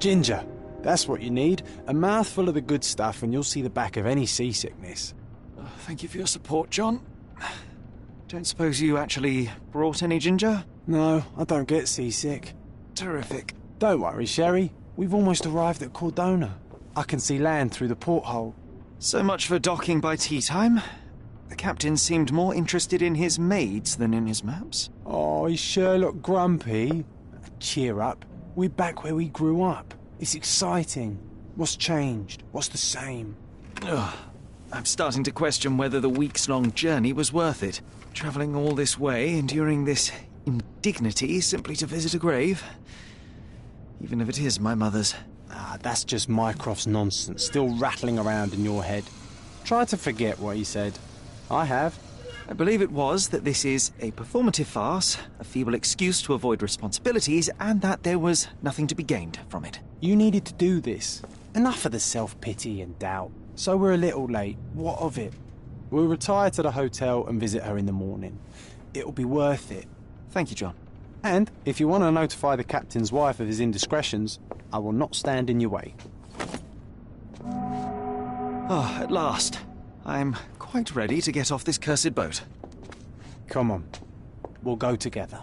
Ginger. That's what you need. A mouthful of the good stuff and you'll see the back of any seasickness. Thank you for your support, John. Don't suppose you actually brought any ginger? No, I don't get seasick. Terrific. Don't worry, Sherry. We've almost arrived at Cordona. I can see land through the porthole. So much for docking by tea time. The captain seemed more interested in his maids than in his maps. Oh, is Sherlock grumpy? Cheer up. We're back where we grew up. It's exciting. What's changed? What's the same? Ugh. I'm starting to question whether the weeks-long journey was worth it. Travelling all this way, enduring this indignity simply to visit a grave. Even if it is my mother's. Ah, that's just Mycroft's nonsense, still rattling around in your head. Try to forget what he said. I have. I believe it was that this is a performative farce, a feeble excuse to avoid responsibilities, and that there was nothing to be gained from it. You needed to do this. Enough of the self-pity and doubt. So we're a little late. What of it? We'll retire to the hotel and visit her in the morning. It'll be worth it. Thank you, John. And if you want to notify the captain's wife of his indiscretions, I will not stand in your way. Oh, at last. I'm quite ready to get off this cursed boat. Come on. We'll go together.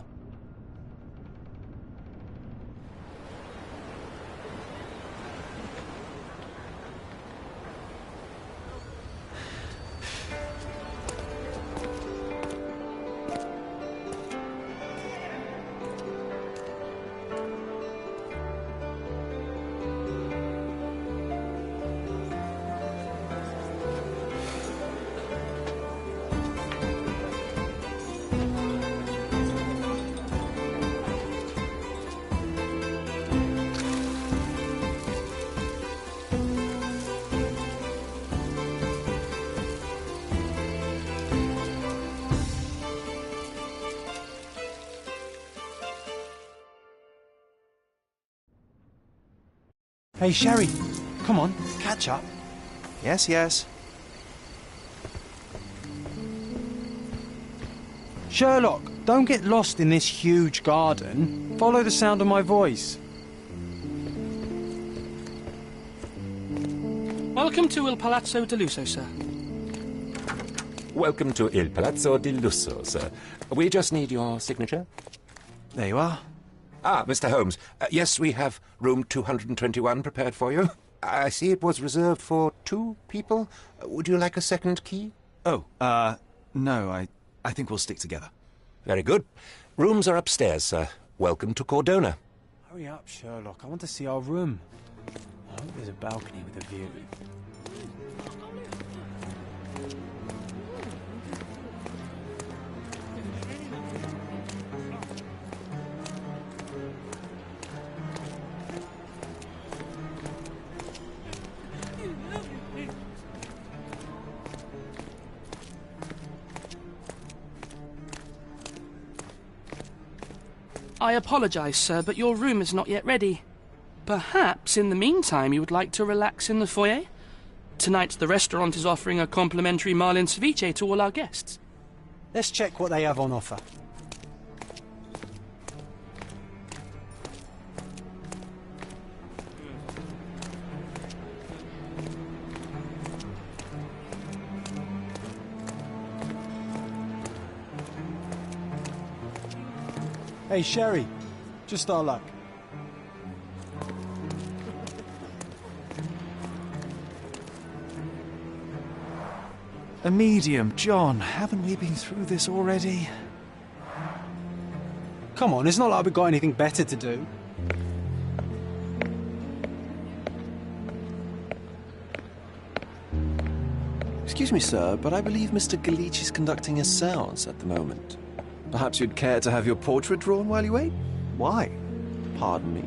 Hey, Sherry, come on, catch up. Yes, yes. Sherlock, don't get lost in this huge garden. Follow the sound of my voice. Welcome to Il Palazzo di Lusso, sir. Welcome to Il Palazzo di Lusso, sir. We just need your signature. There you are. Ah, Mr. Holmes. Yes, we have room 221 prepared for you. I see it was reserved for 2 people. Would you like a second key? Oh, no, I think we'll stick together. Very good. Rooms are upstairs, sir. Welcome to Cordona. Hurry up, Sherlock. I want to see our room. I hope there's a balcony with a view. I apologise, sir, but your room is not yet ready. Perhaps, in the meantime, you would like to relax in the foyer? Tonight, the restaurant is offering a complimentary marlin ceviche to all our guests. Let's check what they have on offer. Hey, Sherry, just our luck. A medium, John. Haven't we been through this already? Come on, it's not like we've got anything better to do. Excuse me, sir, but I believe Mr. Galich is conducting a séance at the moment. Perhaps you'd care to have your portrait drawn while you wait? Why? Pardon me?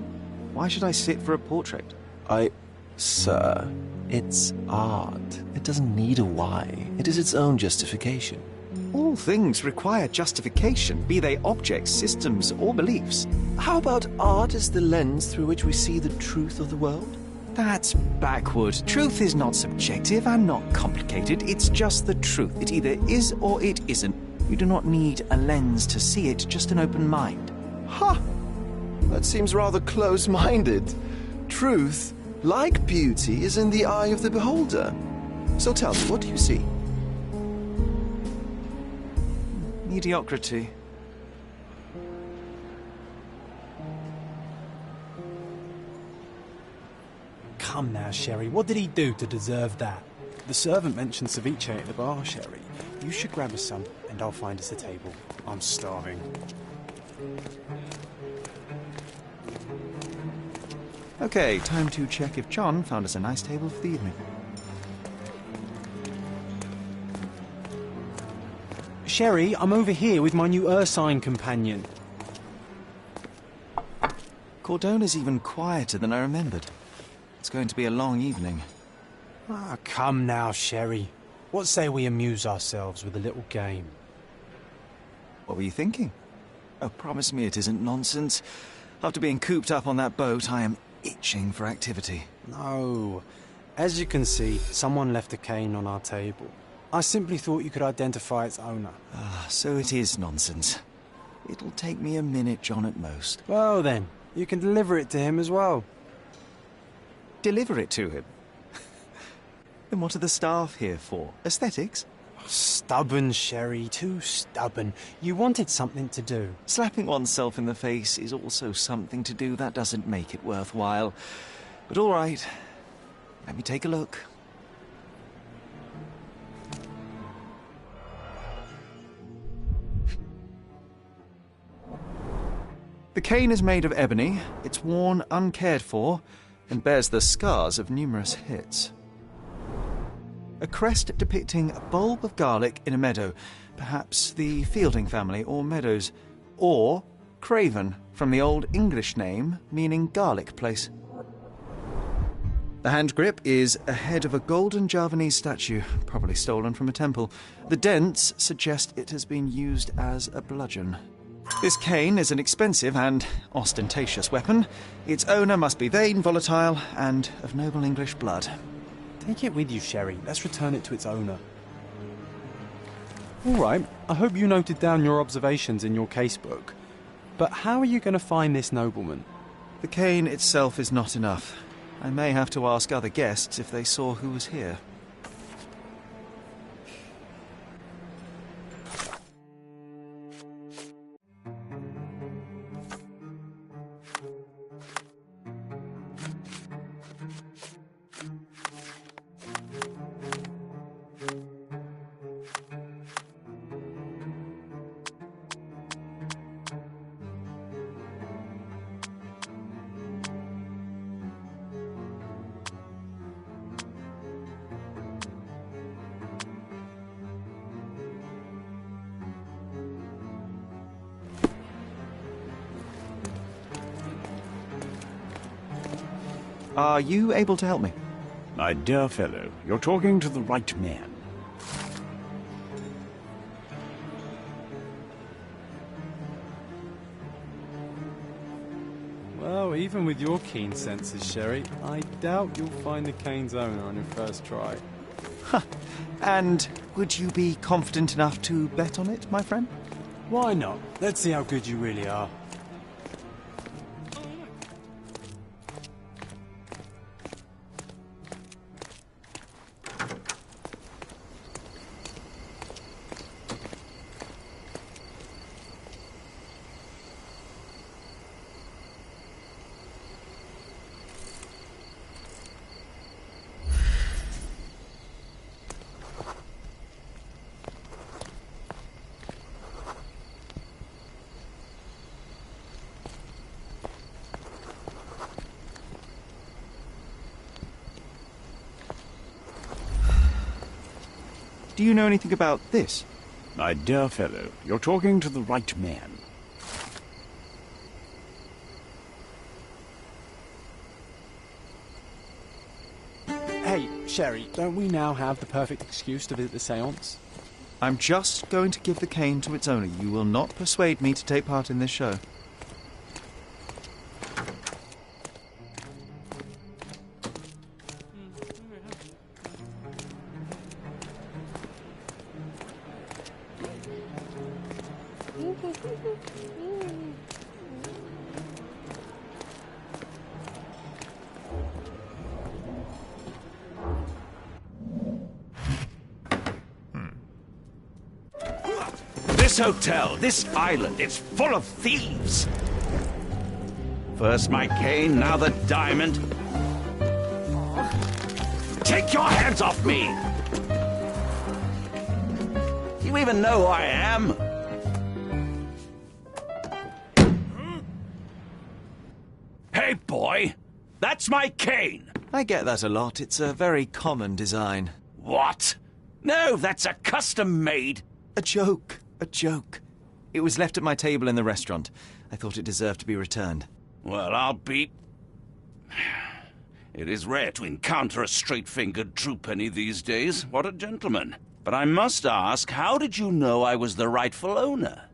Why should I sit for a portrait? Sir, it's art. It doesn't need a why. It is its own justification. All things require justification, be they objects, systems, or beliefs. How about art as the lens through which we see the truth of the world? That's backward. Truth is not subjective and not complicated. It's just the truth. It either is or it isn't. You do not need a lens to see it, just an open mind. Ha! That seems rather close-minded. truth, like beauty, is in the eye of the beholder. So tell me, what do you see? Mediocrity. Come now, Sherry. What did he do to deserve that? The servant mentioned ceviche at the bar, Sherry. You should grab us some, and I'll find us a table. I'm starving. Okay, time to check if John found us a nice table for the evening. Sherry, I'm over here with my new Ursine companion. Cordona's even quieter than I remembered. It's going to be a long evening. Ah, come now, Sherry. What say we amuse ourselves with a little game? What were you thinking? Oh, promise me it isn't nonsense. After being cooped up on that boat, I am itching for activity. No. As you can see, someone left a cane on our table. I simply thought you could identify its owner. Ah, so it is nonsense. It'll take me a minute, John, at most. Well then, you can deliver it to him as well. Deliver it to him? Then what are the staff here for? Aesthetics? Stubborn, Sherry, too stubborn. You wanted something to do. Slapping oneself in the face is also something to do. That doesn't make it worthwhile. But all right, let me take a look. The cane is made of ebony, it's worn uncared for, and bears the scars of numerous hits. A crest depicting a bulb of garlic in a meadow, perhaps the Fielding family or Meadows, or Craven, from the Old English name meaning garlic place. The hand grip is a head of a golden Javanese statue, probably stolen from a temple. The dents suggest it has been used as a bludgeon. This cane is an expensive and ostentatious weapon. Its owner must be vain, volatile, and of noble English blood. Take it with you, Sherry. Let's return it to its owner. All right. I hope you noted down your observations in your casebook. But how are you going to find this nobleman? The cane itself is not enough. I may have to ask other guests if they saw who was here. Are you able to help me? My dear fellow, you're talking to the right man. Well, even with your keen senses, Sherry, I doubt you'll find the cane's owner on your first try. Huh. And would you be confident enough to bet on it, my friend? Why not? Let's see how good you really are. Do you know anything about this? My dear fellow, you're talking to the right man. Hey, Sherry, don't we now have the perfect excuse to visit the séance? I'm just going to give the cane to its owner. You will not persuade me to take part in this show. hotel, this island, it's full of thieves. First my cane, now the diamond. Take your hands off me! Do you even know who I am? Hey, boy! That's my cane! I get that a lot. It's a very common design. What? No, that's a custom-made... A joke. A joke. It was left at my table in the restaurant. I thought it deserved to be returned. Well, I'll be... It is rare to encounter a straight-fingered true penny these days. What a gentleman. But I must ask, how did you know I was the rightful owner?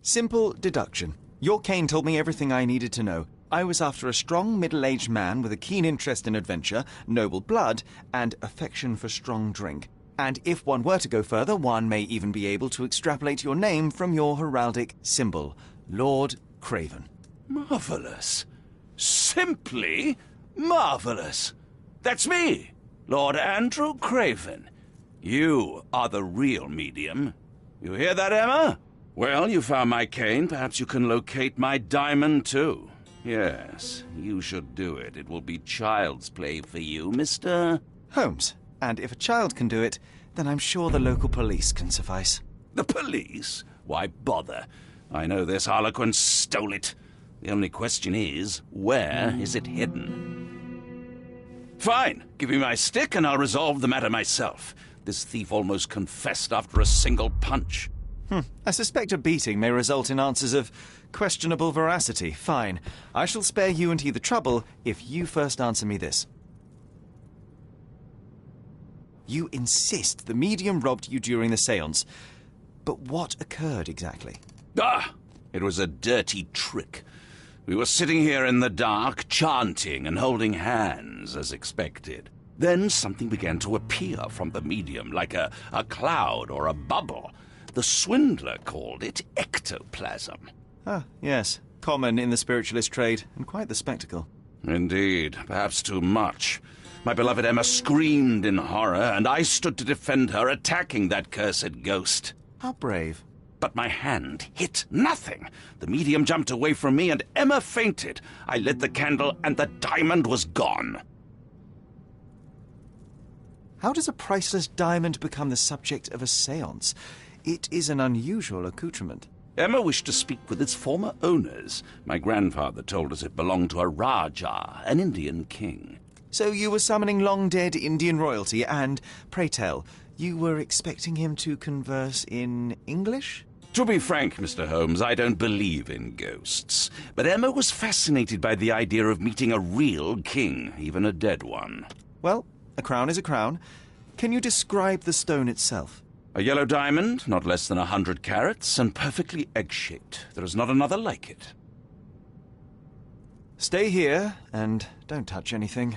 Simple deduction. Your cane told me everything I needed to know. I was after a strong, middle-aged man with a keen interest in adventure, noble blood, and affection for strong drink. And if one were to go further, one may even be able to extrapolate your name from your heraldic symbol, Lord Craven. Marvelous. Simply marvelous. That's me, Lord Andrew Craven. You are the real medium. You hear that, Emma? Well, you found my cane. Perhaps you can locate my diamond, too. Yes, you should do it. It will be child's play for you, Mr. Holmes. And if a child can do it, then I'm sure the local police can suffice. The police? Why bother? I know this harlequin stole it. The only question is, where is it hidden? Fine. Give me my stick and I'll resolve the matter myself. This thief almost confessed after a single punch. I suspect a beating may result in answers of questionable veracity. Fine. I shall spare you and he the trouble if you first answer me this. You insist the medium robbed you during the séance. But what occurred exactly? It was a dirty trick. We were sitting here in the dark, chanting and holding hands, as expected. Then something began to appear from the medium, like a cloud or a bubble. The swindler called it ectoplasm. Ah, yes. Common in the spiritualist trade, and quite the spectacle. Indeed, perhaps too much. My beloved Emma screamed in horror, and I stood to defend her, attacking that cursed ghost. How brave. But my hand hit nothing. The medium jumped away from me, and Emma fainted. I lit the candle, and the diamond was gone. How does a priceless diamond become the subject of a séance? It is an unusual accoutrement. Emma wished to speak with its former owners. My grandfather told us it belonged to a Rajah, an Indian king. So you were summoning long-dead Indian royalty, and, pray tell, you were expecting him to converse in English? To be frank, Mr. Holmes, I don't believe in ghosts. But Emma was fascinated by the idea of meeting a real king, even a dead one. Well, a crown is a crown. Can you describe the stone itself? A yellow diamond, not less than 100 carats, and perfectly egg-shaped. There is not another like it. Stay here, and don't touch anything.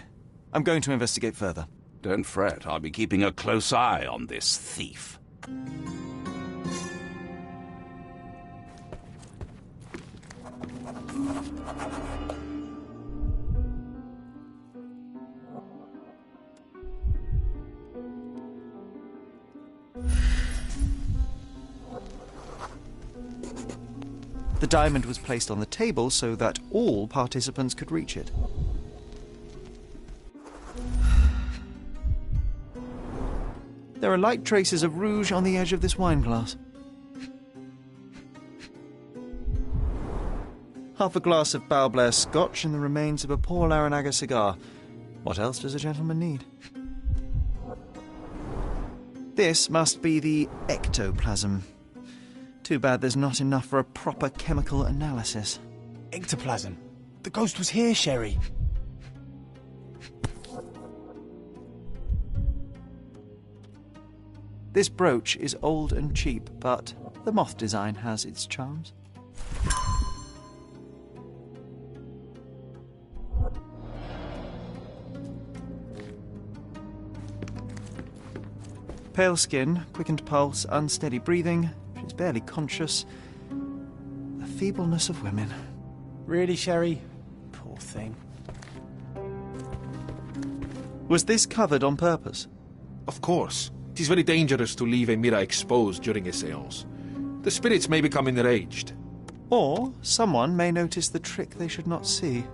I'm going to investigate further. Don't fret, I'll be keeping a close eye on this thief. The diamond was placed on the table so that all participants could reach it. There are light traces of rouge on the edge of this wine glass. Half a glass of Balblair Scotch and the remains of a Paul Aranaga cigar. What else does a gentleman need? This must be the ectoplasm. Too bad there's not enough for a proper chemical analysis. Ectoplasm. The ghost was here, Sherry. This brooch is old and cheap, but the moth design has its charms. Pale skin, quickened pulse, unsteady breathing. She's barely conscious. The feebleness of women. Really, Sherry? Poor thing. Was this covered on purpose? Of course. It is very dangerous to leave a mirror exposed during a séance. The spirits may become enraged. Or someone may notice the trick they should not see.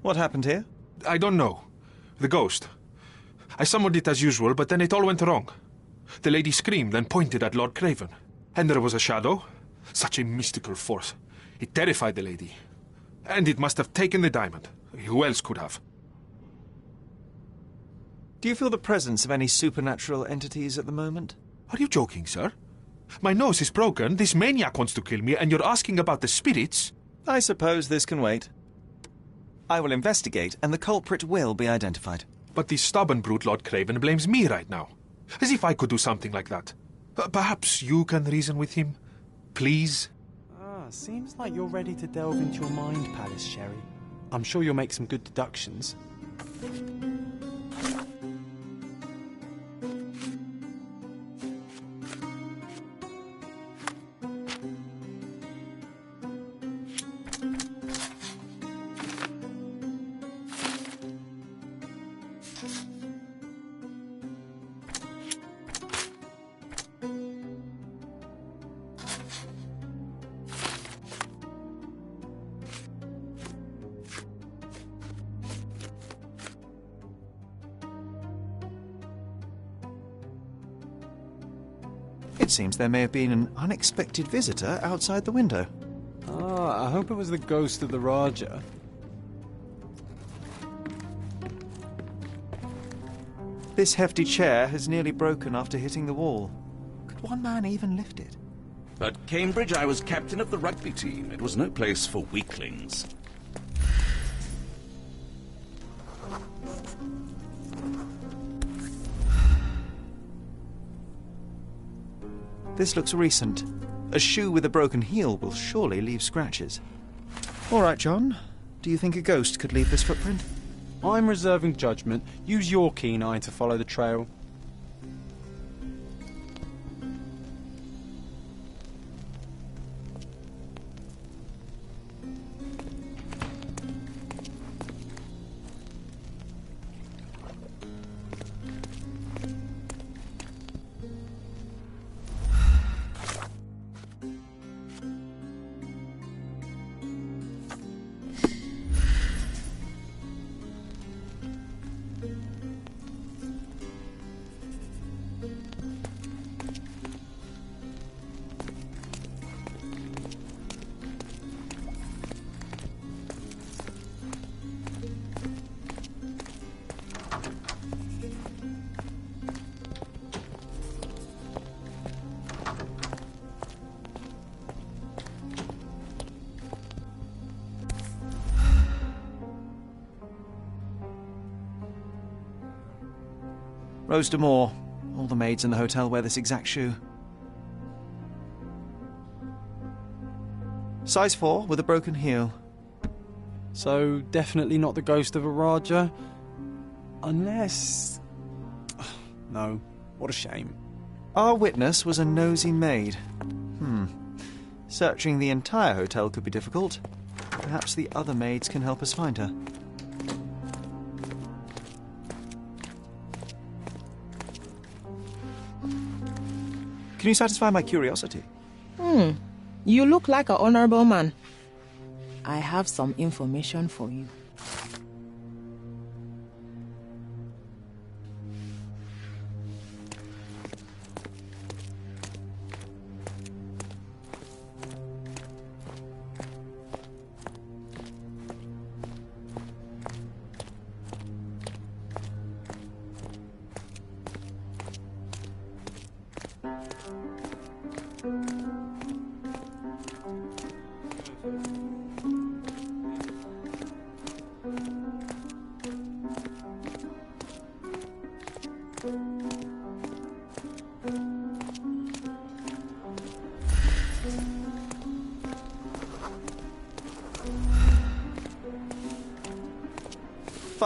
What happened here? I don't know. The ghost. I summoned it as usual, but then it all went wrong. The lady screamed and pointed at Lord Craven. And there was a shadow. Such a mystical force. It terrified the lady. And it must have taken the diamond. Who else could have? Do you feel the presence of any supernatural entities at the moment? Are you joking, sir? My nose is broken, this maniac wants to kill me, and you're asking about the spirits? I suppose this can wait. I will investigate, and the culprit will be identified. But the stubborn brute Lord Craven blames me right now. As if I could do something like that. Perhaps you can reason with him? Please? Seems like you're ready to delve into your mind palace, Sherry. I'm sure you'll make some good deductions. It seems there may have been an unexpected visitor outside the window. I hope it was the ghost of the Raja. This hefty chair has nearly broken after hitting the wall. Could one man even lift it? At Cambridge, I was captain of the rugby team. It was no place for weaklings. This looks recent. A shoe with a broken heel will surely leave scratches. All right, John. Do you think a ghost could leave this footprint? I'm reserving judgment. Use your keen eye to follow the trail. Rose D'Amour. All the maids in the hotel wear this exact shoe. Size 4 with a broken heel. So, definitely not the ghost of a Raja? Unless... No, what a shame. Our witness was a nosy maid. Searching the entire hotel could be difficult. Perhaps the other maids can help us find her. Can you satisfy my curiosity? You look like an honorable man. I have some information for you.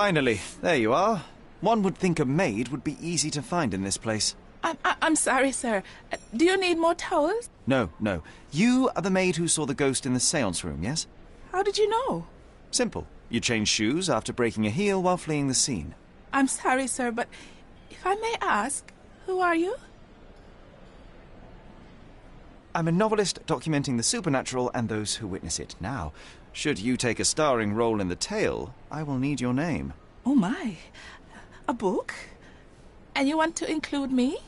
Finally, there you are. One would think a maid would be easy to find in this place. I'm sorry, sir. Do you need more towels? No, no. You are the maid who saw the ghost in the séance room, yes? How did you know? Simple. You changed shoes after breaking a heel while fleeing the scene. I'm sorry, sir, but if I may ask, who are you? I'm a novelist documenting the supernatural and those who witness it. Now, should you take a starring role in the tale, I will need your name. Oh, my. A book? And you want to include me?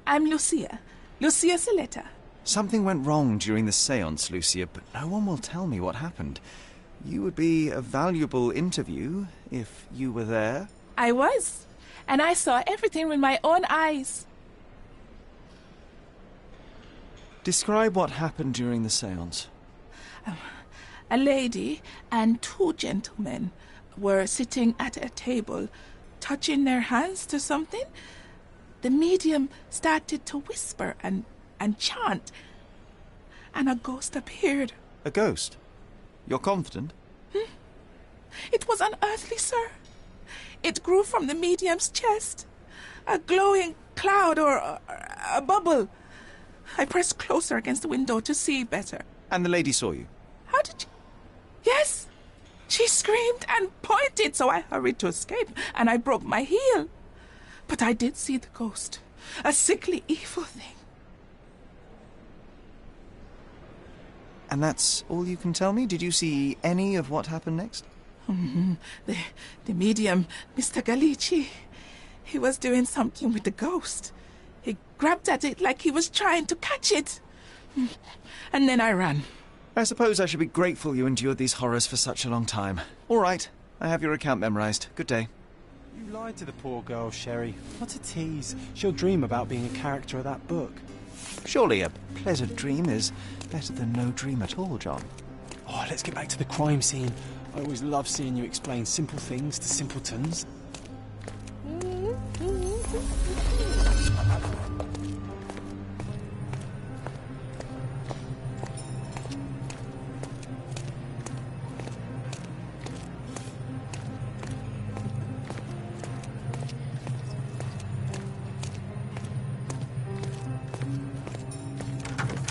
I'm Lucia. Lucia Saletta. Something went wrong during the séance, Lucia, but no one will tell me what happened. You would be a valuable interview if you were there. I was. And I saw everything with my own eyes. Describe what happened during the séance. A lady and two gentlemen were sitting at a table, touching their hands to something. The medium started to whisper and chant, and a ghost appeared. A ghost? You're confident? It was unearthly, sir. It grew from the medium's chest. A glowing cloud or a bubble. I pressed closer against the window to see better. And the lady saw you? How did you... Yes! She screamed and pointed, so I hurried to escape, and I broke my heel. But I did see the ghost. A sickly, evil thing. And that's all you can tell me? Did you see any of what happened next? The medium, Mr. Galici, he was doing something with the ghost. He grabbed at it like he was trying to catch it. And then I ran. I suppose I should be grateful you endured these horrors for such a long time. All right, I have your account memorized. Good day. You lied to the poor girl, Sherry. What a tease. She'll dream about being a character of that book. Surely a pleasant dream is better than no dream at all, John. Oh, let's get back to the crime scene. I always love seeing you explain simple things to simpletons.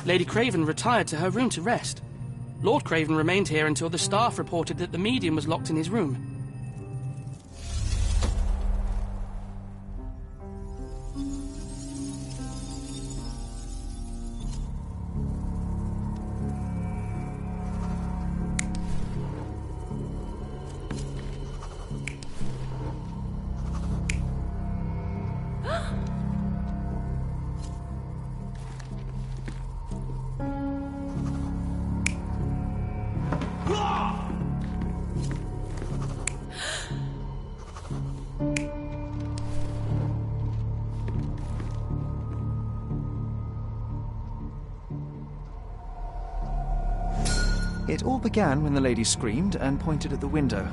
Lady Craven retired to her room to rest. Lord Craven remained here until the staff reported that the medium was locked in his room. It all began when the lady screamed and pointed at the window.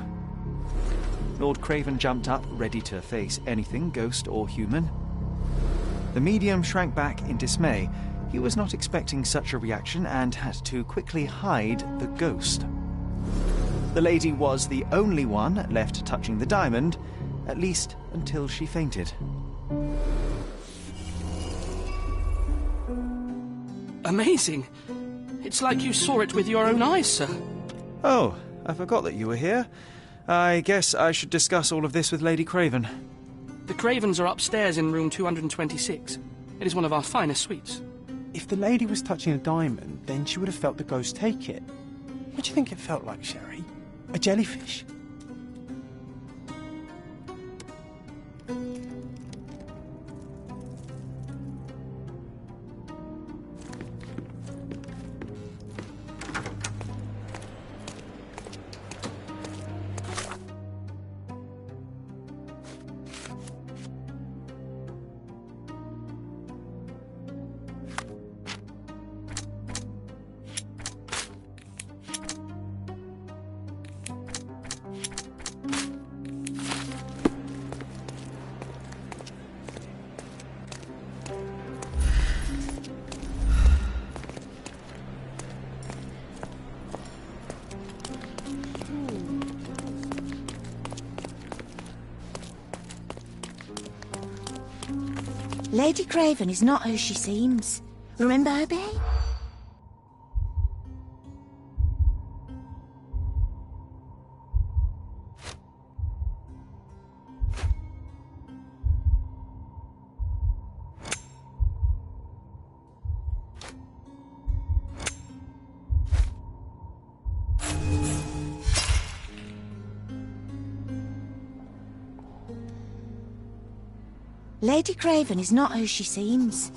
Lord Craven jumped up, ready to face anything, ghost or human. The medium shrank back in dismay. He was not expecting such a reaction and had to quickly hide the ghost. The lady was the only one left touching the diamond, at least until she fainted. Amazing. It's like you saw it with your own eyes, sir. Oh, I forgot that you were here. I guess I should discuss all of this with Lady Craven. The Cravens are upstairs in room 226. It is one of our finest suites. If the lady was touching a diamond, then she would have felt the ghost take it. What do you think it felt like, Sherry? A jellyfish? Lady Craven is not who she seems. Remember her, babe? Lady Craven is not who she seems.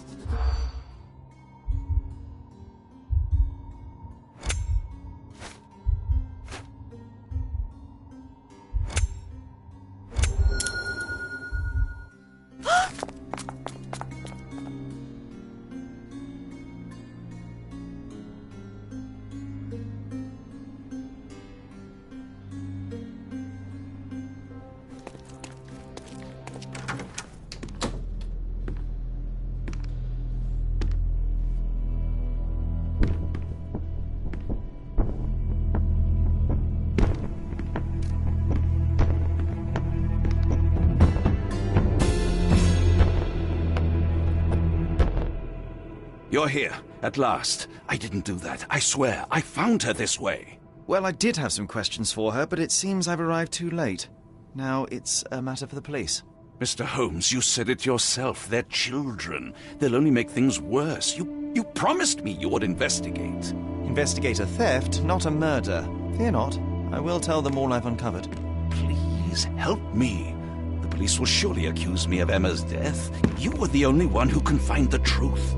You're here, at last. I didn't do that. I swear, I found her this way. Well, I did have some questions for her, but it seems I've arrived too late. Now it's a matter for the police. Mr. Holmes, you said it yourself. They're children. They'll only make things worse. You promised me you would investigate. Investigate a theft, not a murder. Fear not. I will tell them all I've uncovered. Please, help me. The police will surely accuse me of Emma's death. You were the only one who can find the truth.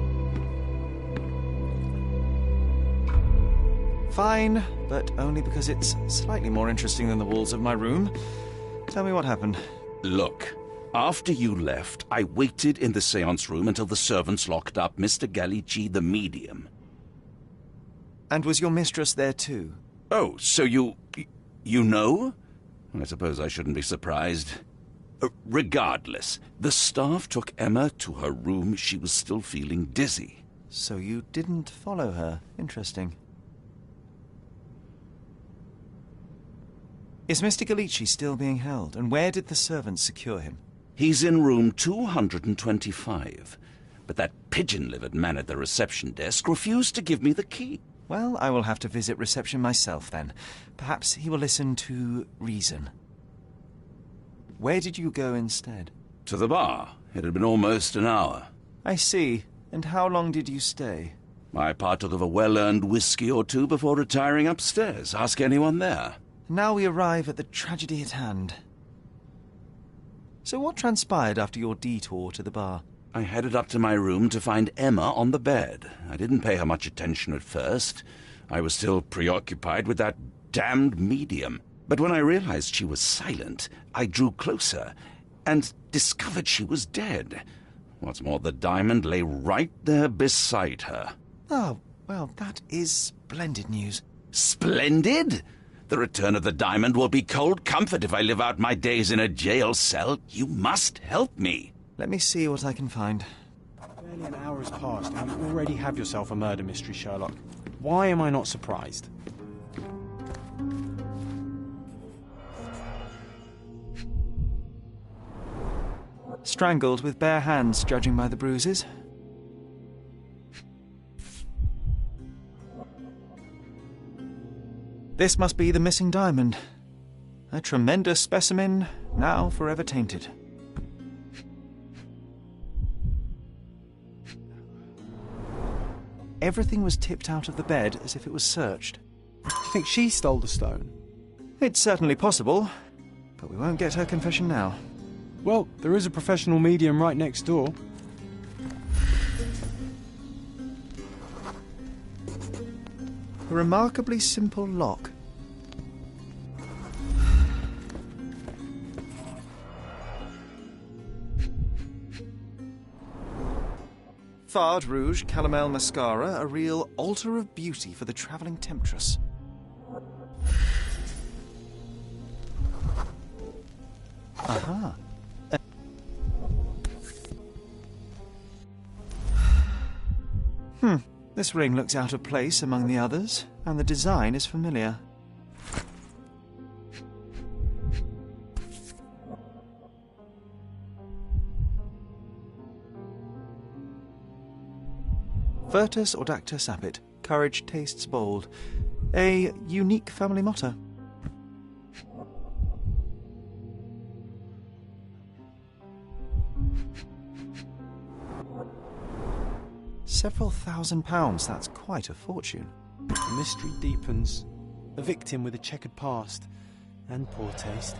Fine, but only because it's slightly more interesting than the walls of my room. Tell me what happened. Look, after you left, I waited in the seance room until the servants locked up Mr. Gallici, the medium. And was your mistress there too? Oh, so you know? I suppose I shouldn't be surprised. Regardless, the staff took Emma to her room. She was still feeling dizzy. So you didn't follow her. Interesting. Is Mr. Gallici still being held, and where did the servants secure him? He's in room 225, but that pigeon-livered man at the reception desk refused to give me the key. Well, I will have to visit reception myself, then. Perhaps he will listen to reason. Where did you go instead? To the bar. It had been almost an hour. I see. And how long did you stay? I partook of a well-earned whiskey or two before retiring upstairs. Ask anyone there. Now we arrive at the tragedy at hand. So what transpired after your detour to the bar? I headed up to my room to find Emma on the bed. I didn't pay her much attention at first. I was still preoccupied with that damned medium. But when I realized she was silent, I drew closer and discovered she was dead. What's more, the diamond lay right there beside her. Oh, well, that is splendid news. Splendid? The return of the diamond will be cold comfort if I live out my days in a jail cell. You must help me. Let me see what I can find. Barely an hour has passed and you already have yourself a murder mystery, Sherlock. Why am I not surprised? Strangled with bare hands, judging by the bruises. This must be the missing diamond. A tremendous specimen, now forever tainted. Everything was tipped out of the bed as if it was searched. Do you think she stole the stone? It's certainly possible, but we won't get her confession now. Well, there is a professional medium right next door. A remarkably simple lock. Fard Rouge Calomel Mascara, a real altar of beauty for the travelling temptress. Aha. This ring looks out of place among the others, and the design is familiar. Virtus audacta sapit. Courage tastes bold. A unique family motto. Several £1,000, that's quite a fortune. The mystery deepens. A victim with a checkered past and poor taste.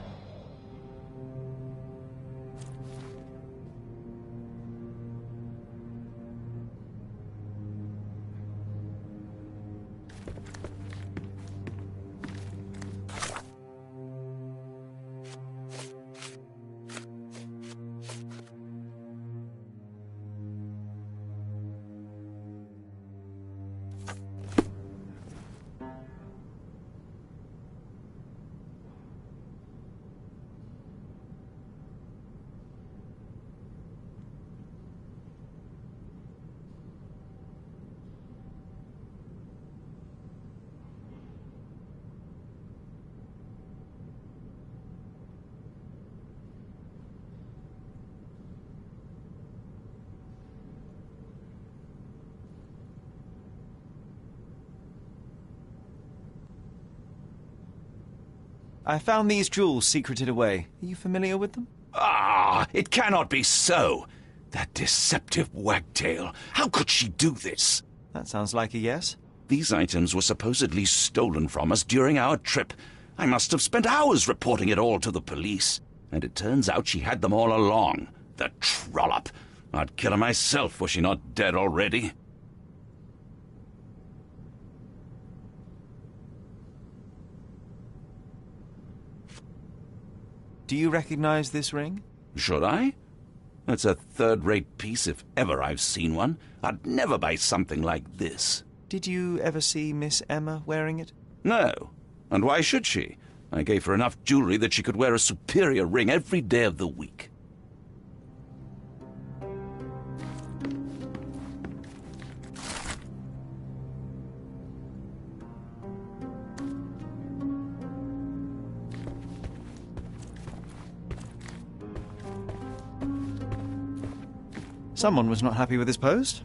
I found these jewels secreted away. Are you familiar with them? Ah, it cannot be so. That deceptive wagtail. How could she do this? That sounds like a yes. These items were supposedly stolen from us during our trip. I must have spent hours reporting it all to the police. And it turns out she had them all along. The trollop. I'd kill her myself were she not dead already. Do you recognize this ring? Should I? It's a third-rate piece if ever I've seen one. I'd never buy something like this. Did you ever see Miss Emma wearing it? No. And why should she? I gave her enough jewelry that she could wear a superior ring every day of the week. Someone was not happy with his post.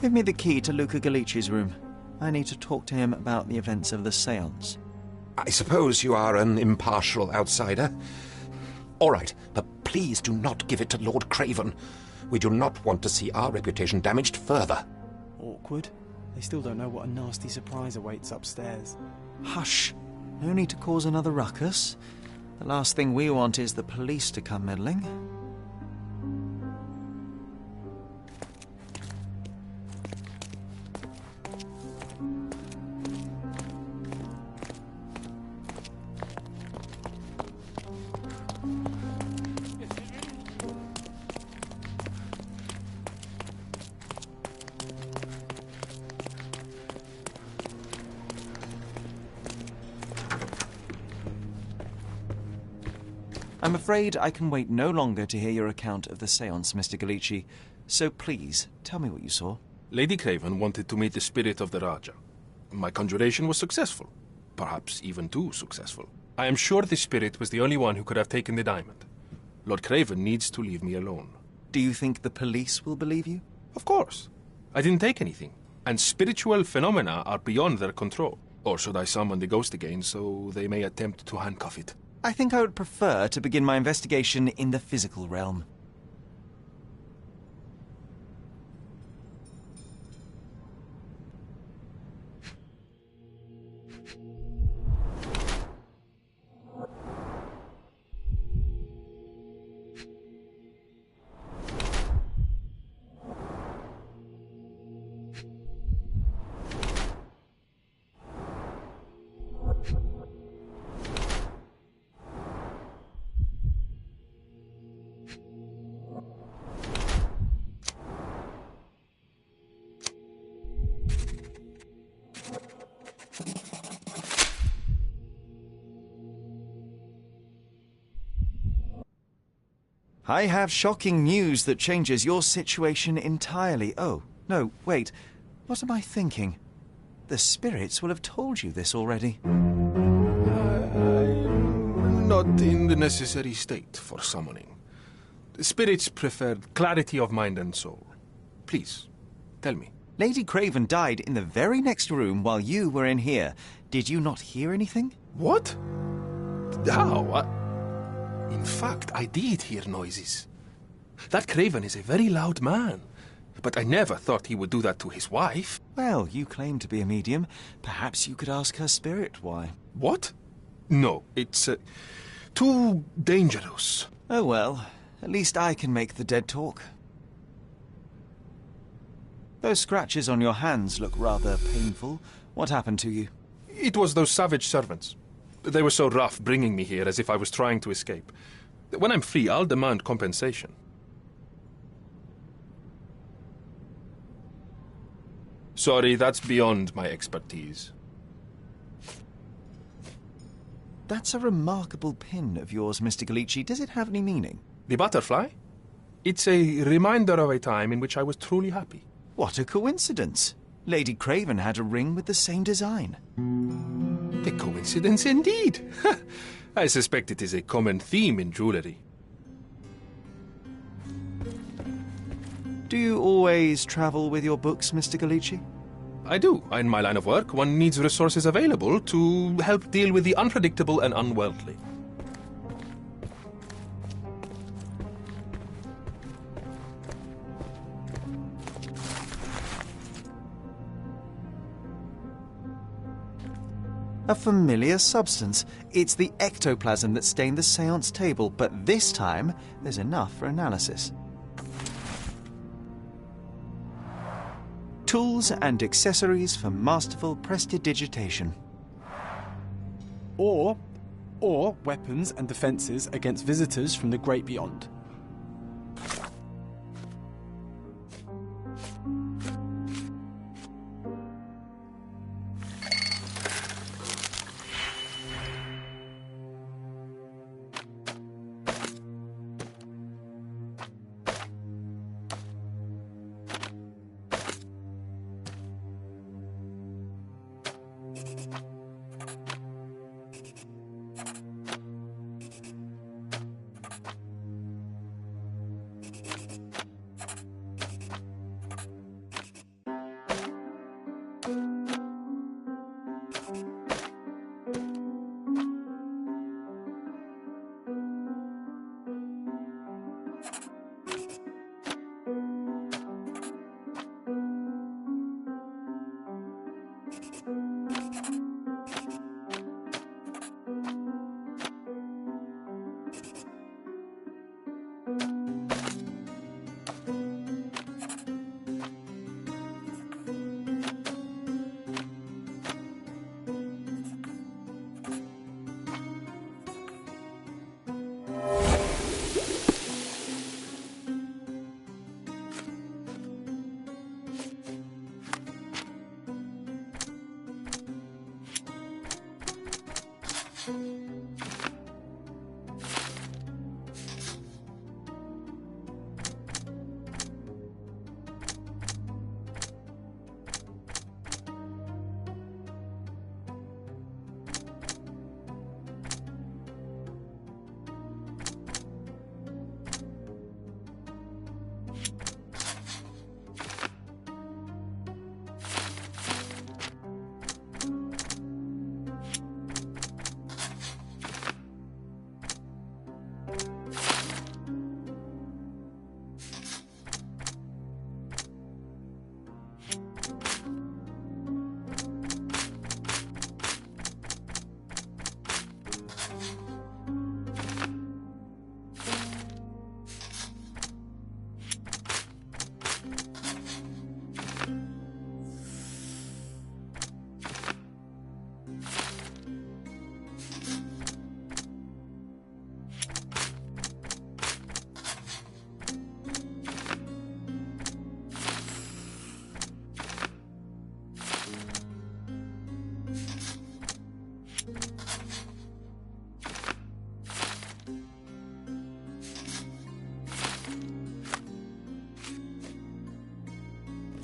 Give me the key to Luca Galici's room. I need to talk to him about the events of the séance. I suppose you are an impartial outsider. All right, but please do not give it to Lord Craven. We do not want to see our reputation damaged further. Awkward. They still don't know what a nasty surprise awaits upstairs. Hush. No need to cause another ruckus. The last thing we want is the police to come meddling. I'm afraid I can wait no longer to hear your account of the séance, Mr. Galici. So please, tell me what you saw. Lady Craven wanted to meet the spirit of the Raja. My conjuration was successful. Perhaps even too successful. I am sure the spirit was the only one who could have taken the diamond. Lord Craven needs to leave me alone. Do you think the police will believe you? Of course. I didn't take anything. And spiritual phenomena are beyond their control. Or should I summon the ghost again so they may attempt to handcuff it? I think I would prefer to begin my investigation in the physical realm. I have shocking news that changes your situation entirely. Oh, no, wait. What am I thinking? The spirits will have told you this already. I'm not in the necessary state for summoning. The spirits preferred clarity of mind and soul. Please, tell me. Lady Craven died in the very next room while you were in here. Did you not hear anything? What? How? In fact, I did hear noises. That Craven is a very loud man. But I never thought he would do that to his wife. Well, you claim to be a medium. Perhaps you could ask her spirit why. What? No, it's too dangerous. Oh well, at least I can make the dead talk. Those scratches on your hands look rather painful. What happened to you? It was those savage servants. They were so rough bringing me here as if I was trying to escape. When I'm free, I'll demand compensation. Sorry, that's beyond my expertise. That's a remarkable pin of yours, Mr. Galici. Does it have any meaning? The butterfly? It's a reminder of a time in which I was truly happy. What a coincidence. Lady Craven had a ring with the same design. A coincidence indeed. I suspect it is a common theme in jewellery. Do you always travel with your books, Mr. Galici? I do. In my line of work, one needs resources available to help deal with the unpredictable and unworldly. A familiar substance. It's the ectoplasm that stained the seance table, but this time there's enough for analysis. Tools and accessories for masterful prestidigitation. Or weapons and defences against visitors from the great beyond.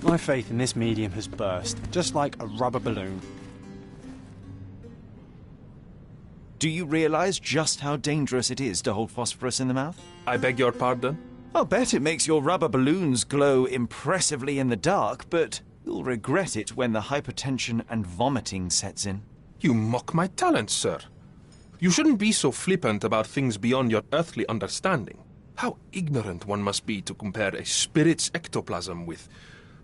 My faith in this medium has burst, just like a rubber balloon. Do you realize just how dangerous it is to hold phosphorus in the mouth? I beg your pardon? I'll bet it makes your rubber balloons glow impressively in the dark, but you'll regret it when the hypertension and vomiting sets in. You mock my talents, sir. You shouldn't be so flippant about things beyond your earthly understanding. How ignorant one must be to compare a spirit's ectoplasm with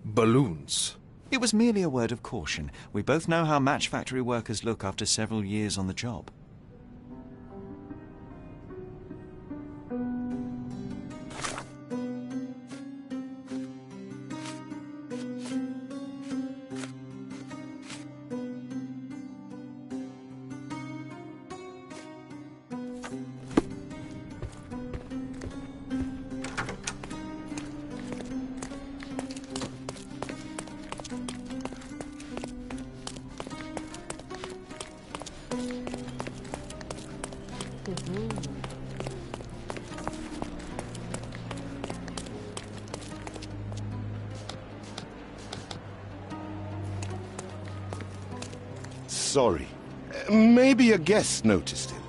balloons. It was merely a word of caution. We both know how match factory workers look after several years on the job. Sorry. Maybe a guest noticed him.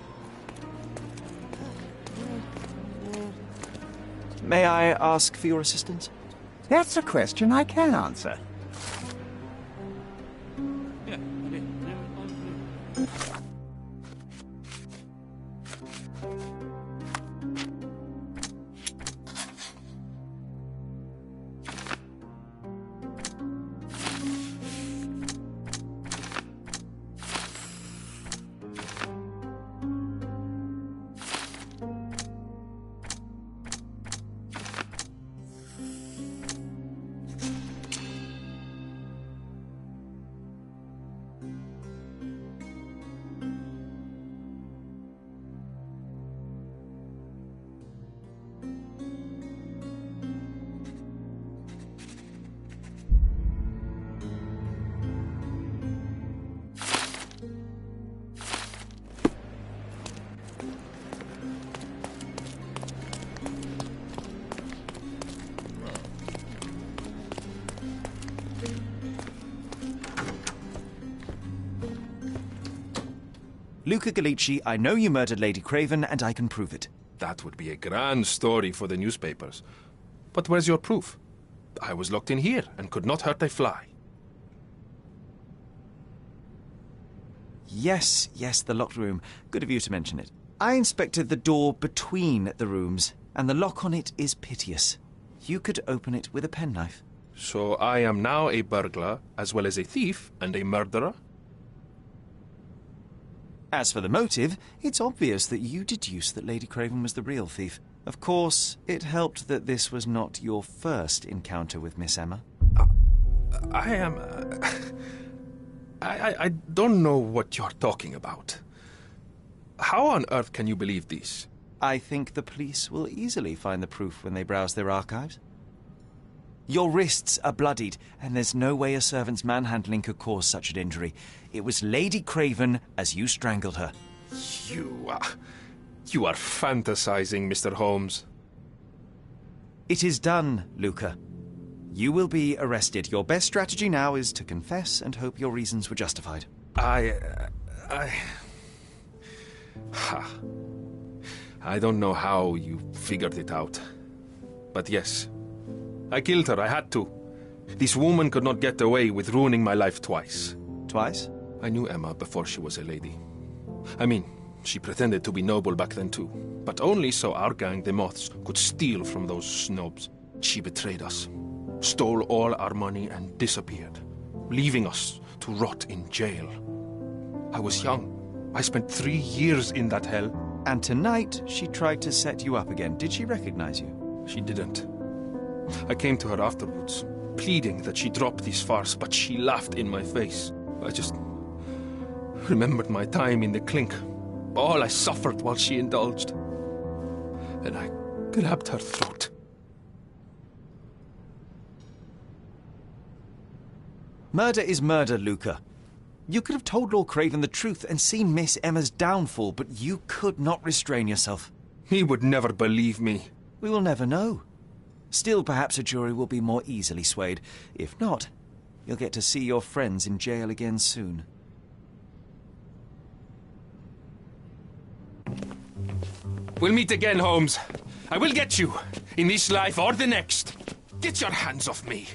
May I ask for your assistance? That's a question I can answer. Luca Gallici, I know you murdered Lady Craven, and I can prove it. That would be a grand story for the newspapers. But where's your proof? I was locked in here and could not hurt a fly. Yes, the locked room. Good of you to mention it. I inspected the door between the rooms, and the lock on it is piteous. You could open it with a penknife. So I am now a burglar, as well as a thief and a murderer? As for the motive, it's obvious that you deduced that Lady Craven was the real thief. Of course, it helped that this was not your first encounter with Miss Emma. I don't know what you're talking about. How on earth can you believe this? I think the police will easily find the proof when they browse their archives. Your wrists are bloodied, and there's no way a servant's manhandling could cause such an injury. It was Lady Craven as you strangled her. You are fantasizing, Mr. Holmes. It is done, Luca. You will be arrested. Your best strategy now is to confess and hope your reasons were justified. I don't know how you figured it out. But yes, I killed her. I had to. This woman could not get away with ruining my life twice. Twice? I knew Emma before she was a lady. I mean, she pretended to be noble back then too. But only so our gang, the Moths, could steal from those snobs. She betrayed us, stole all our money and disappeared, leaving us to rot in jail. I was young. I spent 3 years in that hell. And tonight, she tried to set you up again. Did she recognize you? She didn't. I came to her afterwards, pleading that she drop this farce, but she laughed in my face. I just remembered my time in the clink, all I suffered while she indulged. And I grabbed her throat. Murder is murder, Luca. You could have told Lord Craven the truth and seen Miss Emma's downfall, but you could not restrain yourself. He would never believe me. We will never know. Still, perhaps a jury will be more easily swayed. If not, you'll get to see your friends in jail again soon. We'll meet again, Holmes. I will get you, in this life or the next. Get your hands off me.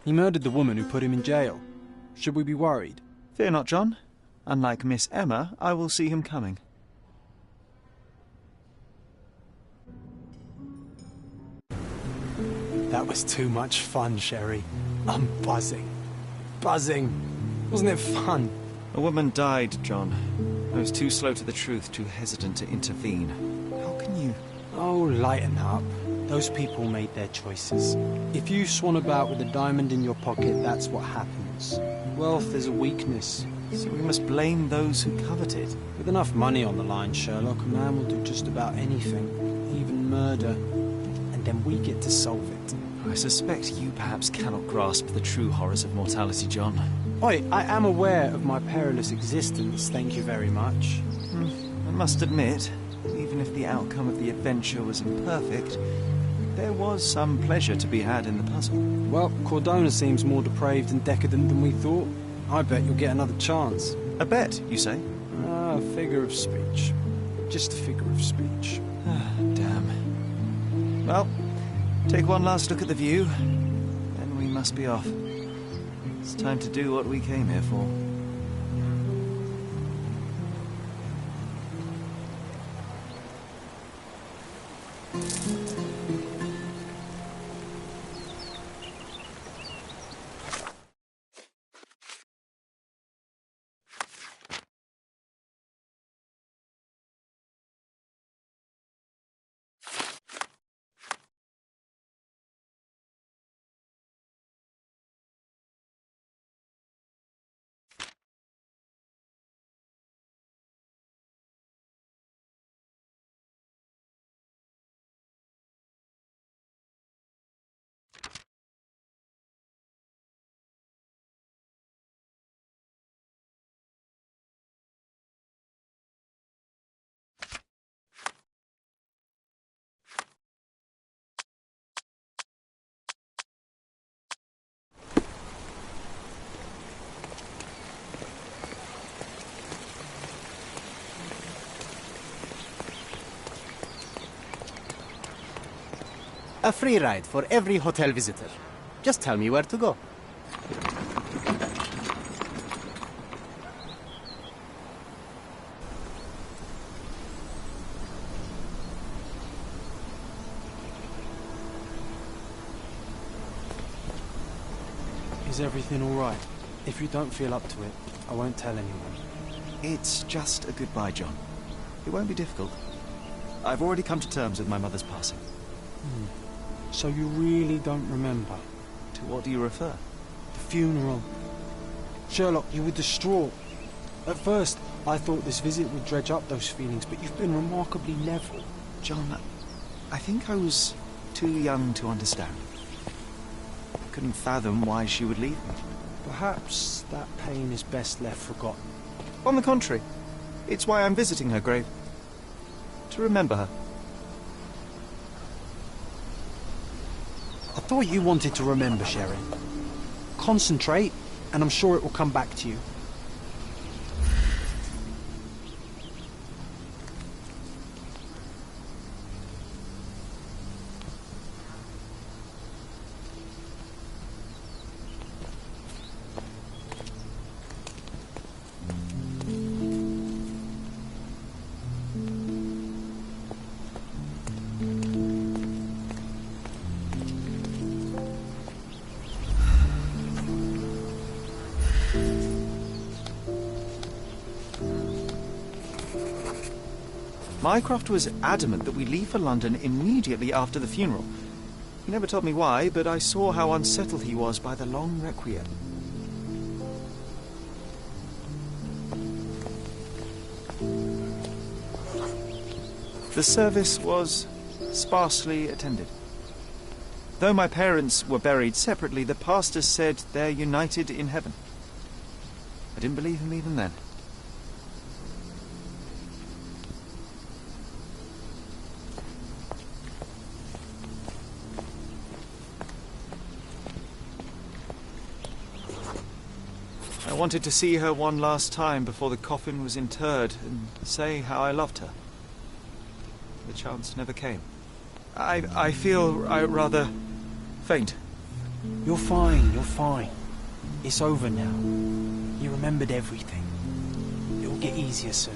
He murdered the woman who put him in jail. Should we be worried? Fear not, John. Unlike Miss Emma, I will see him coming. That was too much fun, Sherry. I'm buzzing. Buzzing. Wasn't it fun? A woman died, John. I was too slow to the truth, too hesitant to intervene. How can you... Oh, lighten up. Those people made their choices. If you swan about with a diamond in your pocket, that's what happens. Wealth is a weakness. So we must blame those who covet it. With enough money on the line, Sherlock, a man will do just about anything, even murder. And then we get to solve it. I suspect you perhaps cannot grasp the true horrors of mortality, John. Oi, I am aware of my perilous existence, thank you very much. I must admit, even if the outcome of the adventure was imperfect, there was some pleasure to be had in the puzzle. Well, Cordona seems more depraved and decadent than we thought. I bet you'll get another chance. A bet, you say? A figure of speech. Just a figure of speech. Damn. Well, take one last look at the view, then we must be off. It's time to do what we came here for. A free ride for every hotel visitor. Just tell me where to go. Is everything all right? If you don't feel up to it, I won't tell anyone. It's just a goodbye, John. It won't be difficult. I've already come to terms with my mother's passing. So you really don't remember? To what do you refer? The funeral. Sherlock, you were distraught. At first, I thought this visit would dredge up those feelings, but you've been remarkably level. John, I think I was too young to understand. I couldn't fathom why she would leave me. Perhaps that pain is best left forgotten. On the contrary, it's why I'm visiting her grave. To remember her. I thought you wanted to remember, Sherry. Concentrate, and I'm sure it will come back to you. Mycroft was adamant that we leave for London immediately after the funeral. He never told me why, but I saw how unsettled he was by the long requiem. The service was sparsely attended. Though my parents were buried separately, the pastor said they're united in heaven. I didn't believe him even then. wanted to see her one last time before the coffin was interred and say how I loved her. The chance never came. I feel rather faint. You're fine, you're fine. It's over now. You remembered everything. It will get easier soon.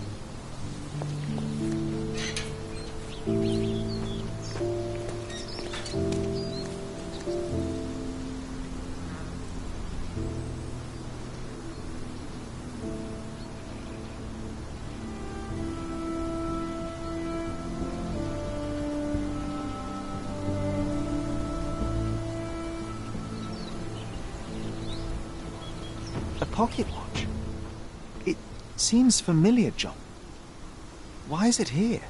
A pocket watch? It seems familiar, John. Why is it here?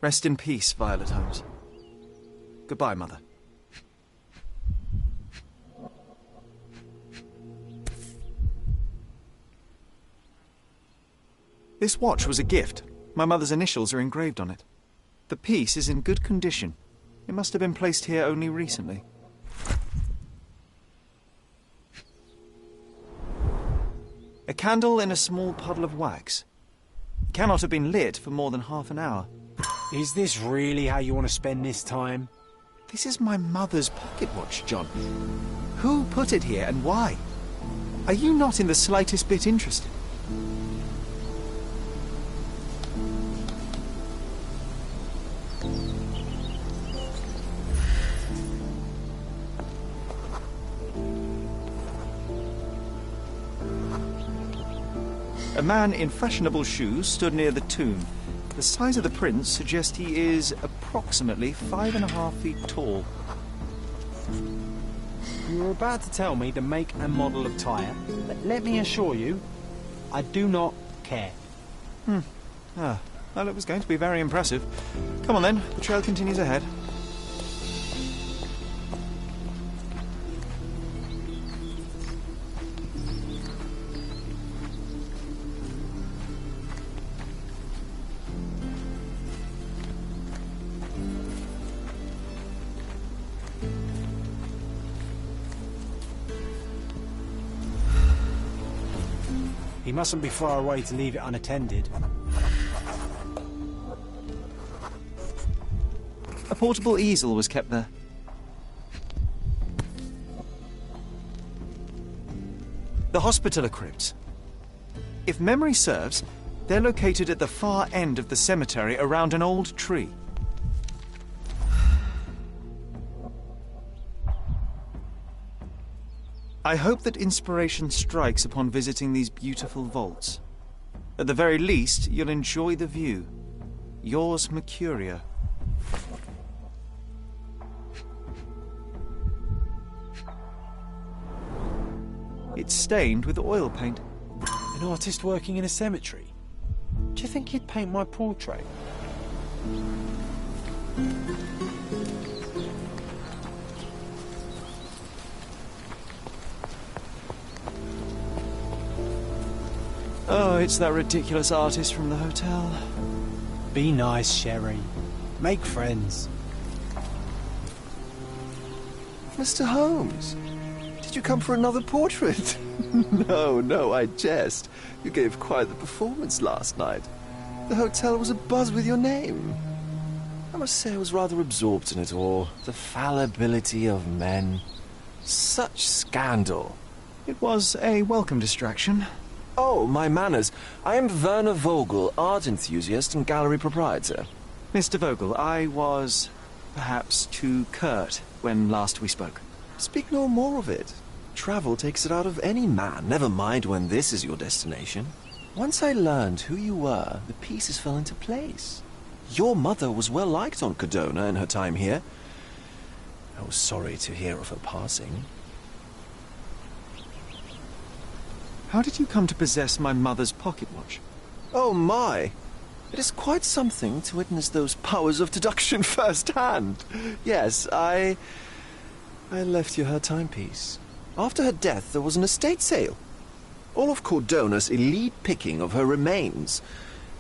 Rest in peace, Violet Holmes. Goodbye, Mother. This watch was a gift. My mother's initials are engraved on it. The piece is in good condition. It must have been placed here only recently. A candle in a small puddle of wax. It cannot have been lit for more than half an hour. Is this really how you want to spend this time? This is my mother's pocket watch, John. Who put it here and why? Are you not in the slightest bit interested? A man in fashionable shoes stood near the tomb. The size of the prints suggest he is approximately 5.5 feet tall. You were about to tell me the make and model of tyre, but let me assure you, I do not care. Well, it was going to be very impressive. Come on then, the trail continues ahead. He mustn't be far away to leave it unattended. A portable easel was kept there. The Hospitaller crypts. If memory serves, they're located at the far end of the cemetery around an old tree. I hope that inspiration strikes upon visiting these beautiful vaults. At the very least, you'll enjoy the view. Yours, Mercurio. It's stained with oil paint. An artist working in a cemetery? Do you think he'd paint my portrait? Oh, it's that ridiculous artist from the hotel. Be nice, Sherry. Make friends. Mr. Holmes, did you come for another portrait? No, I jest. You gave quite the performance last night. The hotel was abuzz with your name. I must say I was rather absorbed in it all. The fallibility of men. Such scandal. It was a welcome distraction. Oh, my manners. I am Werner Vogel, art enthusiast and gallery proprietor. Mr. Vogel, I was perhaps too curt when last we spoke. Speak no more of it. Travel takes it out of any man, never mind when this is your destination. Once I learned who you were, the pieces fell into place. Your mother was well liked on Codona in her time here. I was sorry to hear of her passing. How did you come to possess my mother's pocket watch? Oh my! It is quite something to witness those powers of deduction firsthand. Yes, I left you her timepiece. After her death, there was an estate sale. All of Cordona's elite picking of her remains.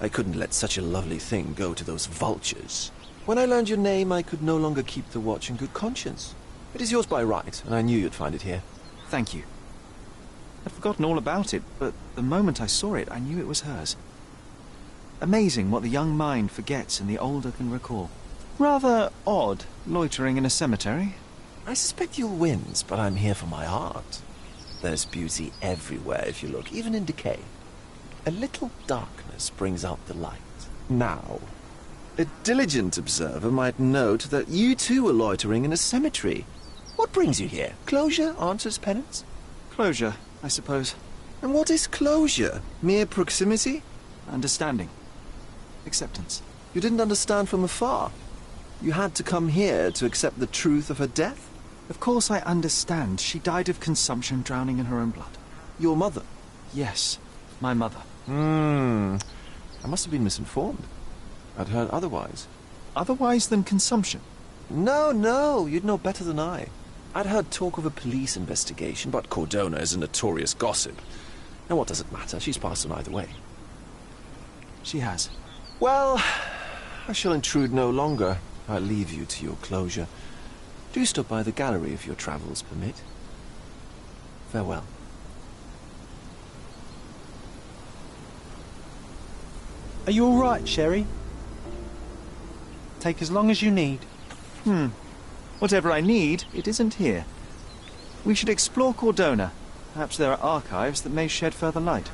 I couldn't let such a lovely thing go to those vultures. When I learned your name, I could no longer keep the watch in good conscience. It is yours by right, and I knew you'd find it here. Thank you. I'd forgotten all about it, but the moment I saw it, I knew it was hers. Amazing what the young mind forgets and the older can recall. Rather odd, loitering in a cemetery. I suspect you'll win, but I'm here for my art. There's beauty everywhere if you look, even in decay. A little darkness brings out the light. Now, a diligent observer might note that you too were loitering in a cemetery. What brings you here? Closure answers penance? Closure, I suppose. And what is closure? Mere proximity? Understanding. Acceptance. You didn't understand from afar. You had to come here to accept the truth of her death? Of course I understand. She died of consumption, drowning in her own blood. Your mother? Yes, my mother. I must have been misinformed. I'd heard otherwise. Otherwise than consumption? No, you'd know better than I. I'd heard talk of a police investigation, but Cordona is a notorious gossip. And what does it matter? She's passed on either way. She has. Well, I shall intrude no longer. I'll leave you to your closure. Do stop by the gallery if your travels permit. Farewell. Are you all right, Sherry? Take as long as you need. Whatever I need, it isn't here. We should explore Cordona. Perhaps there are archives that may shed further light.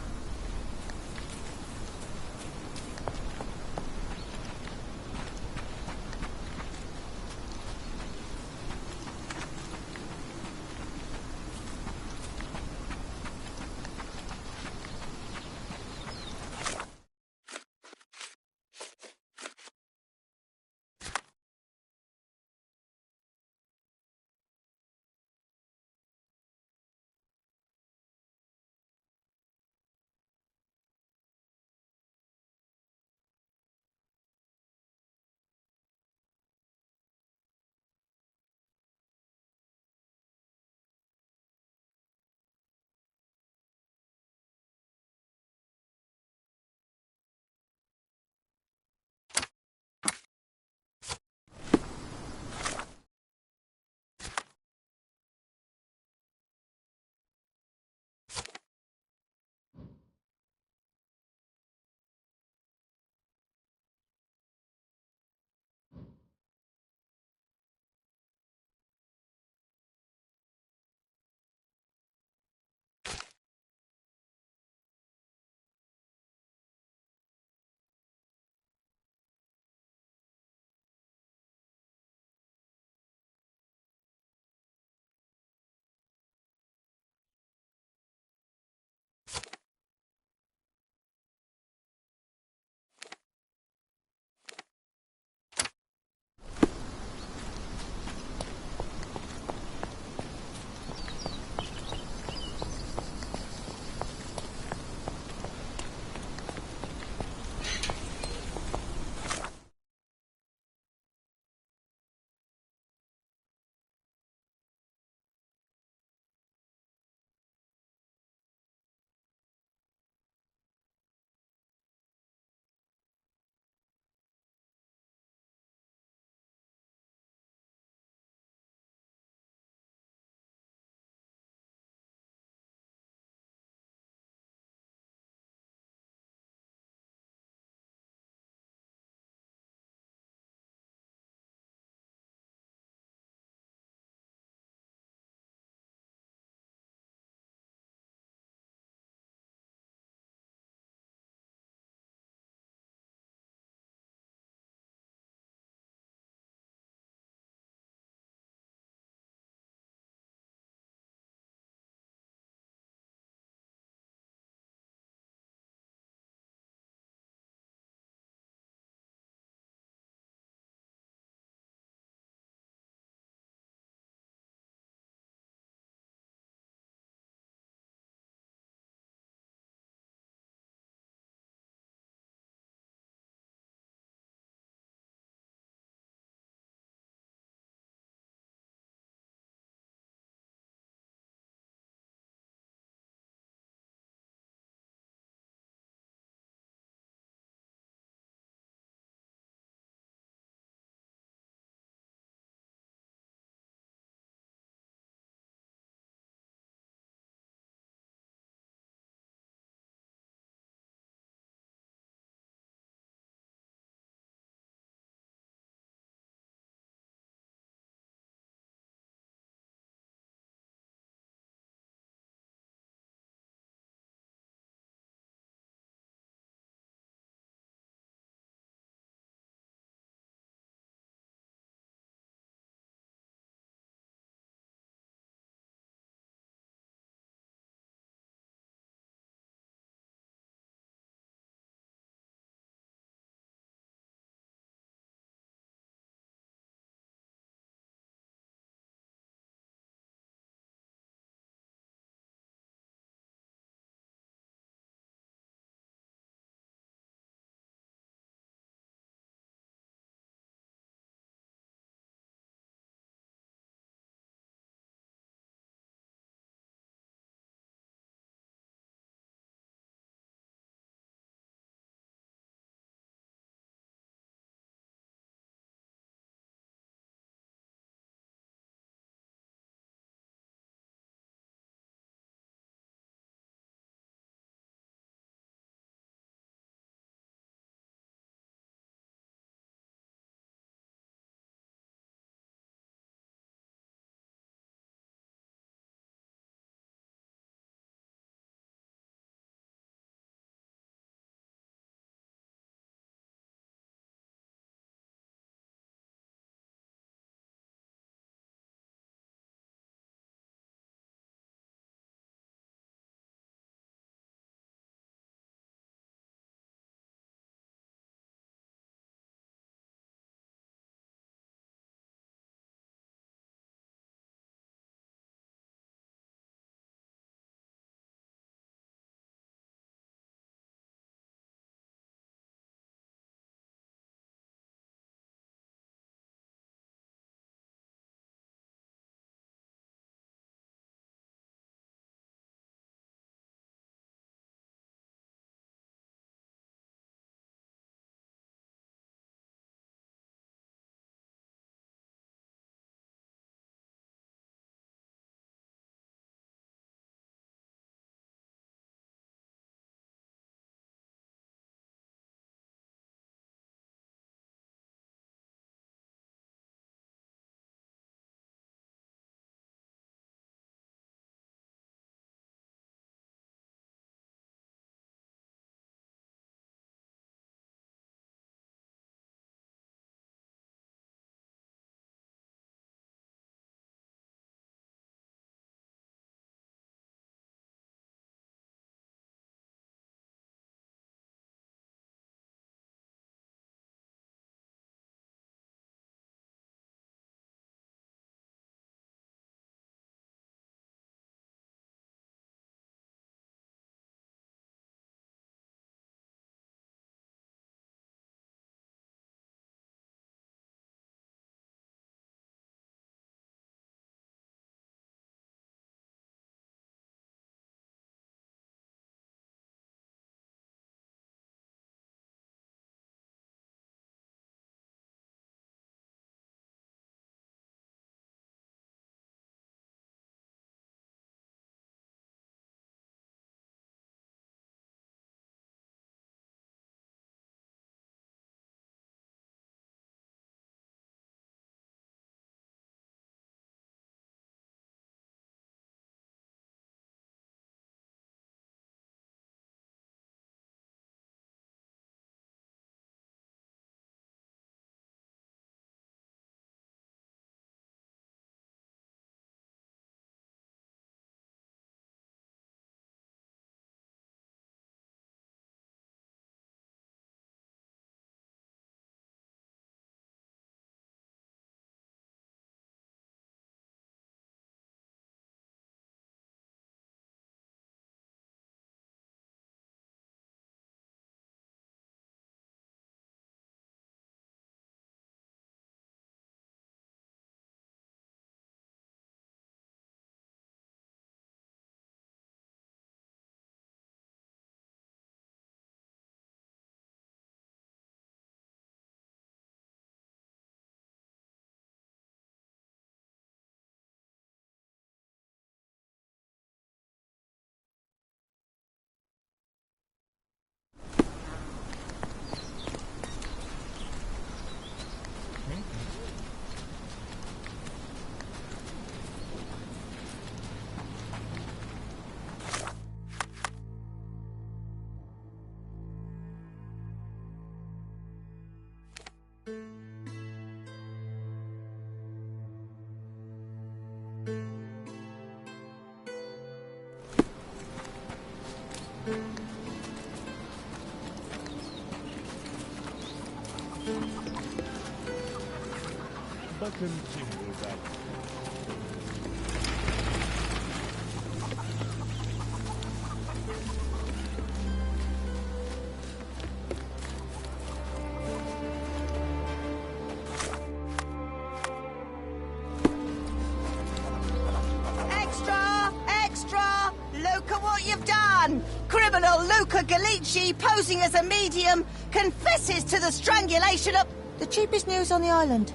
Extra! Extra! Look at what you've done! Criminal Luca Gallici, posing as a medium, confesses to the strangulation of the cheapest news on the island.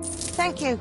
Thank you.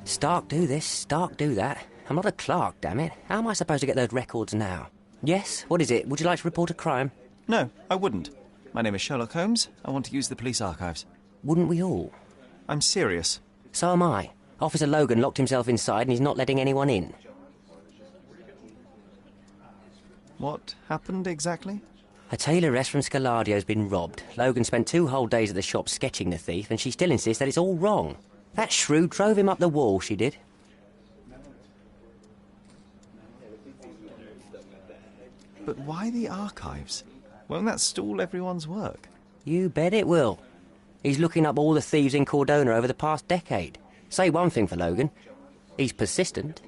Stark do this, Stark do that. I'm not a clerk, damn it. How am I supposed to get those records now? Yes? What is it? Would you like to report a crime? No, I wouldn't. My name is Sherlock Holmes. I want to use the police archives. Wouldn't we all? I'm serious. So am I. Officer Logan locked himself inside and he's not letting anyone in. What happened exactly? A tailoress from Scaladio's been robbed. Logan spent 2 whole days at the shop sketching the thief, and she still insists that it's all wrong. That shrew drove him up the wall, she did. But why the archives? Won't that stall everyone's work? You bet it will. He's looking up all the thieves in Cordona over the past decade. Say one thing for Logan. He's persistent.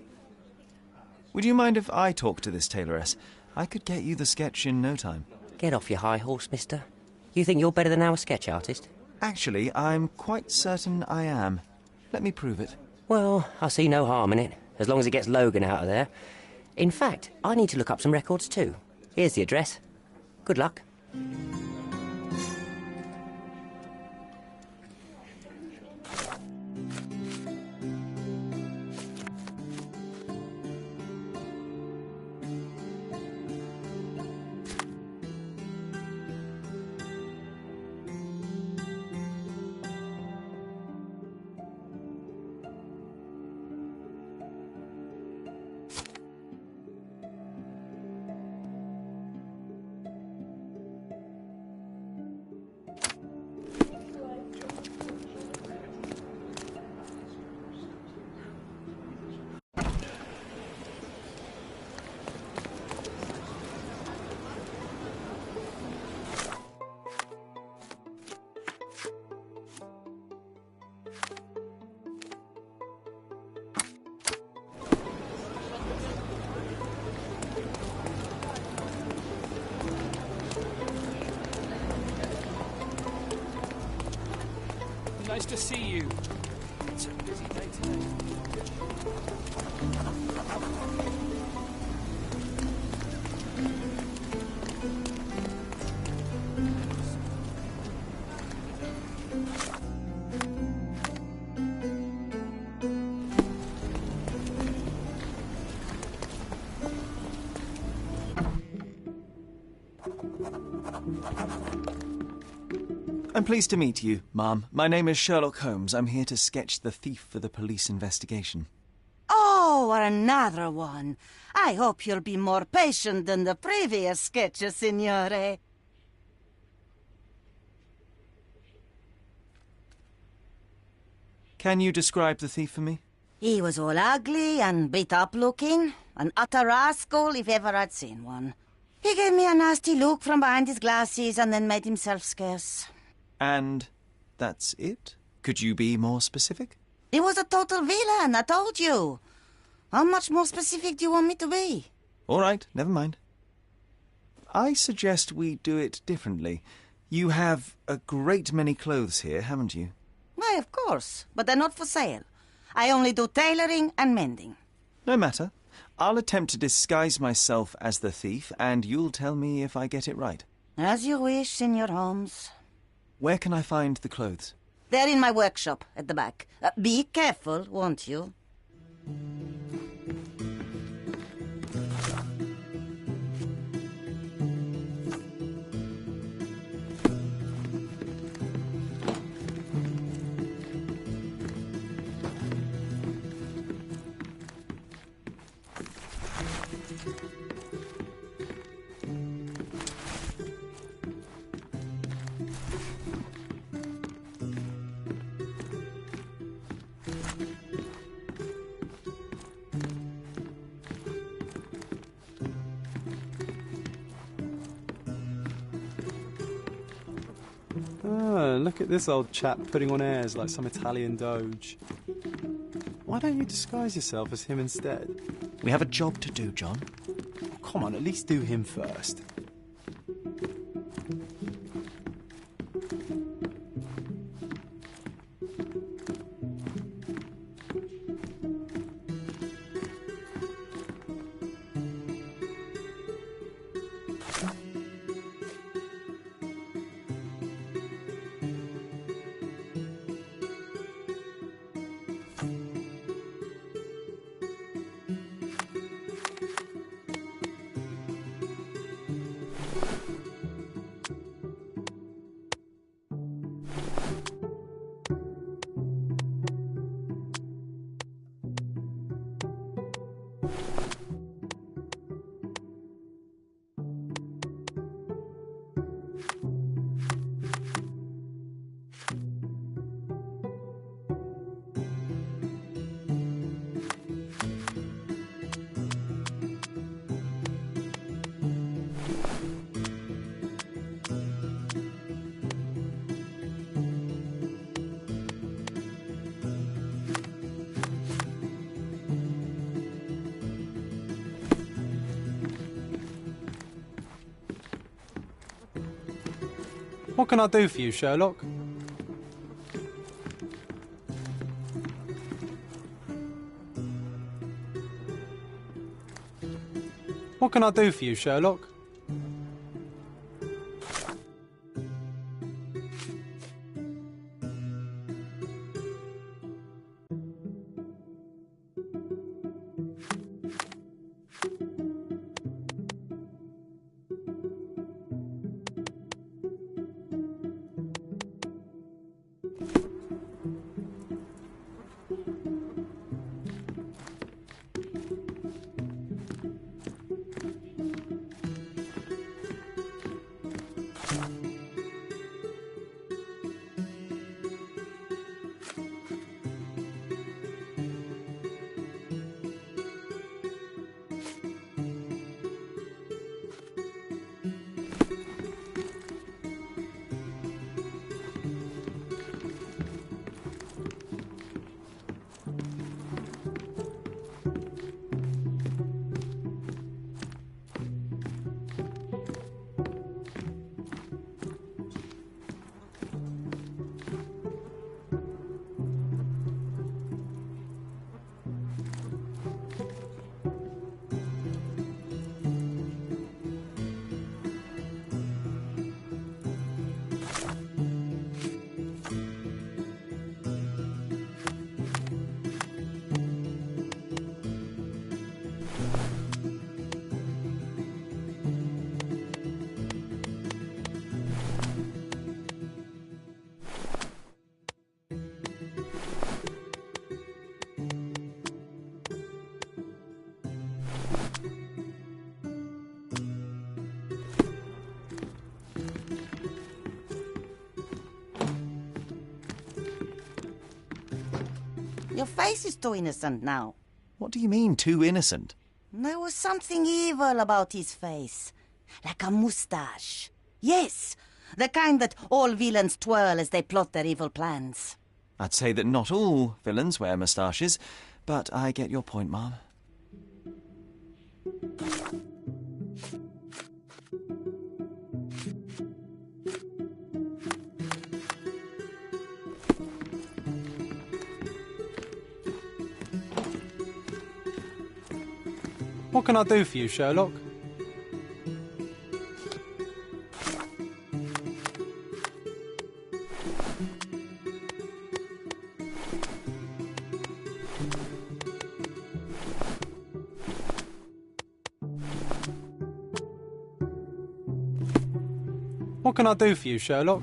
Would you mind if I talk to this tailoress? I could get you the sketch in no time. Get off your high horse, mister. You think you're better than our sketch artist? Actually, I'm quite certain I am. Let me prove it. Well, I see no harm in it, as long as it gets Logan out of there. In fact, I need to look up some records too. Here's the address. Good luck. Nice to see you. It's a busy day today. I'm pleased to meet you, ma'am. My name is Sherlock Holmes. I'm here to sketch the thief for the police investigation. Oh, another one. I hope you'll be more patient than the previous sketches, signore. Can you describe the thief for me? He was all ugly and beat-up looking. An utter rascal if ever I'd seen one. He gave me a nasty look from behind his glasses and then made himself scarce. And that's it? Could you be more specific? He was a total villain, I told you. How much more specific do you want me to be? All right, never mind. I suggest we do it differently. You have a great many clothes here, haven't you? I Why, of course, but they're not for sale. I only do tailoring and mending. No matter. I'll attempt to disguise myself as the thief, and you'll tell me if I get it right. As you wish, Senor Holmes. Where can I find the clothes? They're in my workshop at the back. Be careful, won't you? Look at this old chap putting on airs like some Italian doge. Why don't you disguise yourself as him instead? We have a job to do, John. Oh, come on, at least do him first. What can I do for you, Sherlock? What can I do for you, Sherlock? Your face is too innocent now. What do you mean, too innocent? There was something evil about his face. Like a moustache. Yes, the kind that all villains twirl as they plot their evil plans. I'd say that not all villains wear moustaches, but I get your point, Mom. What can I do for you, Sherlock? What can I do for you, Sherlock?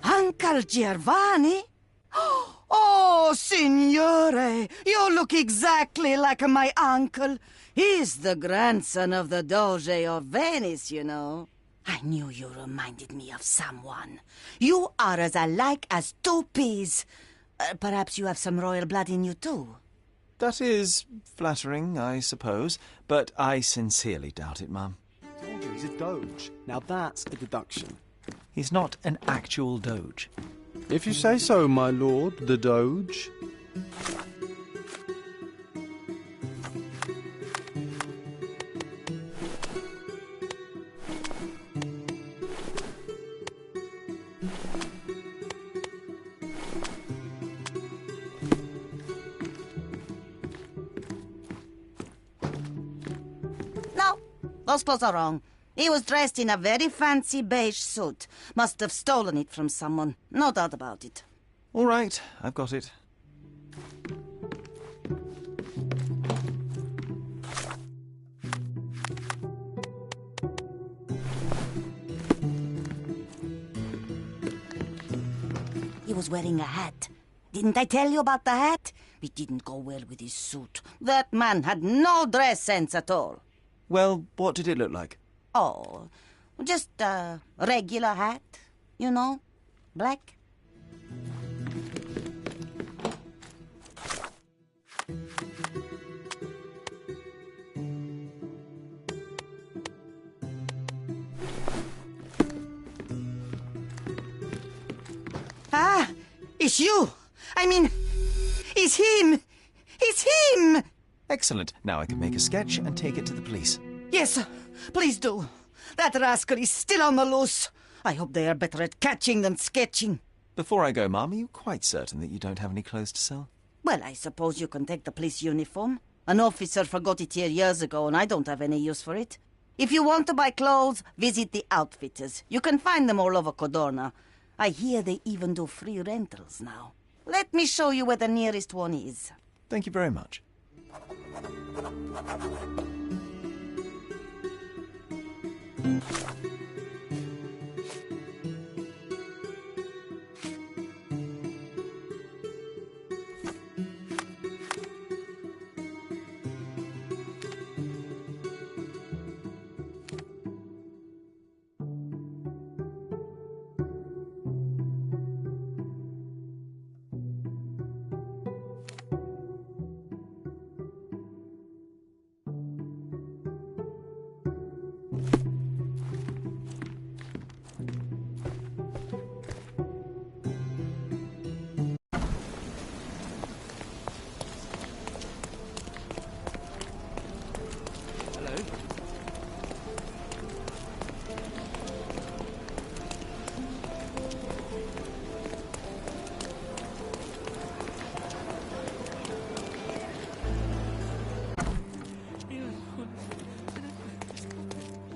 Uncle Giovanni? Oh, signore, you look exactly like my uncle. He's the grandson of the Doge of Venice, you know. I knew you reminded me of someone. You are as alike as two peas. Perhaps you have some royal blood in you, too. That is flattering, I suppose, but I sincerely doubt it, Mum. I told you he's a doge. Now that's a deduction. He's not an actual doge. If you say so, my lord, the doge. No, those clothes are wrong. He was dressed in a very fancy beige suit. Must have stolen it from someone. No doubt about it. All right, I've got it. He was wearing a hat. Didn't I tell you about the hat? It didn't go well with his suit. That man had no dress sense at all. Well, what did it look like? Oh, just a regular hat, you know, black. Ah, it's you. I mean, it's him. It's him. Excellent. Now I can make a sketch and take it to the police. Yes, please do. That rascal is still on the loose. I hope they are better at catching than sketching. Before I go, Mum, are you quite certain that you don't have any clothes to sell? Well, I suppose you can take the police uniform. An officer forgot it here years ago, and I don't have any use for it. If you want to buy clothes, visit the outfitters. You can find them all over Codorna. I hear they even do free rentals now. Let me show you where the nearest one is. Thank you very much.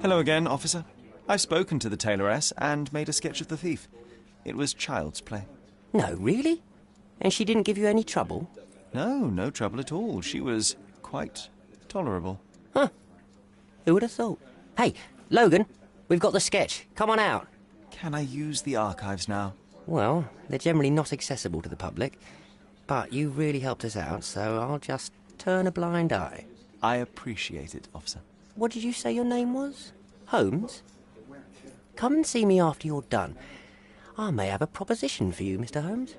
Hello again, officer. I've spoken to the tailoress and made a sketch of the thief. It was child's play. No, really? And she didn't give you any trouble? No, no trouble at all. She was quite tolerable. Huh. Who would have thought? Hey, Logan, we've got the sketch. Come on out. Can I use the archives now? Well, they're generally not accessible to the public. But you really helped us out, so I'll just turn a blind eye. I appreciate it, officer. What did you say your name was? Holmes? Come and see me after you're done. I may have a proposition for you, Mr. Holmes.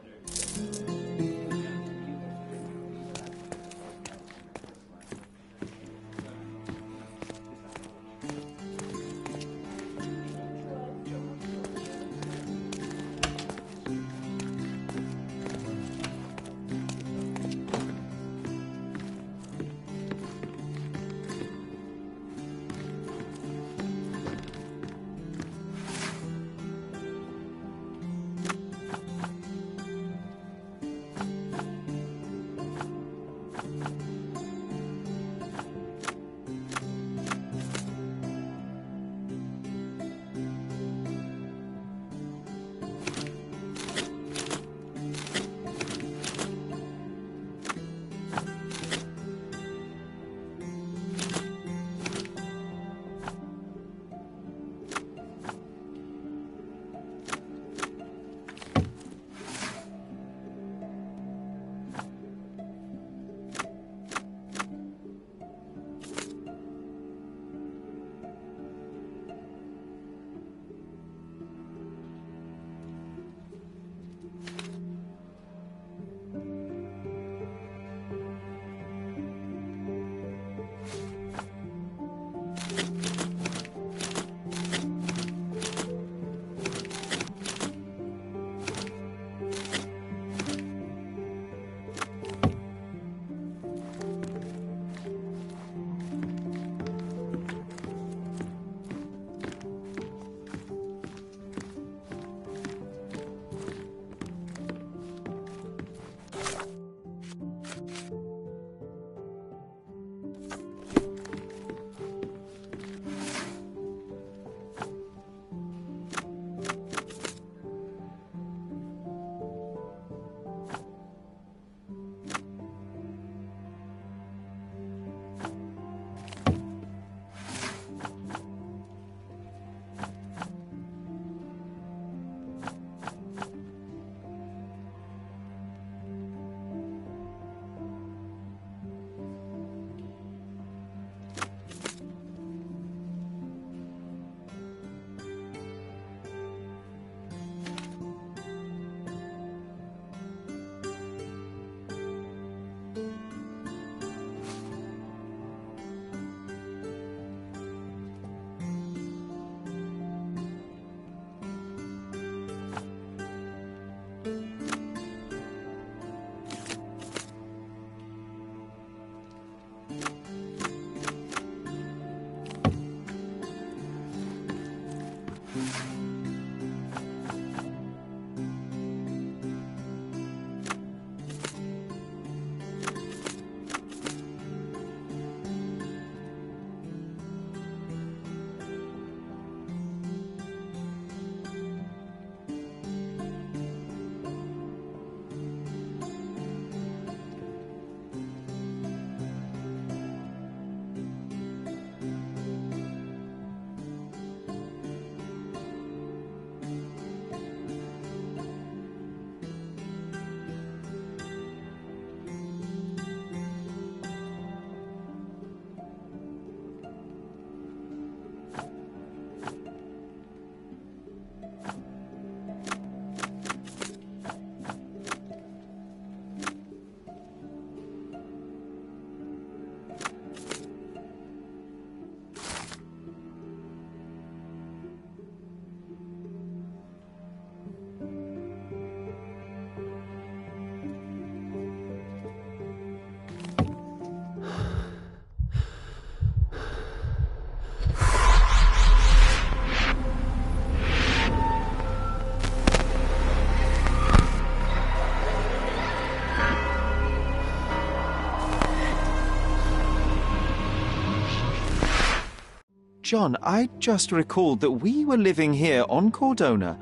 John, I just recalled that we were living here on Cordona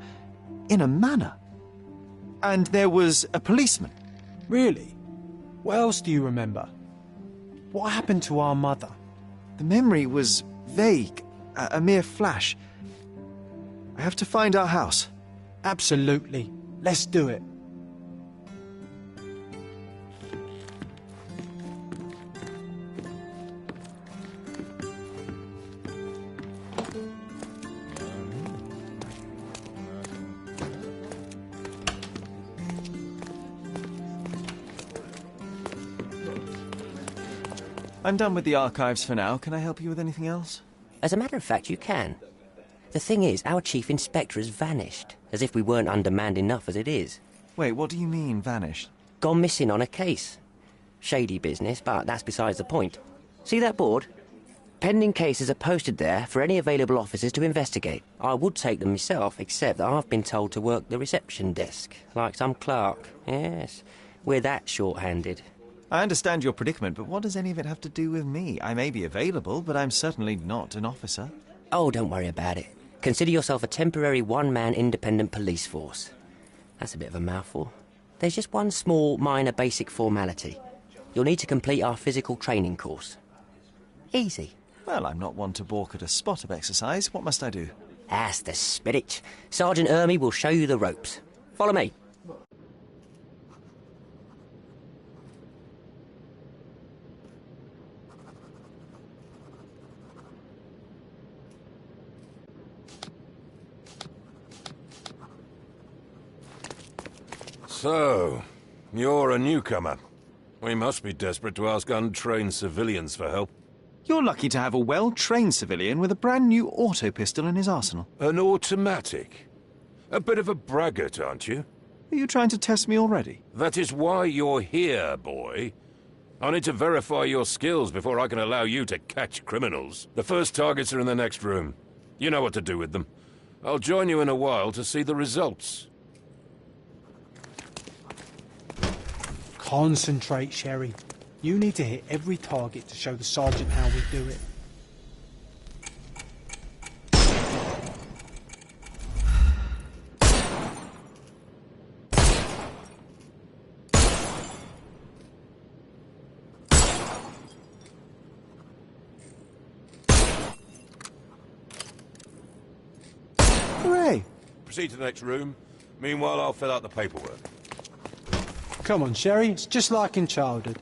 in a manor. And there was a policeman. Really? What else do you remember? What happened to our mother? The memory was vague, a mere flash. I have to find our house. Absolutely. Let's do it. I'm done with the archives for now. Can I help you with anything else? As a matter of fact, you can. The thing is, our chief inspector has vanished, as if we weren't undermanned enough as it is. Wait, what do you mean, vanished? Gone missing on a case. Shady business, but that's besides the point. See that board? Pending cases are posted there for any available officers to investigate. I would take them myself, except that I've been told to work the reception desk, like some clerk. Yes, we're that short-handed. I understand your predicament, but what does any of it have to do with me? I may be available, but I'm certainly not an officer. Oh, don't worry about it. Consider yourself a temporary one-man independent police force. That's a bit of a mouthful. There's just one small, minor, basic formality. You'll need to complete our physical training course. Easy. Well, I'm not one to balk at a spot of exercise. What must I do? That's the spirit. Sergeant Ermey will show you the ropes. Follow me. So, you're a newcomer. We must be desperate to ask untrained civilians for help. You're lucky to have a well-trained civilian with a brand new auto pistol in his arsenal. An automatic? A bit of a braggart, aren't you? Are you trying to test me already? That is why you're here, boy. I need to verify your skills before I can allow you to catch criminals. The first targets are in the next room. You know what to do with them. I'll join you in a while to see the results. Concentrate, Sherry. You need to hit every target to show the sergeant how we do it. Hooray! Proceed to the next room. Meanwhile, I'll fill out the paperwork. Come on, Sherry. It's just like in childhood.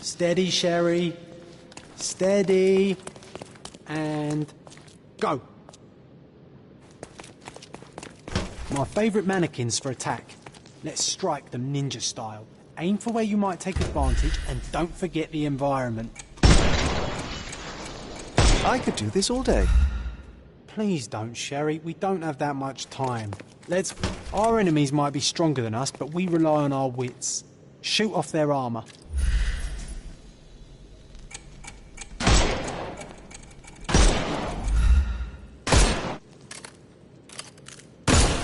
Steady, Sherry. Steady. And go. My favourite mannequins for attack. Let's strike them ninja style. Aim for where you might take advantage and don't forget the environment. I could do this all day. Please don't, Sherry. We don't have that much time. Our enemies might be stronger than us, but we rely on our wits. Shoot off their armour.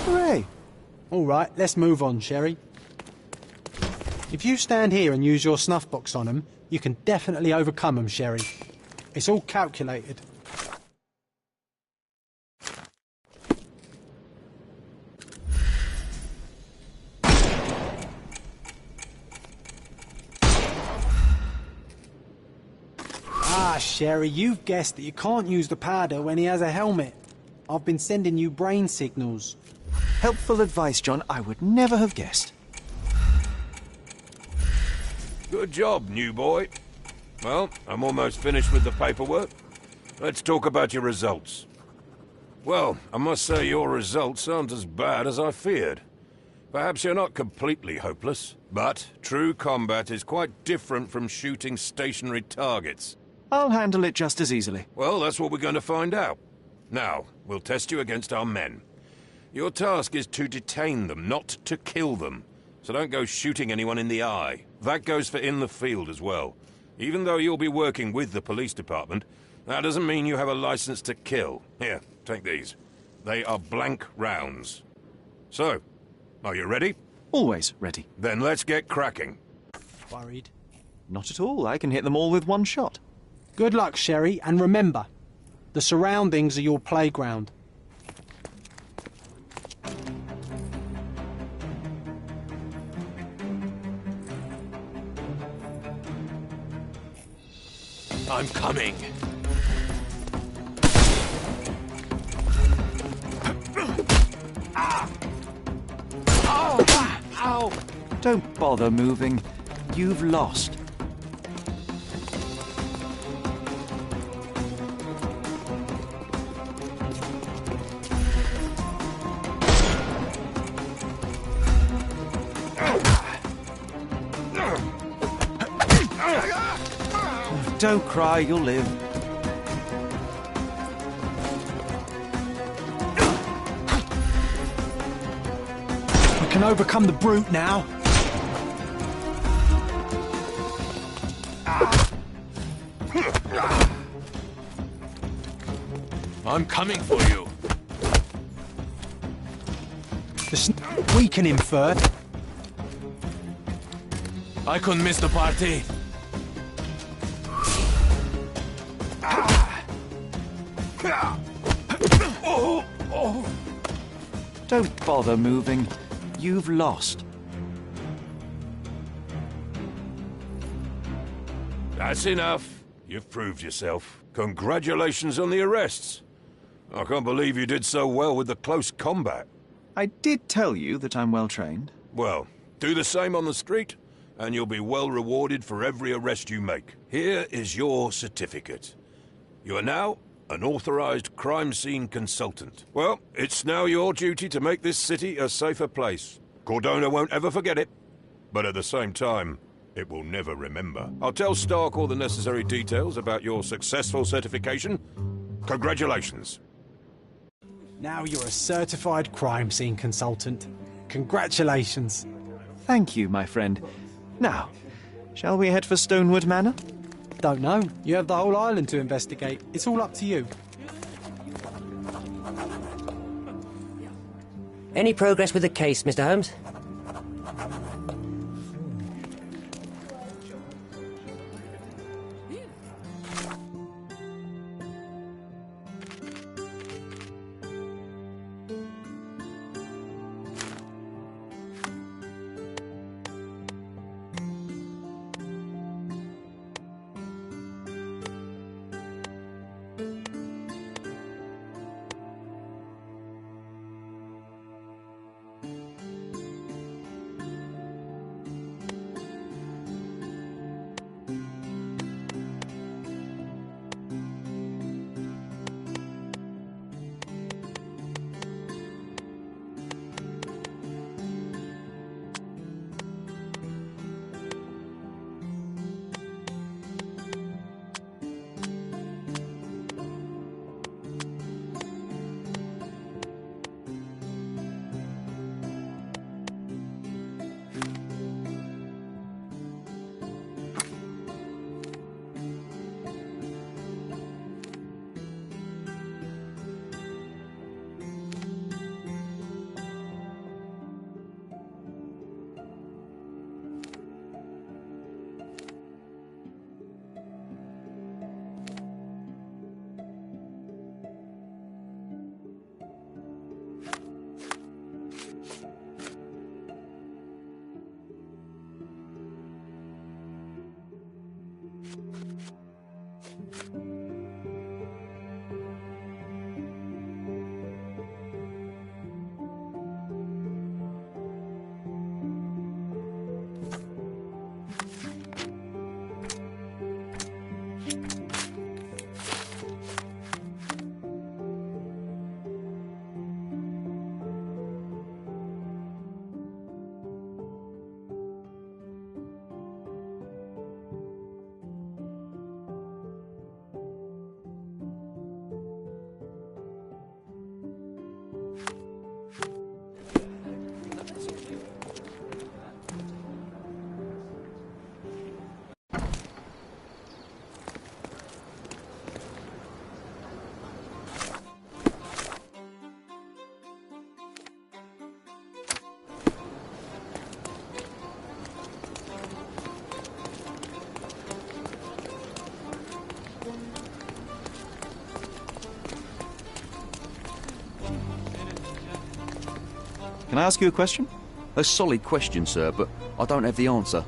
Hooray! All right, let's move on, Sherry. If you stand here and use your snuff box on them, you can definitely overcome them, Sherry. It's all calculated. Sherry, you've guessed that you can't use the powder when he has a helmet. I've been sending you brain signals. Helpful advice, John. I would never have guessed. Good job, new boy. Well, I'm almost finished with the paperwork. Let's talk about your results. Well, I must say your results aren't as bad as I feared. Perhaps you're not completely hopeless, but true combat is quite different from shooting stationary targets. I'll handle it just as easily. Well, that's what we're going to find out. Now, we'll test you against our men. Your task is to detain them, not to kill them. So don't go shooting anyone in the eye. That goes for in the field as well. Even though you'll be working with the police department, that doesn't mean you have a license to kill. Here, take these. They are blank rounds. So, are you ready? Always ready. Then let's get cracking. Worried? Not at all. I can hit them all with one shot. Good luck, Sherry, and remember, the surroundings are your playground. I'm coming. Ow! Don't bother moving. You've lost. Don't cry, you'll live. We can overcome the brute now. I'm coming for you. Just weaken him first. I couldn't miss the party. Don't bother moving. You've lost. That's enough. You've proved yourself. Congratulations on the arrests. I can't believe you did so well with the close combat. I did tell you that I'm well trained. Well, do the same on the street, and you'll be well rewarded for every arrest you make. Here is your certificate. You are now an authorized crime scene consultant. Well, it's now your duty to make this city a safer place. Cordona won't ever forget it, but at the same time, it will never remember. I'll tell Stark all the necessary details about your successful certification. Congratulations. Now you're a certified crime scene consultant. Congratulations. Thank you, my friend. Now, shall we head for Stonewood Manor? Don't know. You have the whole island to investigate. It's all up to you. Any progress with the case, Mr. Holmes? Can I ask you a question? A solid question, sir, but I don't have the answer.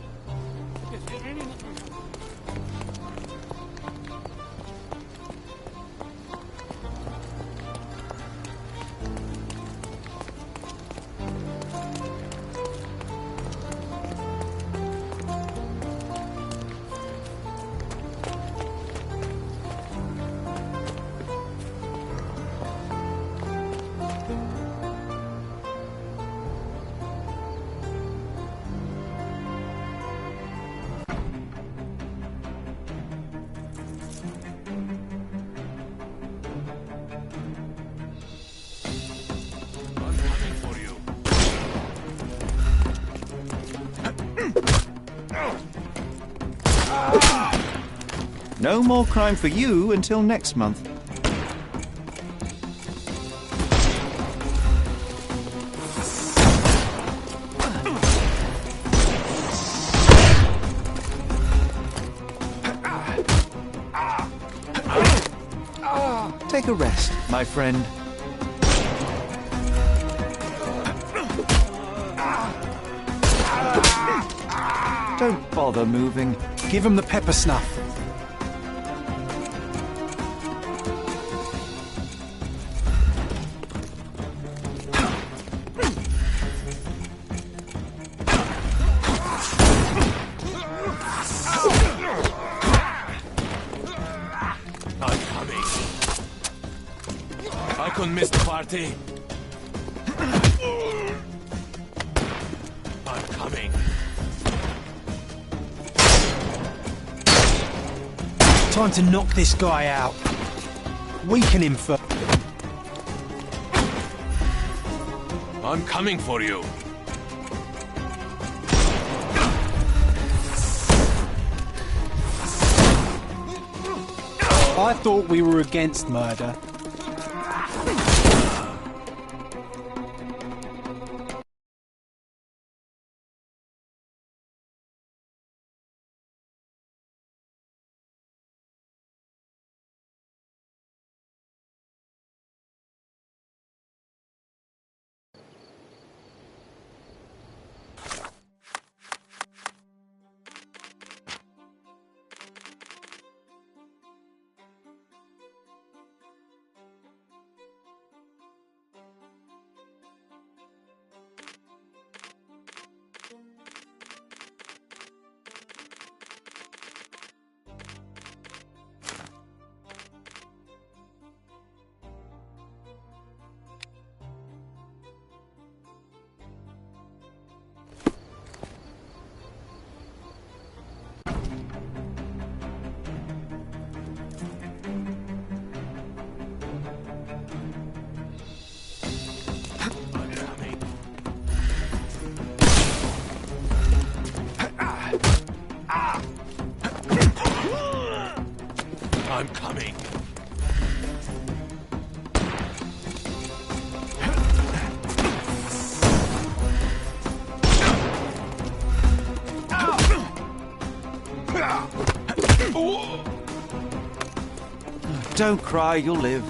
No more crime for you until next month. Take a rest, my friend. Don't bother moving. Give him the pepper snuff. I'm coming. I couldn't miss the party. I'm coming. Time to knock this guy out. Weaken him first. I'm coming for you. I thought we were against murder. I'm coming. Don't cry, you'll live.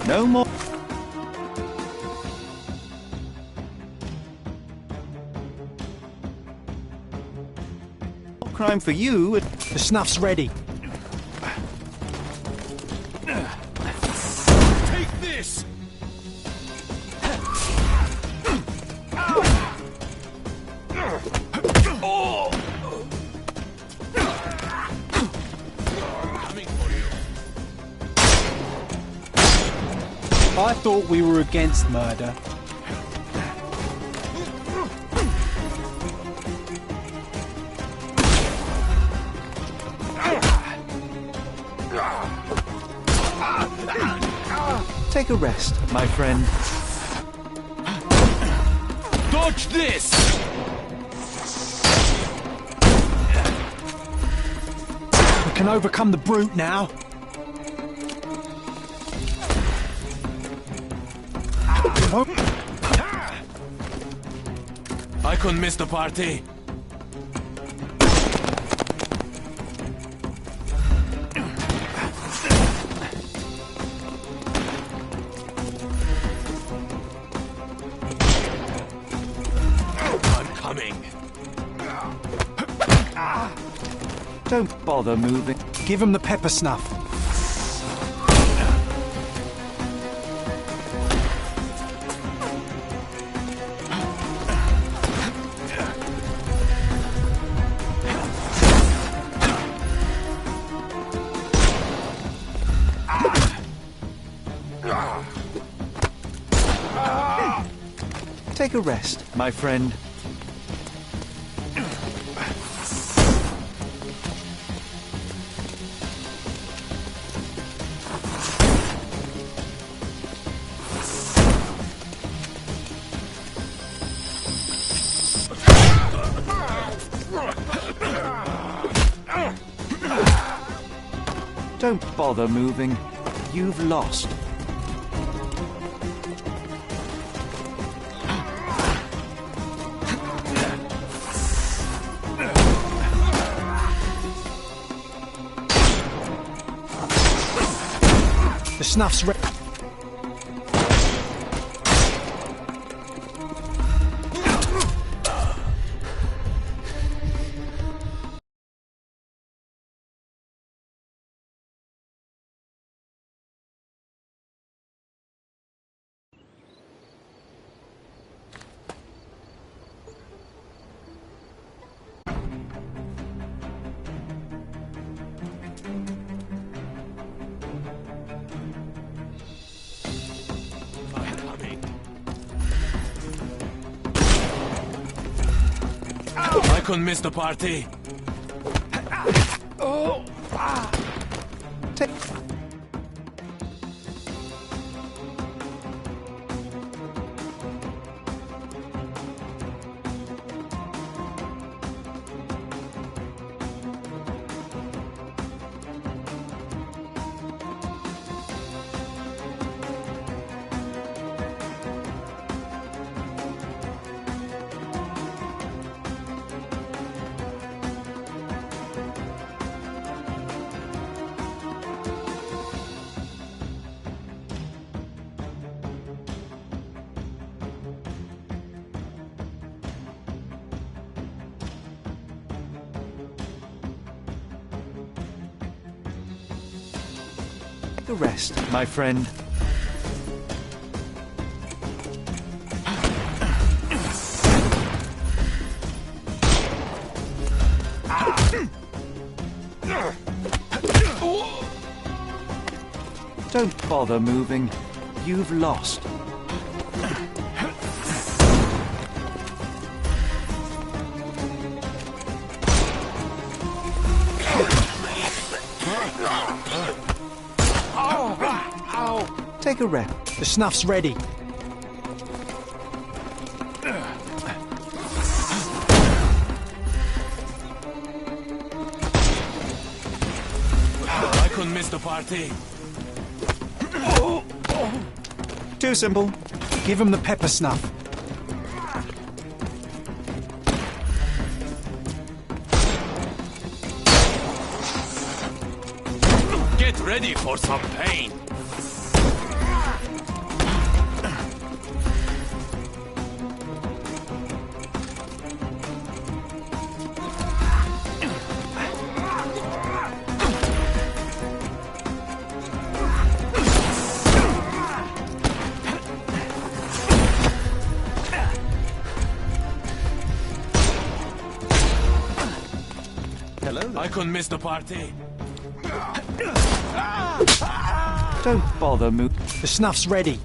No more. Crime for you. The snuff's ready. Take this! Coming for you. I thought we were against murder. Take a rest, my friend. Dodge this! We can overcome the brute now. I couldn't miss the party. I'm coming. Don't bother moving. Give him the pepper snuff. Take a rest, my friend. Don't bother moving. You've lost. The snuff's ready. I couldn't miss the party. The rest, my friend. Don't bother moving. You've lost. Take a rest. The snuff's ready. I couldn't miss the party. Too simple. Give him the pepper snuff. Get ready for some pain. I couldn't miss the party. Don't bother move. The snuff's ready.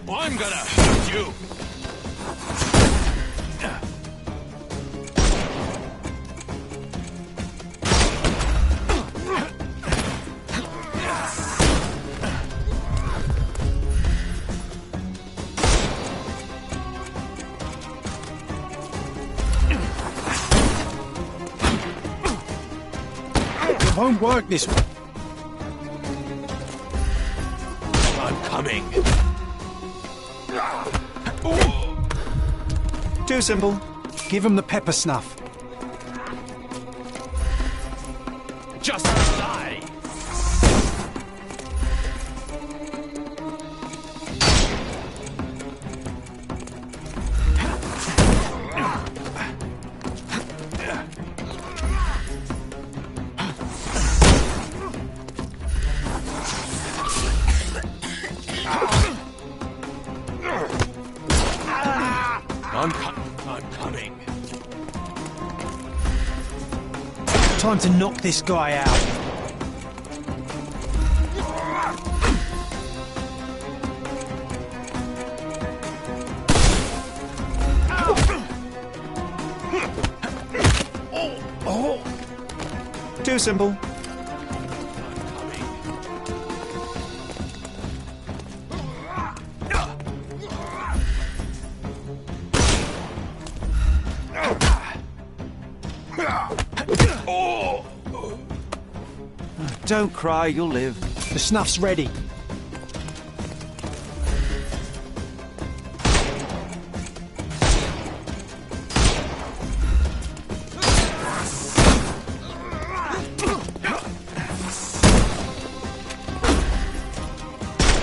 I'm gonna hurt you. It won't work this way. I'm coming. Too simple. Give him the pepper snuff. Just die. I'm coming. Time to knock this guy out. Too simple. Don't cry, you'll live. The snuff's ready.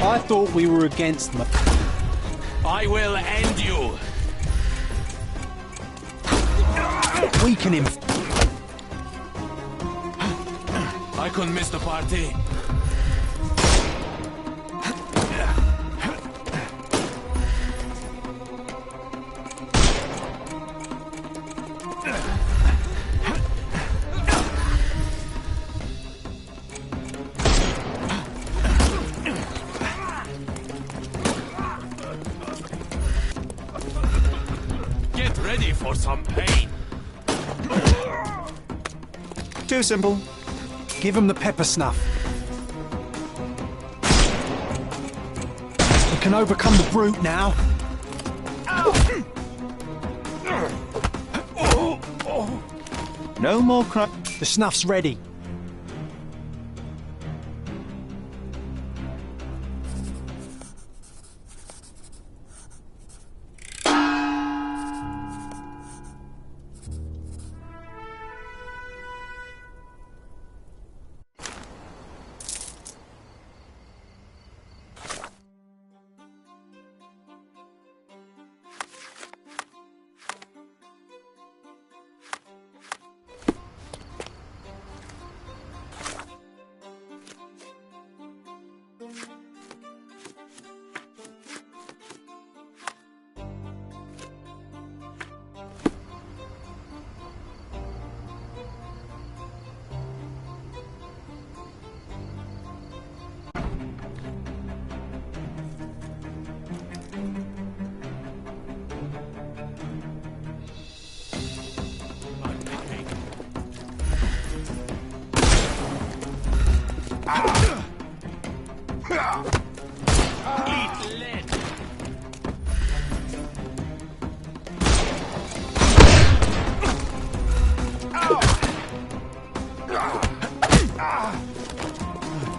I thought we were against them. I will end you. Weaken him. I couldn't miss the party. Get ready for some pain. Too simple. Give him the pepper snuff. We can overcome the brute now. No more cry. The snuff's ready.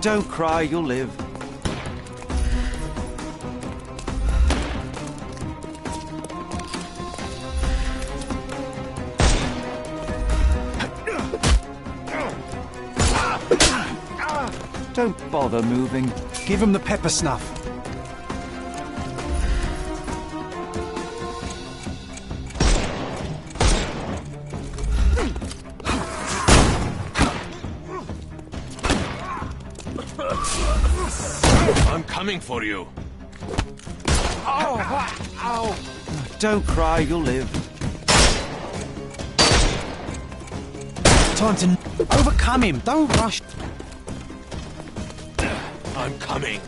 Don't cry, you'll live. Don't bother moving. Give him the pepper snuff. I'm coming for you. Ow! Don't cry, you'll live. Time to overcome him. Don't rush. I'm coming.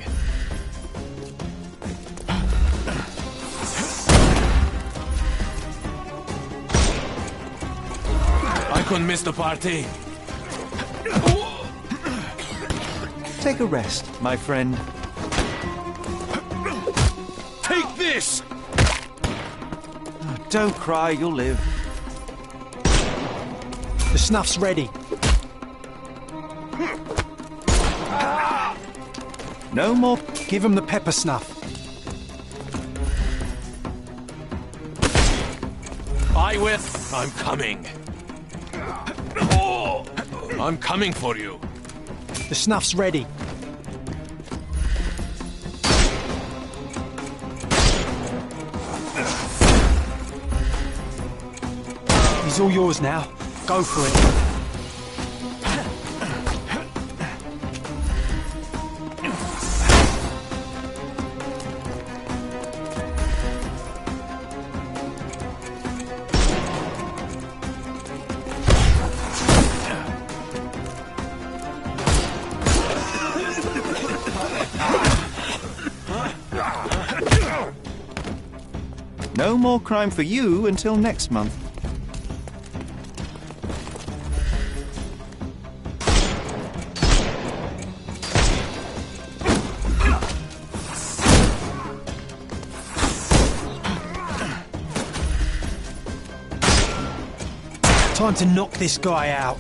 I couldn't miss the party. Take a rest, my friend. Take this! Don't cry, you'll live. The snuff's ready. No more. Give him the pepper snuff. I will. I'm coming. I'm coming for you. The snuff's ready. He's all yours now. Go for it. No more crime for you until next month. Time to knock this guy out.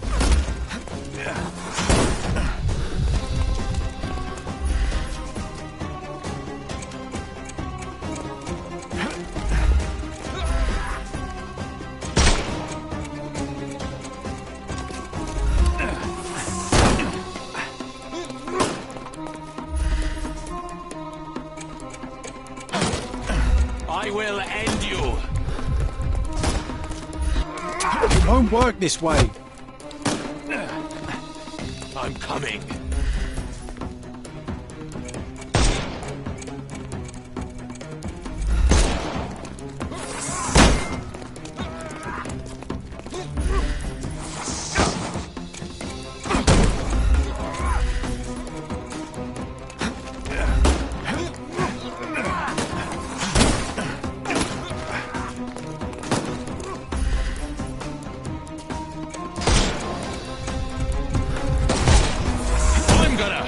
I will end you. It won't work this way. I'm coming.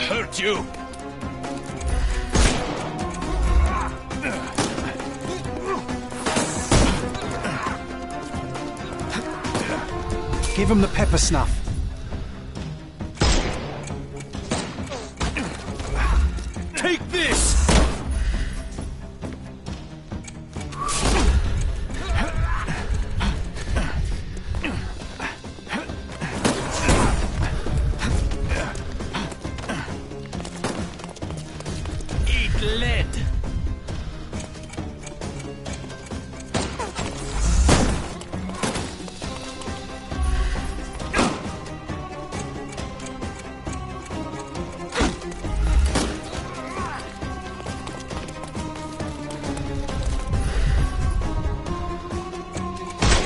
Hurt you! Give him the pepper snuff. Take this! Lead.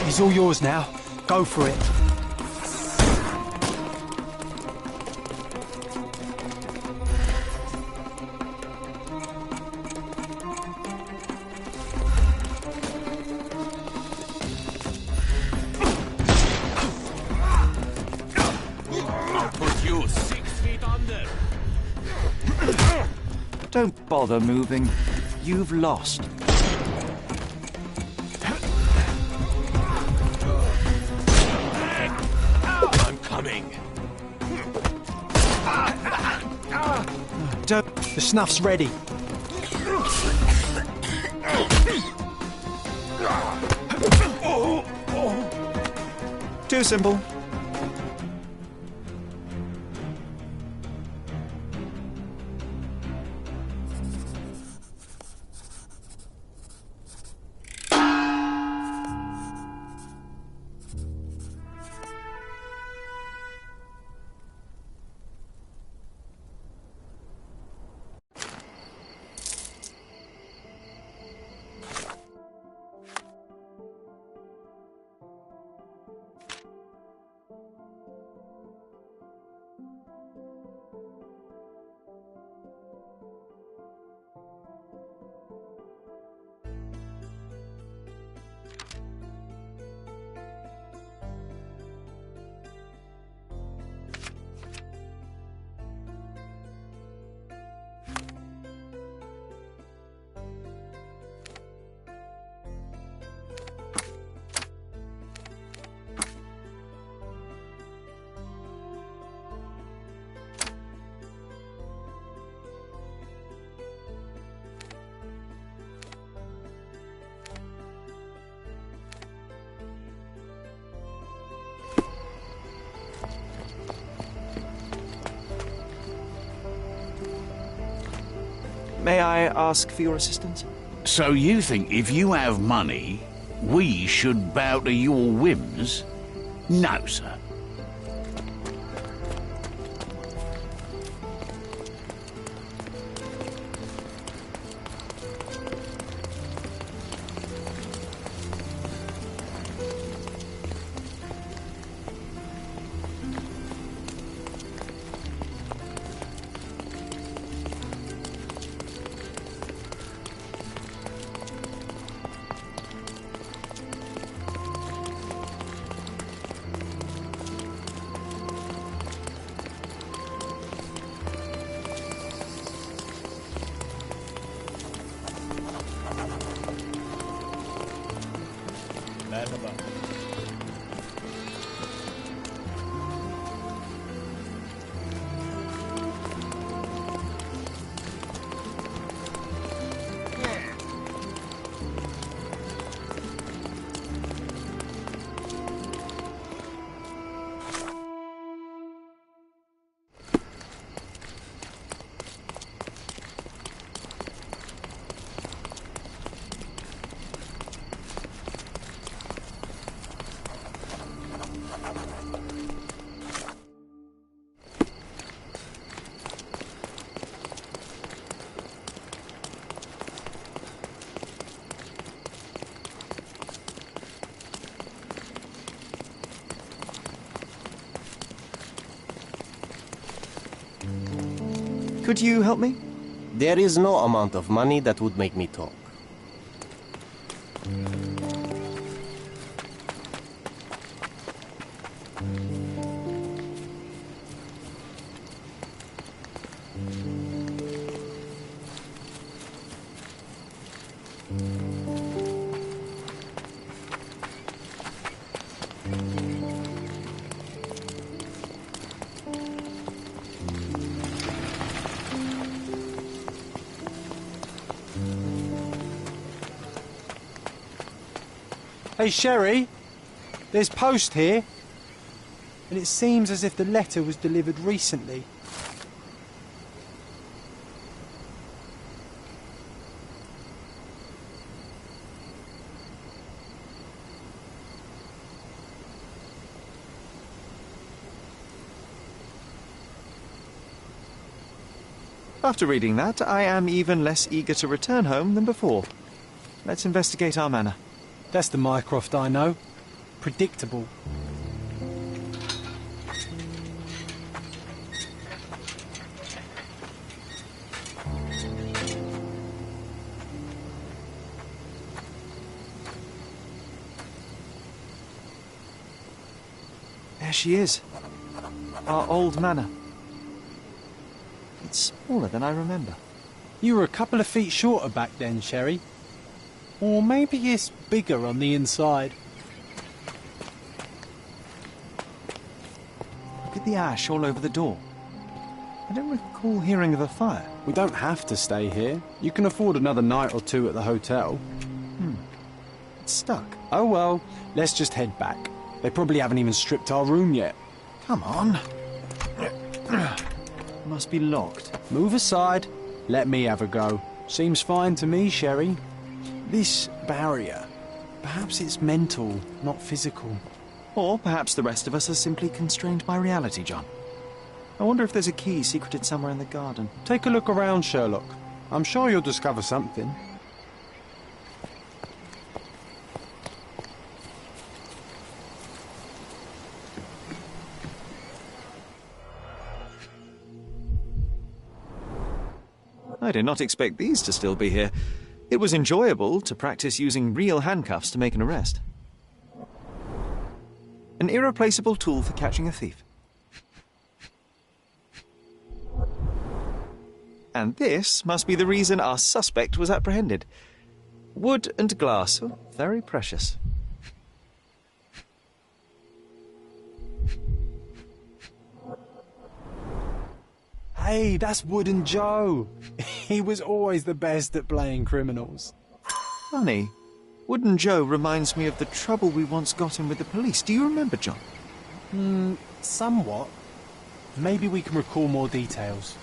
He's all yours now. Go for it. Don't bother moving. You've lost. I'm coming. Don't. The snuff's ready. Too simple. May I ask for your assistance? So you think if you have money, we should bow to your whims? No, sir. Could you help me? There is no amount of money that would make me talk. Hey, Sherry, there's post here, and it seems as if the letter was delivered recently. After reading that, I am even less eager to return home than before. Let's investigate our manor. That's the Mycroft I know. Predictable. There she is. Our old manor. It's smaller than I remember. You were a couple of feet shorter back then, Sherry. Or maybe it's bigger on the inside. Look at the ash all over the door. I don't recall hearing of a fire. We don't have to stay here. You can afford another night or two at the hotel. It's stuck. Oh well, let's just head back. They probably haven't even stripped our room yet. Come on. Must be locked. Move aside. Let me have a go. Seems fine to me, Sherry. This barrier, perhaps it's mental, not physical. Or perhaps the rest of us are simply constrained by reality, John. I wonder if there's a key secreted somewhere in the garden. Take a look around, Sherlock. I'm sure you'll discover something. I did not expect these to still be here. It was enjoyable to practice using real handcuffs to make an arrest. An irreplaceable tool for catching a thief. And this must be the reason our suspect was apprehended. Wood and glass, oh, very precious. Hey, that's Wooden Joe. He was always the best at playing criminals. Funny. Wooden Joe reminds me of the trouble we once got in with the police. Do you remember, John? Somewhat. Maybe we can recall more details.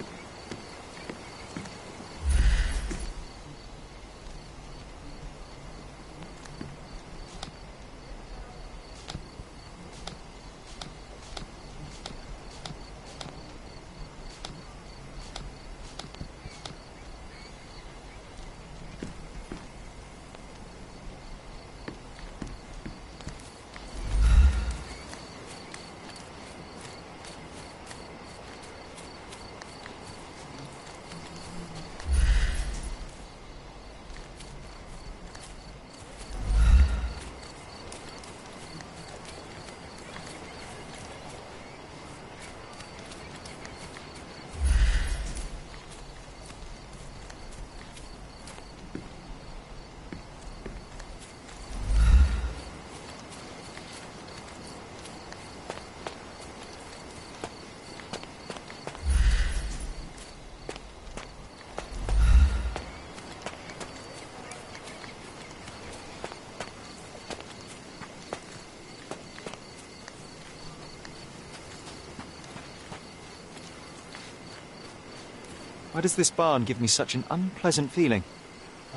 Why does this barn give me such an unpleasant feeling?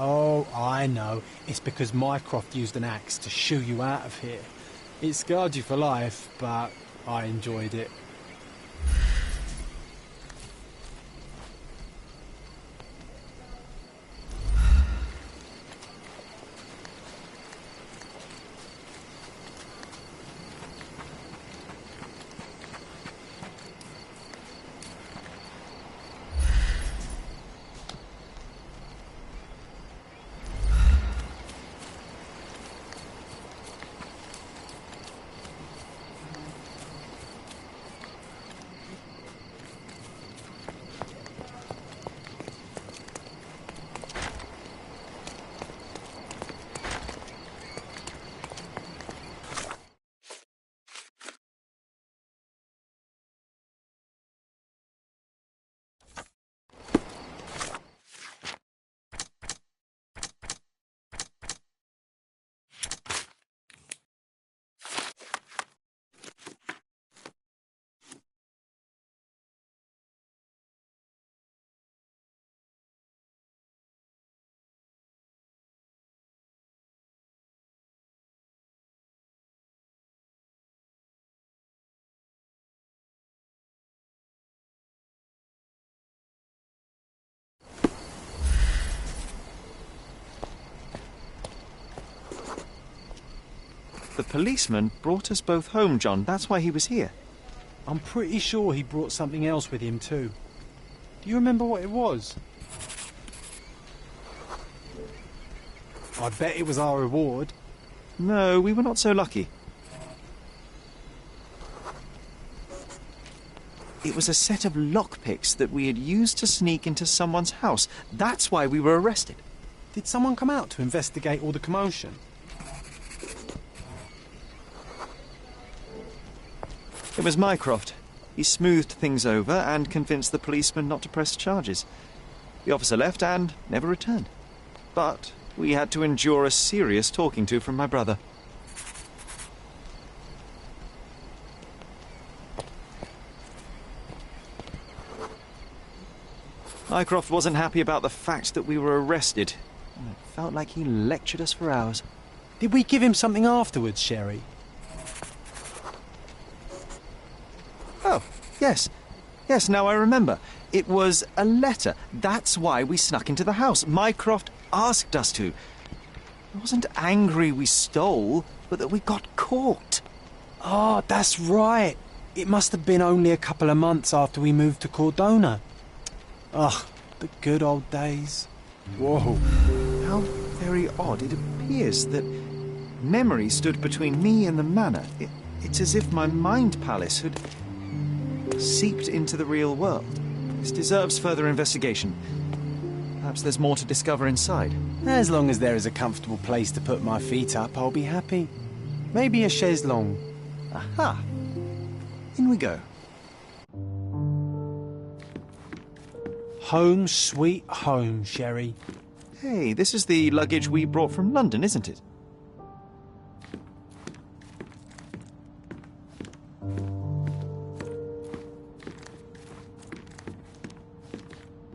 Oh, I know. It's because Mycroft used an axe to shoo you out of here. It scarred you for life, but I enjoyed it. The policeman brought us both home, John. That's why he was here. I'm pretty sure he brought something else with him too. Do you remember what it was? I bet it was our reward. No, we were not so lucky. It was a set of lockpicks that we had used to sneak into someone's house. That's why we were arrested. Did someone come out to investigate all the commotion? It was Mycroft. He smoothed things over and convinced the policeman not to press charges. The officer left and never returned. But we had to endure a serious talking to from my brother. Mycroft wasn't happy about the fact that we were arrested. It felt like he lectured us for hours. Did we give him something afterwards, Sherry? Oh, yes. Yes, now I remember. It was a letter. That's why we snuck into the house. Mycroft asked us to. I wasn't angry we stole, but that we got caught. Oh, that's right. It must have been only a couple of months after we moved to Cordona. Ugh, the good old days. Whoa. How very odd. It appears that memory stood between me and the manor. It's as if my mind palace had seeped into the real world. This deserves further investigation. Perhaps there's more to discover inside. As long as there is a comfortable place to put my feet up, I'll be happy. Maybe a chaise longue. Aha! In we go. Home sweet home, Sherry. Hey, this is the luggage we brought from London, isn't it?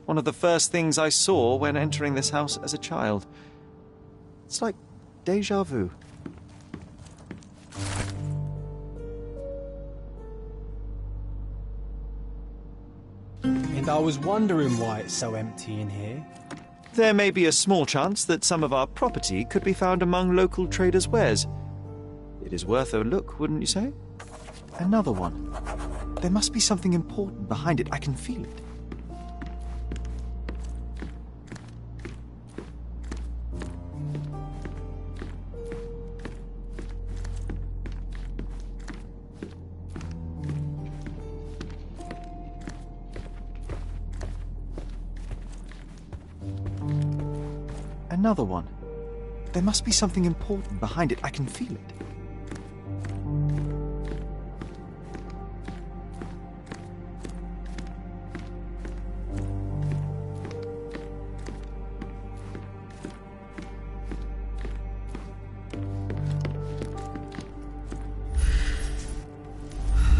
One of the first things I saw when entering this house as a child. It's like déjà vu. And I was wondering why it's so empty in here. There may be a small chance that some of our property could be found among local traders' wares. It is worth a look, wouldn't you say? Another one. There must be something important behind it. I can feel it. Another one. There must be something important behind it. I can feel it.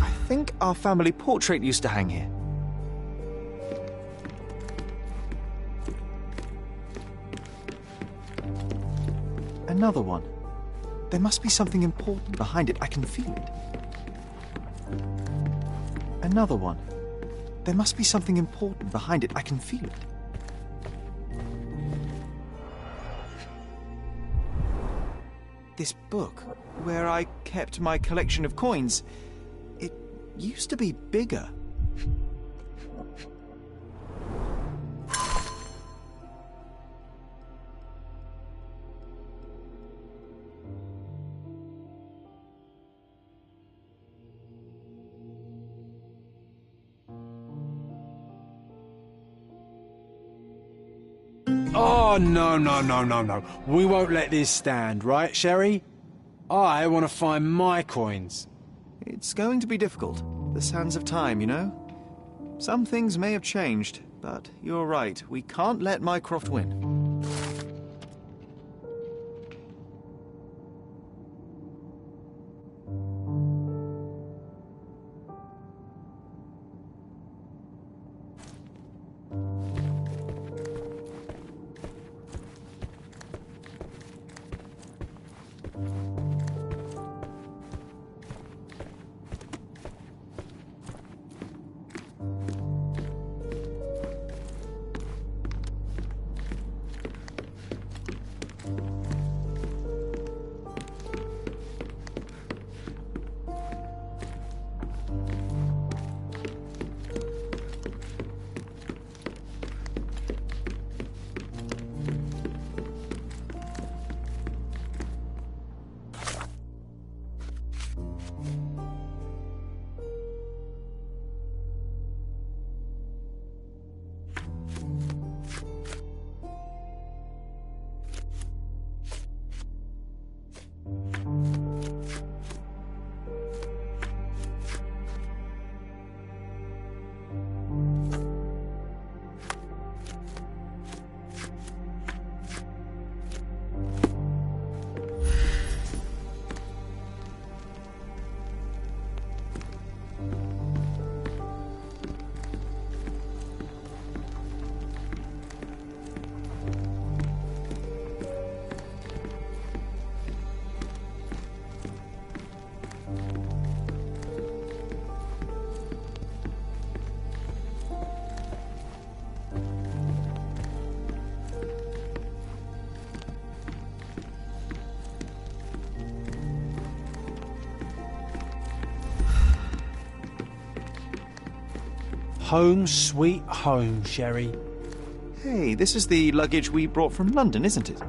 I think our family portrait used to hang here. Another one. There must be something important behind it. I can feel it. Another one. There must be something important behind it. I can feel it. This book, where I kept my collection of coins, it used to be bigger. Oh, no. We won't let this stand, right, Sherry? I want to find my coins. It's going to be difficult. The sands of time, you know? Some things may have changed, but you're right. We can't let Mycroft win. Home sweet home, Sherry. Hey, this is the luggage we brought from London, isn't it?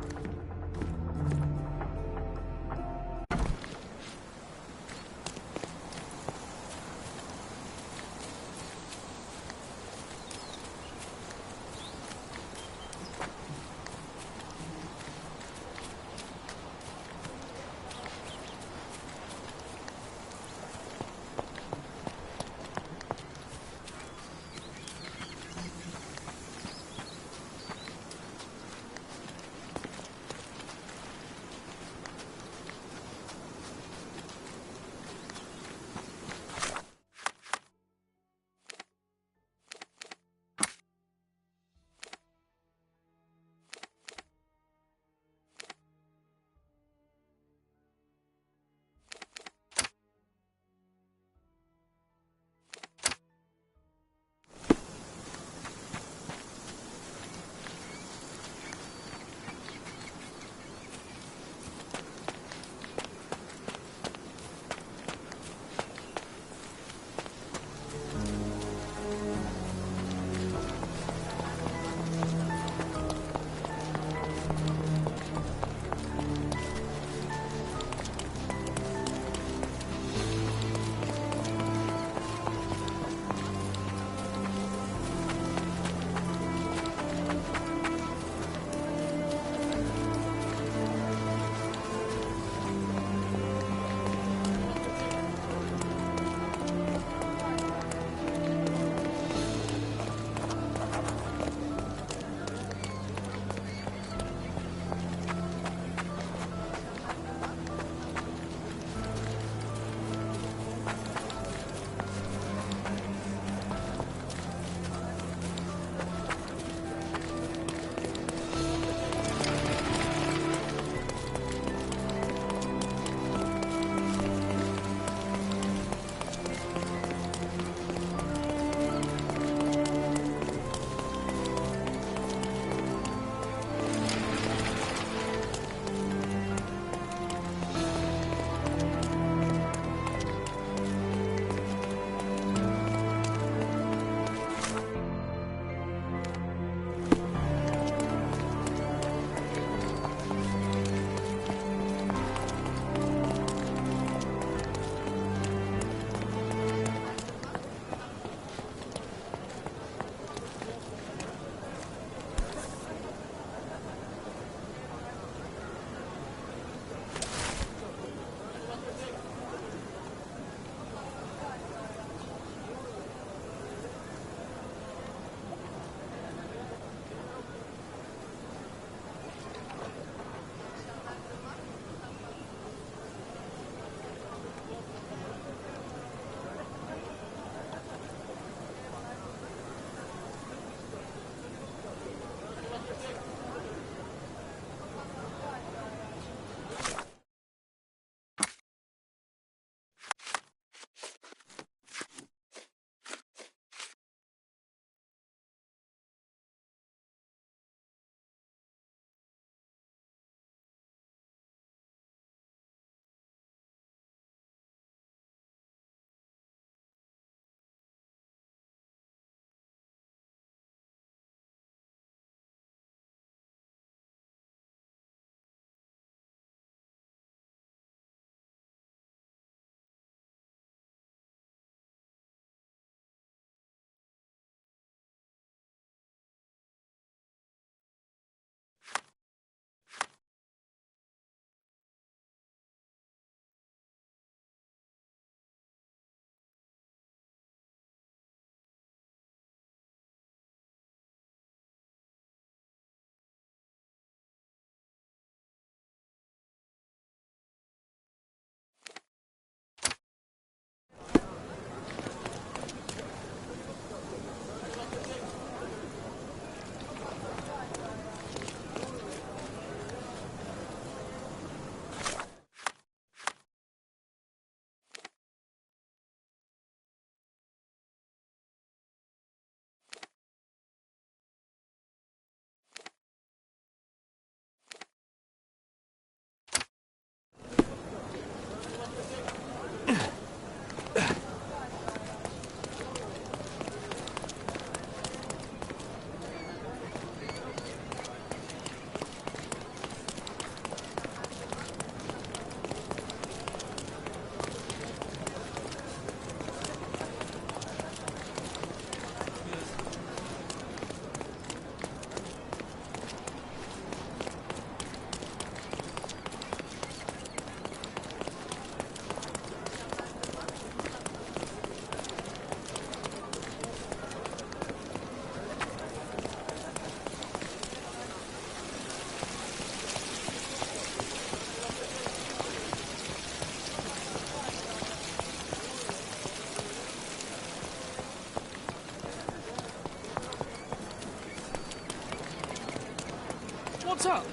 What's up?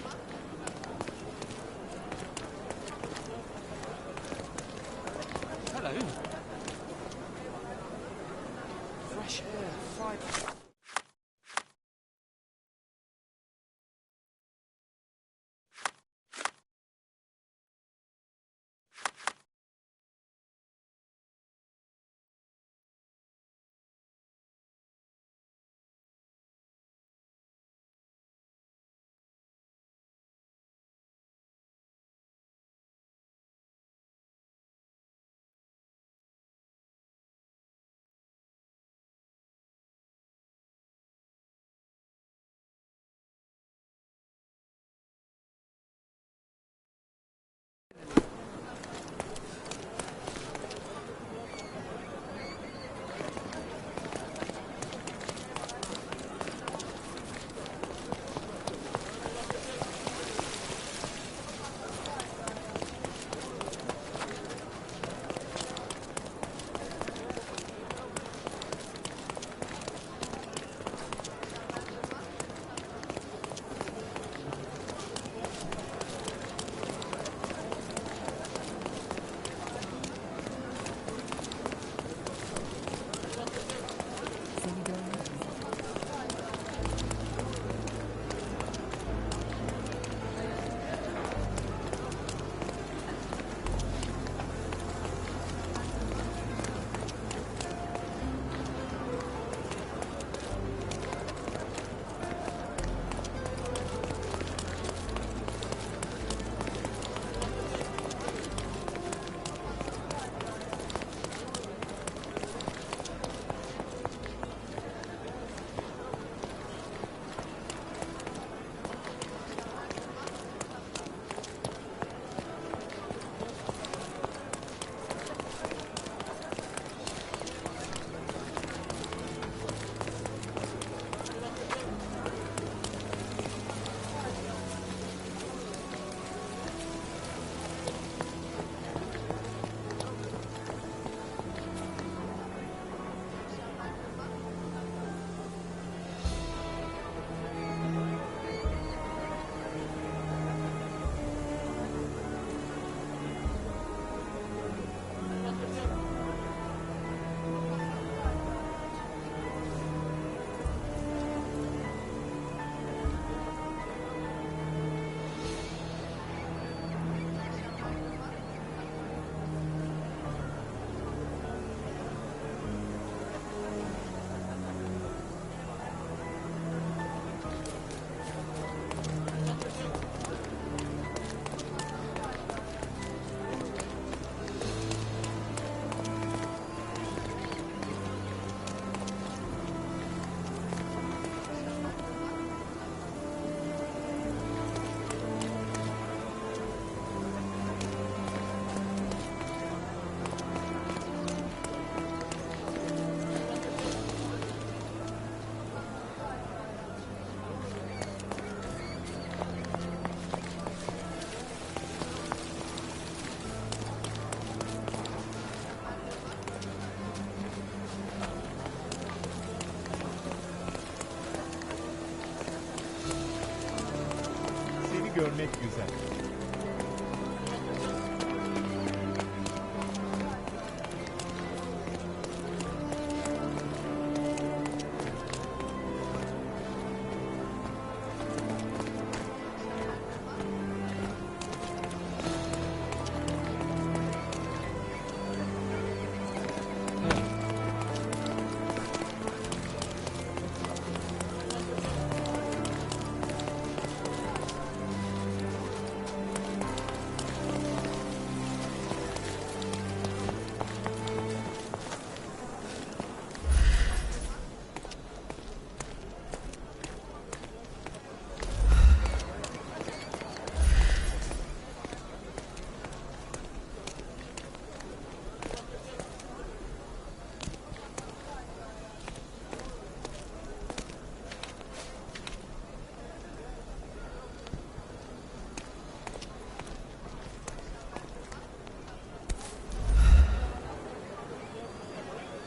Hello. Fresh air, fibre. görmek güzel.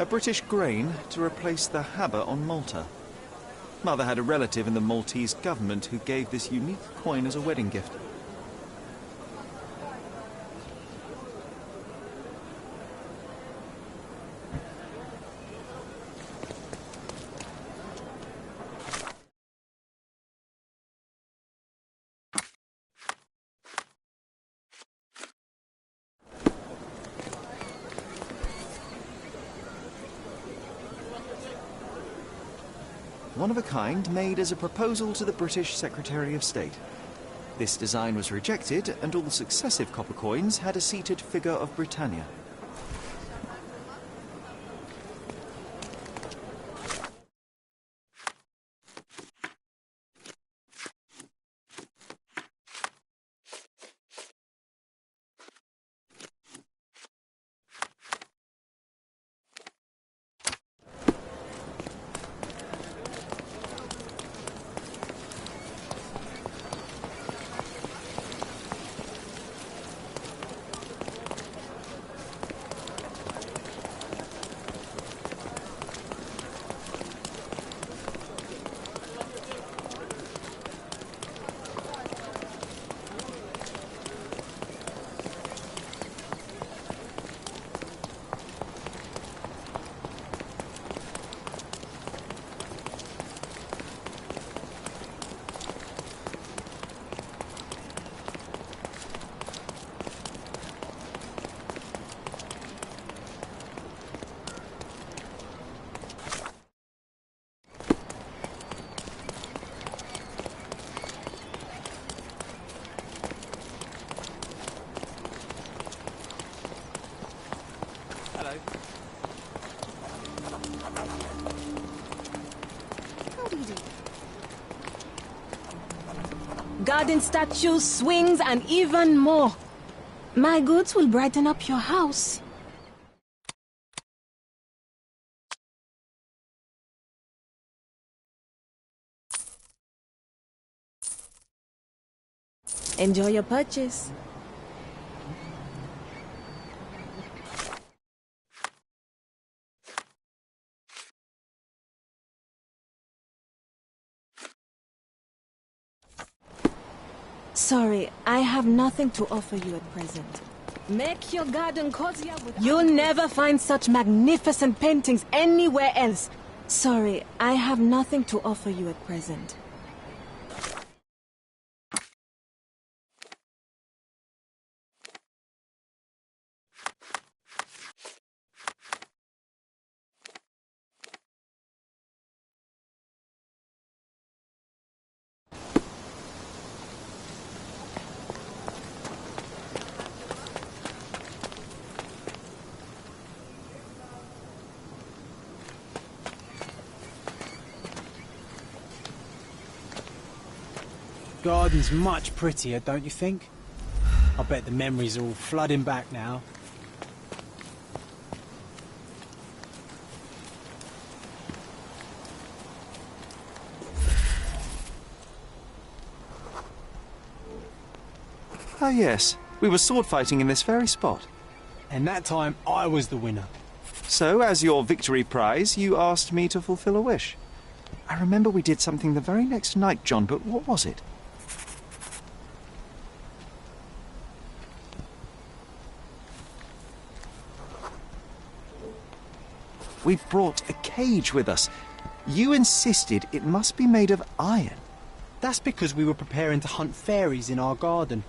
A British grain to replace the habit on Malta. Mother had a relative in the Maltese government who gave this unique coin as a wedding gift. One of a kind, made as a proposal to the British Secretary of State. This design was rejected, and all successive copper coins had a seated figure of Britannia. Garden statues, swings, and even more. My goods will brighten up your house. Enjoy your purchase. Sorry, I have nothing to offer you at present. Make your garden cozier with... You'll never find such magnificent paintings anywhere else. Sorry, I have nothing to offer you at present. Garden's much prettier, don't you think? I bet the memories are all flooding back now. Ah yes, we were sword fighting in this very spot. And that time I was the winner. So, as your victory prize, you asked me to fulfill a wish. I remember we did something the very next night, John, but what was it? We brought a cage with us. You insisted it must be made of iron. That's because we were preparing to hunt fairies in our garden.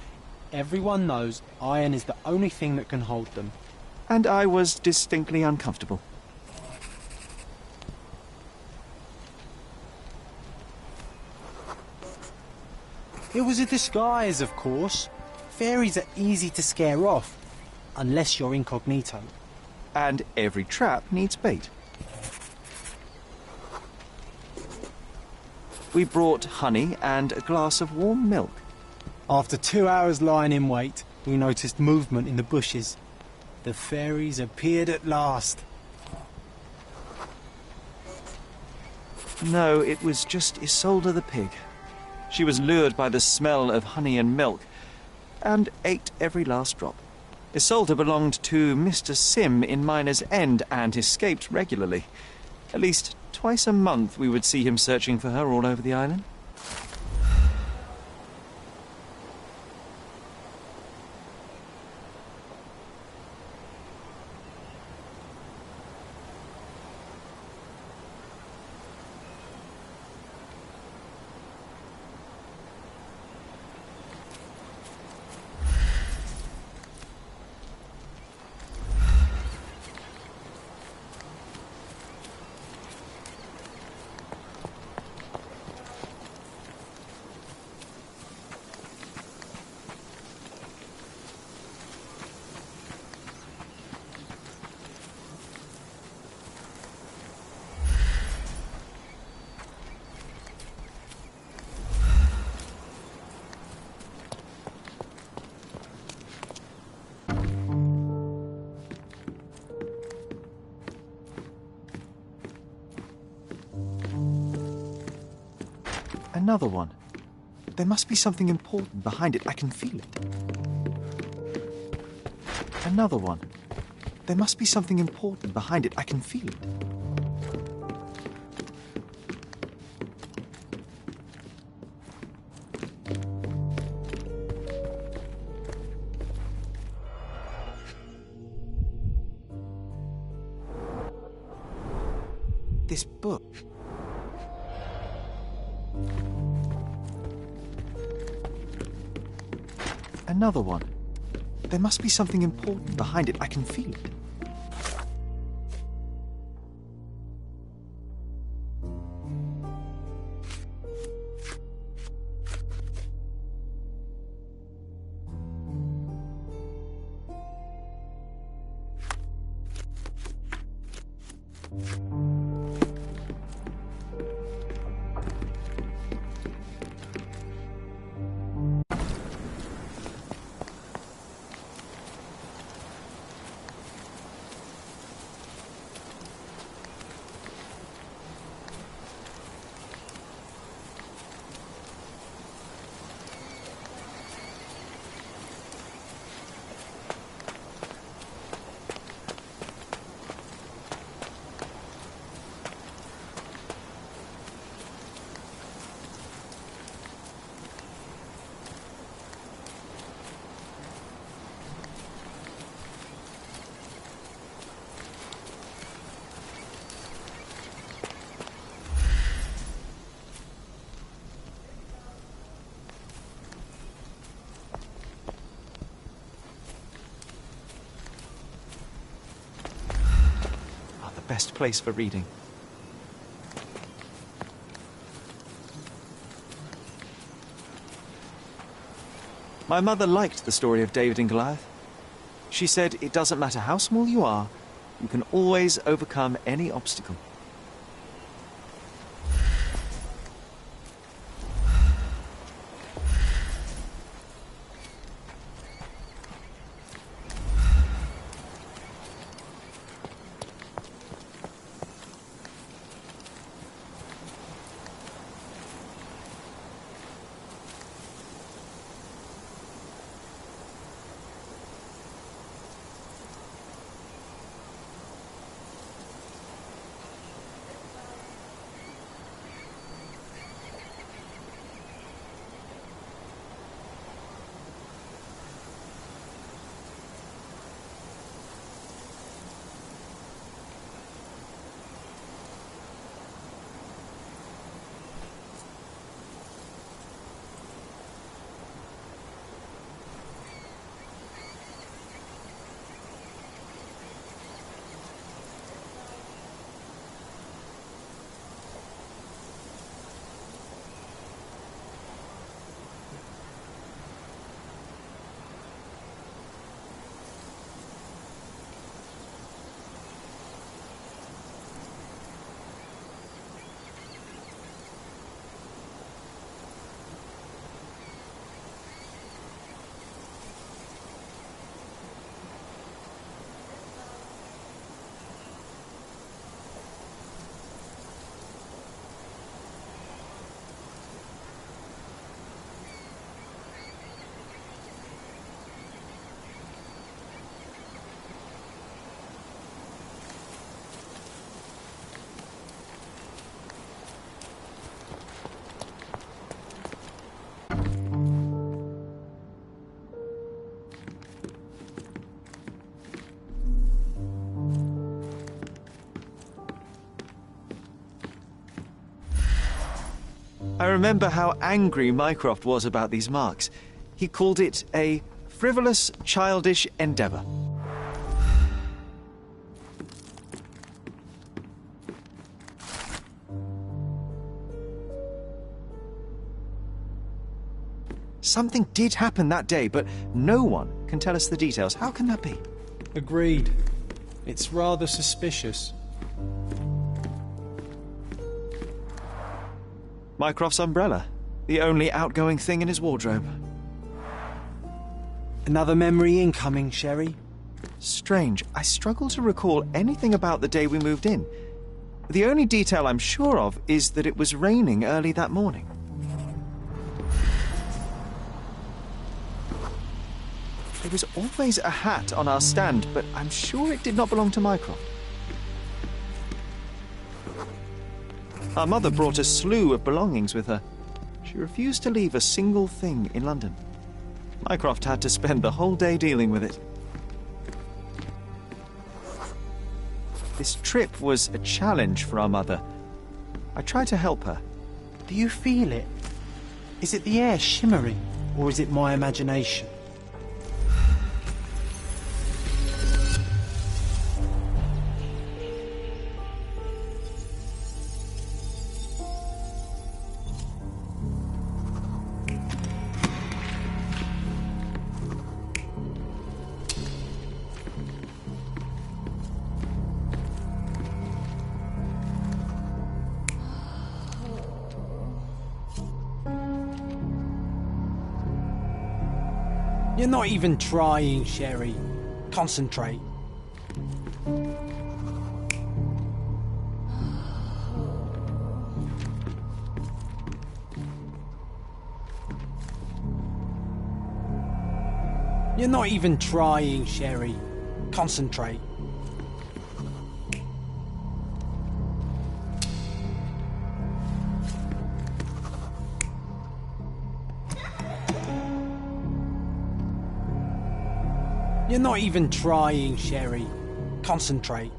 Everyone knows iron is the only thing that can hold them. And I was distinctly uncomfortable. It was a disguise, of course. Fairies are easy to scare off, unless you're incognito. And every trap needs bait. We brought honey and a glass of warm milk. After 2 hours lying in wait, we noticed movement in the bushes. The fairies appeared at last. No, it was just Isolde the pig. She was lured by the smell of honey and milk, and ate every last drop. Isolde belonged to Mr. Sim in Miner's End and escaped regularly. At least Twice a month we would see him searching for her all over the island. Another one. There must be something important behind it. I can feel it. Another one. There must be something important behind it. I can feel it. This book. Another one. There must be something important behind it. I can feel it. Best place for reading. My mother liked the story of David and Goliath. She said it doesn't matter how small you are, you can always overcome any obstacle. I remember how angry Mycroft was about these marks. He called it a frivolous, childish endeavour. Something did happen that day, but no one can tell us the details. How can that be? Agreed. It's rather suspicious. Mycroft's umbrella, the only outgoing thing in his wardrobe. Another memory incoming, Sherry. Strange. I struggle to recall anything about the day we moved in. The only detail I'm sure of is that it was raining early that morning. There was always a hat on our stand, but I'm sure it did not belong to Mycroft. Our mother brought a slew of belongings with her. She refused to leave a single thing in London. Mycroft had to spend the whole day dealing with it. This trip was a challenge for our mother. I tried to help her. Do you feel it? Is it the air shimmering, or is it my imagination? You're not even trying, Sherry. Concentrate. You're not even trying, Sherry. Concentrate. You're not even trying, Sherry. Concentrate.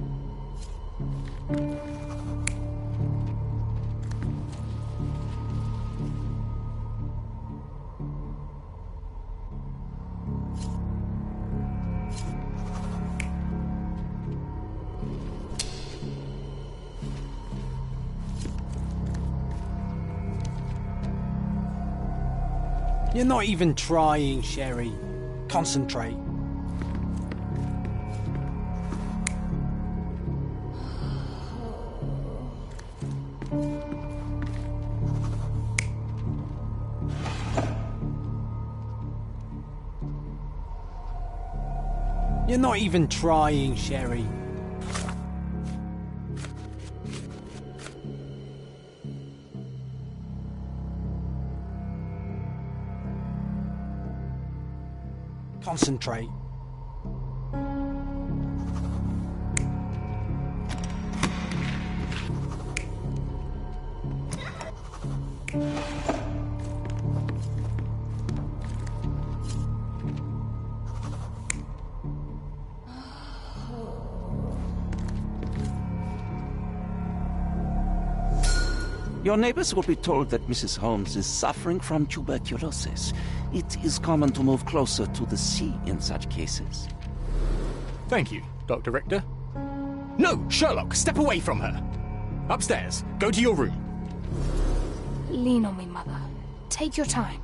You're not even trying, Sherry. Concentrate. You're not even trying, Sherry. Concentrate. Your neighbors will be told that Mrs. Holmes is suffering from tuberculosis. It is common to move closer to the sea in such cases. Thank you, Dr. Richter. No, Sherlock, step away from her. Upstairs, go to your room. Lean on me, Mother. Take your time.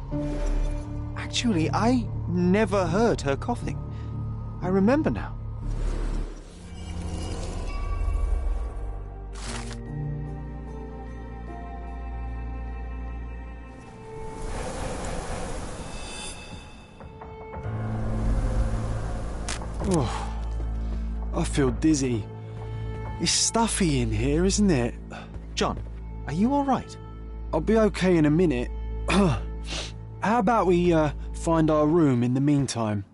Actually, I never heard her coughing. I remember now. Oh, I feel dizzy. It's stuffy in here, isn't it? John, are you all right? I'll be okay in a minute. How about we find our room in the meantime?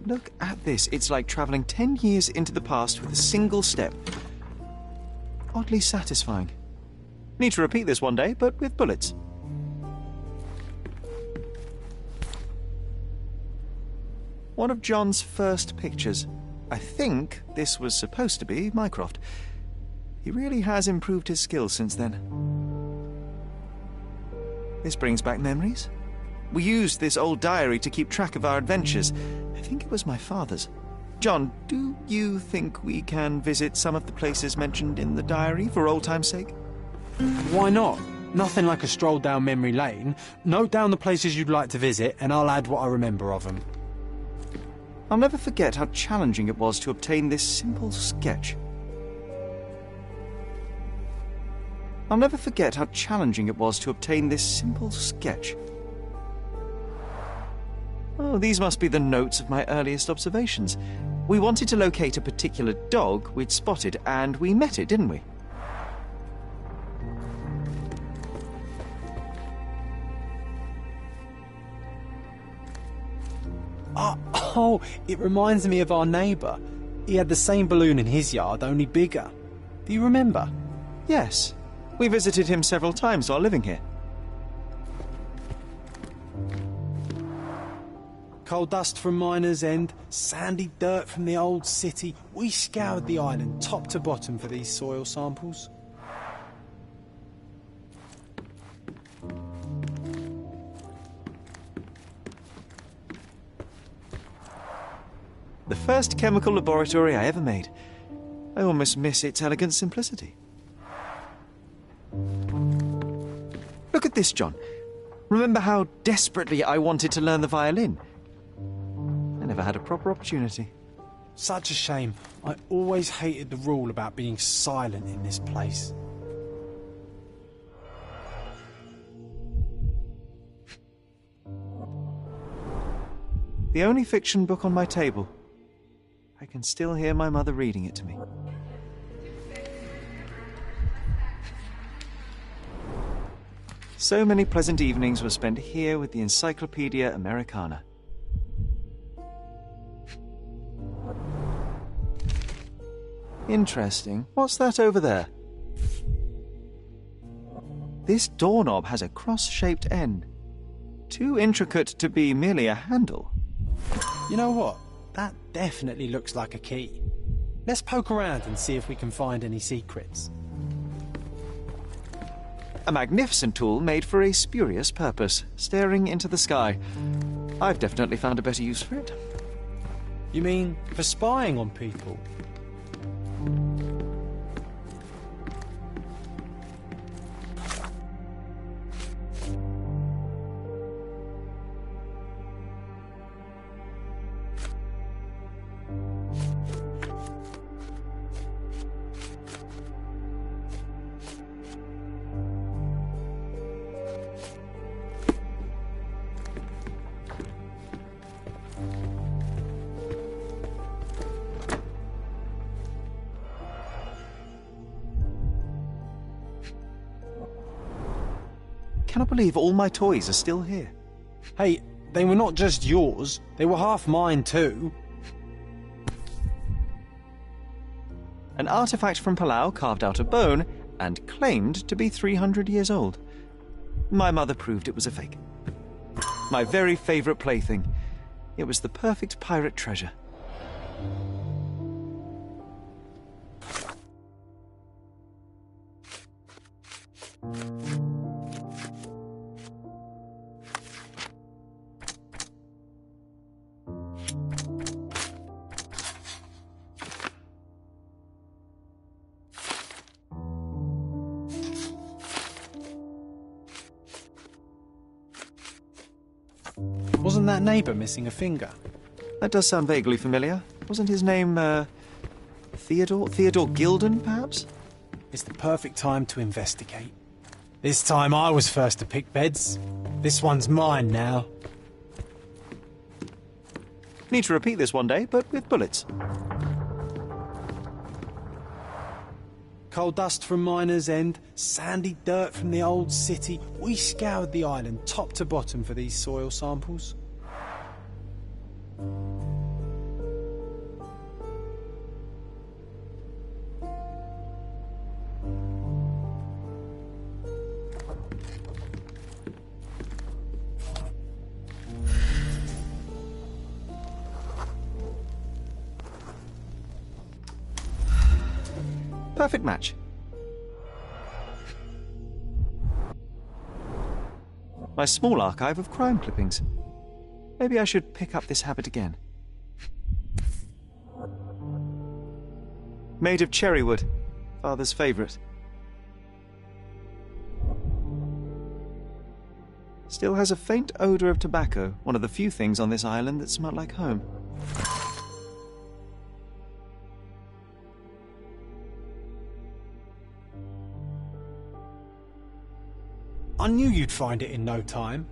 Look at this. It's like travelling 10 years into the past with a single step. Oddly satisfying. Need to repeat this one day, but with bullets. One of John's first pictures. I think this was supposed to be Mycroft. He really has improved his skills since then. This brings back memories. We used this old diary to keep track of our adventures. I think it was my father's. John, do you think we can visit some of the places mentioned in the diary for old time's sake? Why not? Nothing like a stroll down memory lane. Note down the places you'd like to visit, and I'll add what I remember of them. I'll never forget how challenging it was to obtain this simple sketch. I'll never forget how challenging it was to obtain this simple sketch. Oh, these must be the notes of my earliest observations. We wanted to locate a particular dog we'd spotted, and we met it, didn't we? Oh, it reminds me of our neighbour. He had the same balloon in his yard, only bigger. Do you remember? Yes. We visited him several times while living here. Coal dust from Miner's End, sandy dirt from the old city. We scoured the island top to bottom for these soil samples. The first chemical laboratory I ever made. I almost miss its elegant simplicity. Look at this, John. Remember how desperately I wanted to learn the violin? I never had a proper opportunity. Such a shame. I always hated the rule about being silent in this place. The only fiction book on my table. I can still hear my mother reading it to me. So many pleasant evenings were spent here with the Encyclopedia Americana. Interesting. What's that over there? This doorknob has a cross-shaped end. Too intricate to be merely a handle. You know what? That definitely looks like a key. Let's poke around and see if we can find any secrets. A magnificent tool made for a spurious purpose, staring into the sky. I've definitely found a better use for it. You mean for spying on people? I cannot believe all my toys are still here. Hey, they were not just yours, they were half mine too. An artifact from Palau carved out of bone and claimed to be 300 years old. My mother proved it was a fake. My very favourite plaything. It was the perfect pirate treasure. Wasn't that neighbour missing a finger? That does sound vaguely familiar. Wasn't his name, Theodore? Theodore Gilden, perhaps? It's the perfect time to investigate. This time I was first to pick beds. This one's mine now. Need to repeat this one day, but with bullets. Coal dust from Miner's End, sandy dirt from the old city. We scoured the island top to bottom for these soil samples. Perfect match. My small archive of crime clippings. Maybe I should pick up this habit again. Made of cherry wood, Father's favourite. Still has a faint odour of tobacco, one of the few things on this island that smell like home. I knew you'd find it in no time.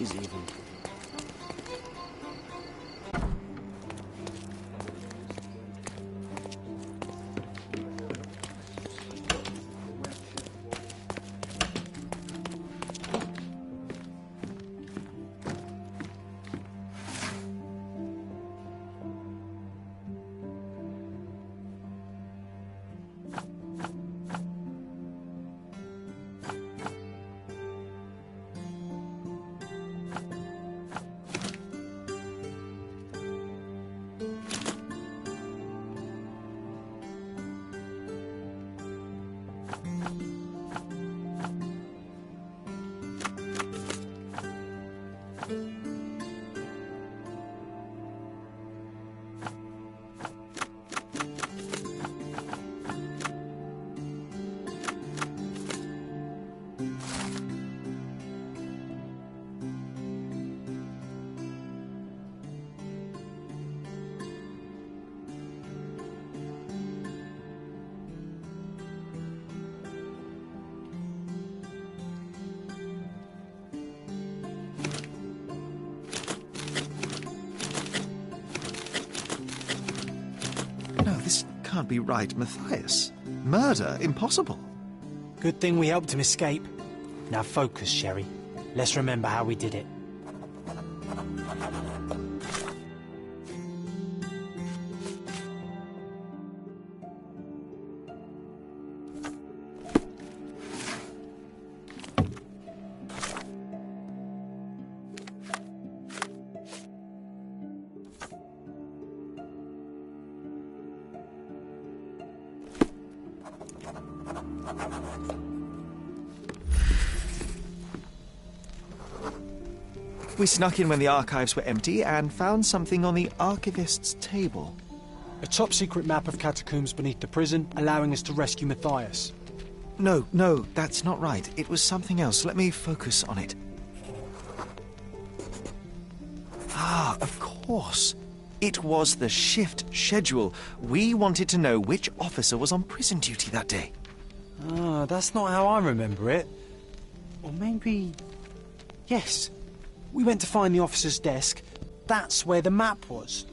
He's even. Can't be right, Matthias. Murder, impossible. Good thing we helped him escape. Now focus, Sherry. Let's remember how we did it. We snuck in when the archives were empty and found something on the archivist's table. A top-secret map of catacombs beneath the prison, allowing us to rescue Matthias. No, that's not right. It was something else. Let me focus on it. Ah, of course. It was the shift schedule. We wanted to know which officer was on prison duty that day. Ah, that's not how I remember it. Or maybe... Yes. We went to find the officer's desk. That's where the map was.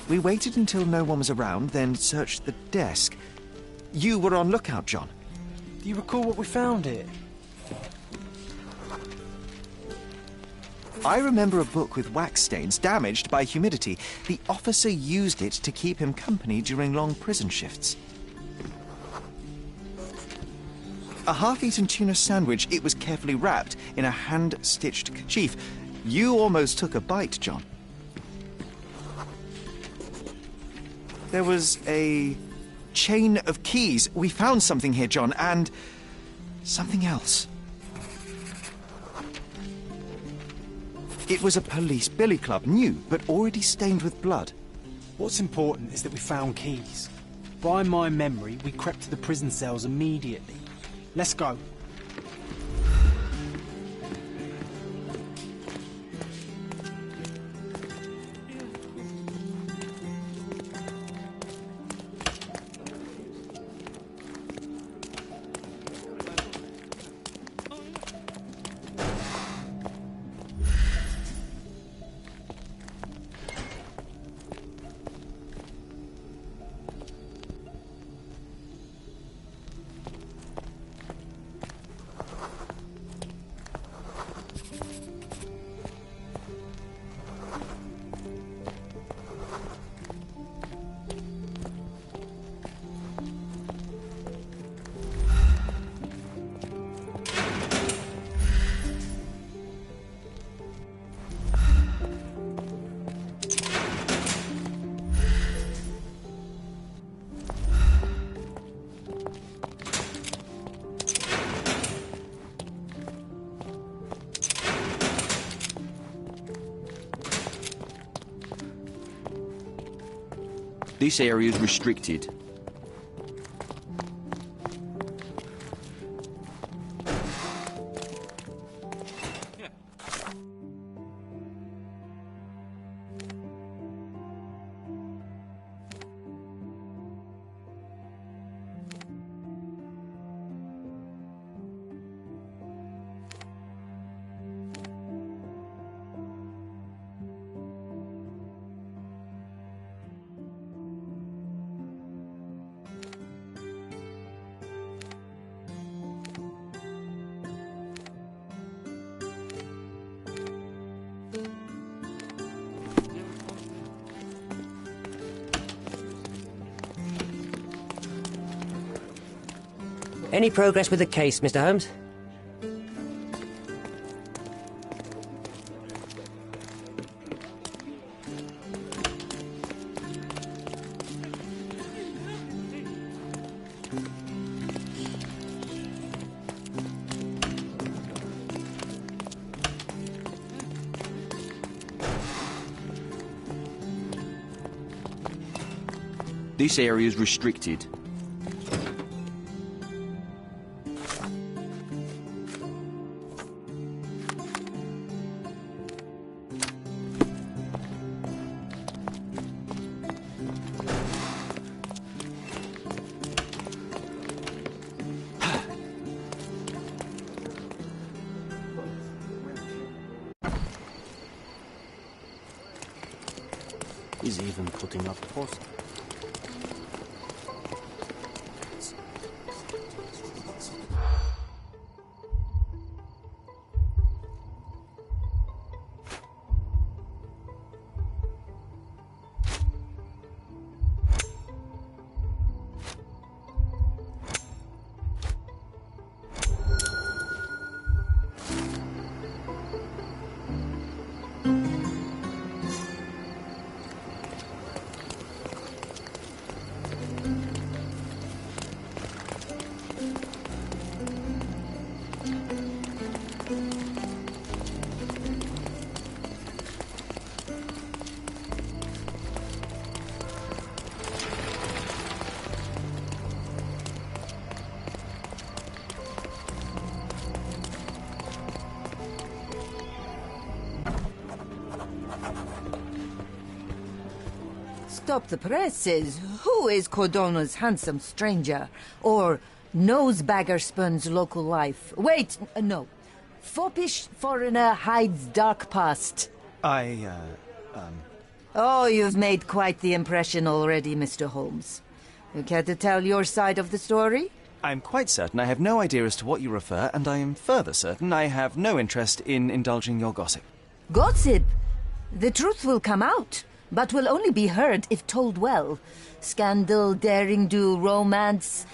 We waited until no one was around, then searched the desk. You were on lookout, John. Do you recall what we found here? I remember a book with wax stains damaged by humidity. The officer used it to keep him company during long prison shifts. A half-eaten tuna sandwich. It was carefully wrapped in a hand-stitched kerchief. You almost took a bite, John. There was a chain of keys. We found something here, John, and something else. It was a police billy club, new, but already stained with blood. What's important is that we found keys. By my memory, we crept to the prison cells immediately. Let's go. This area is restricted. Any progress with the case, Mr. Holmes? This area is restricted. He's even putting up posters. Stop the presses. Who is Cordona's handsome stranger? Or Nosebaggerspun's local life? Wait, no. Foppish foreigner hides dark past. Oh, you've made quite the impression already, Mr. Holmes. You care to tell your side of the story? I'm quite certain I have no idea as to what you refer, and I am further certain I have no interest in indulging your gossip. Gossip? The truth will come out, but will only be heard if told well. Scandal, daring-do, romance.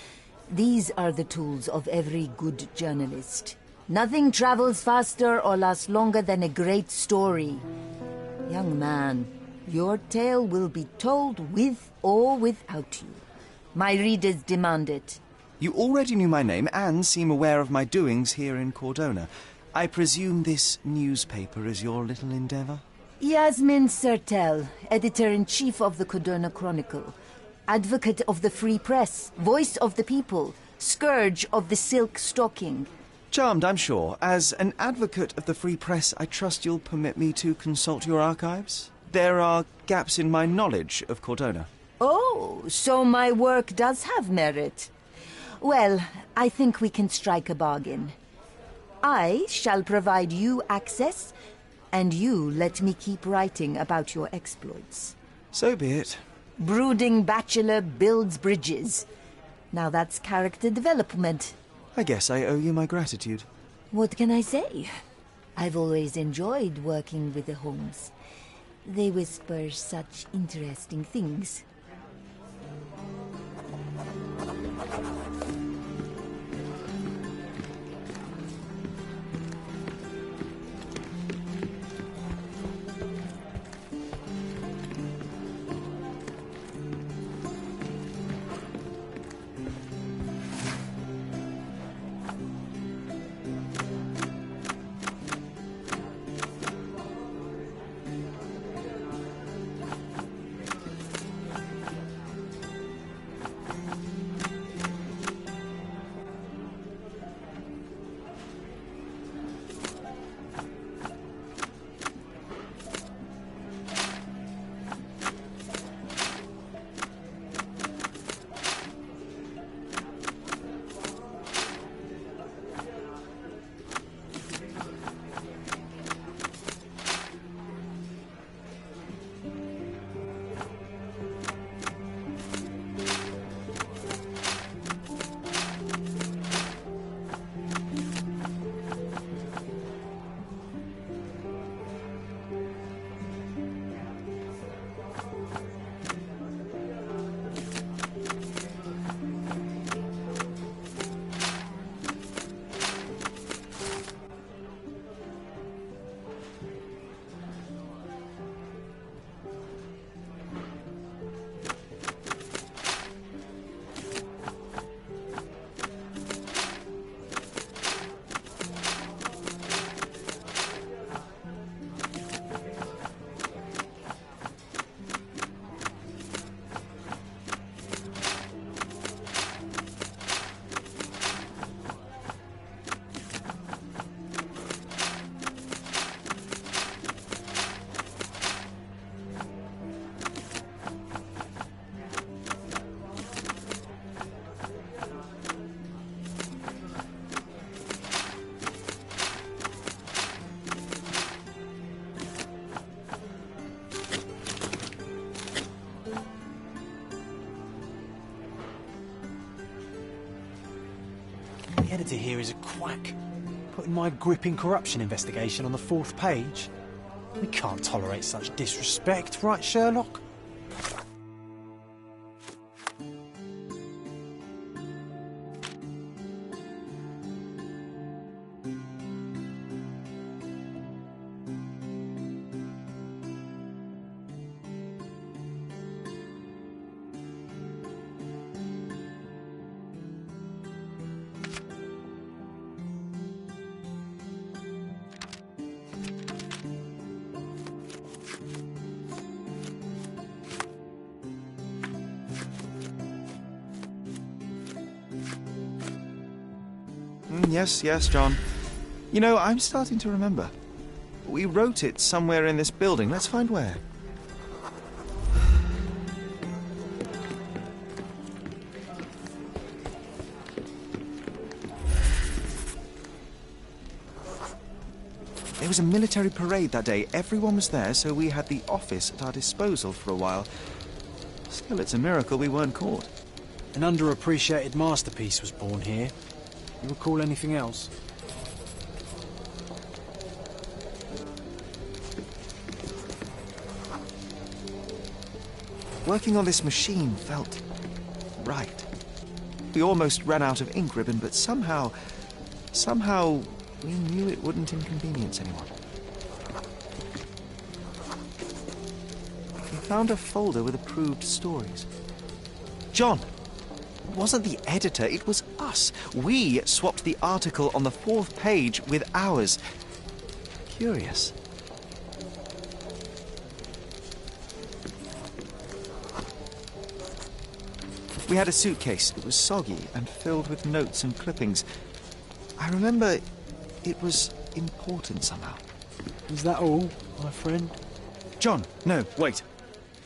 These are the tools of every good journalist. Nothing travels faster or lasts longer than a great story. Young man, your tale will be told with or without you. My readers demand it. You already knew my name and seem aware of my doings here in Cordona. I presume this newspaper is your little endeavour? Yasmin Sertel, editor-in-chief of the Cordona Chronicle, advocate of the free press, voice of the people, scourge of the silk stocking. Charmed, I'm sure. As an advocate of the free press, I trust you'll permit me to consult your archives? There are gaps in my knowledge of Cordona. Oh, so my work does have merit. Well, I think we can strike a bargain. I shall provide you access, and you let me keep writing about your exploits. So be it. Brooding bachelor builds bridges. Now that's character development. I guess I owe you my gratitude. What can I say? I've always enjoyed working with the Holmes. They whisper such interesting things. The editor here is a quack, putting my gripping corruption investigation on the 4th page. We can't tolerate such disrespect, right, Sherlock? Yes, John. You know, I'm starting to remember. We wrote it somewhere in this building. Let's find where. There was a military parade that day. Everyone was there, so we had the office at our disposal for a while. Still, it's a miracle we weren't caught. An underappreciated masterpiece was born here. You recall anything else? Working on this machine felt right. We almost ran out of ink ribbon, but somehow we knew it wouldn't inconvenience anyone. We found a folder with approved stories. John! It wasn't the editor, it was us. We swapped the article on the 4th page with ours. Curious. We had a suitcase. It was soggy and filled with notes and clippings. I remember it was important somehow. Is that all, my friend? John, no, wait.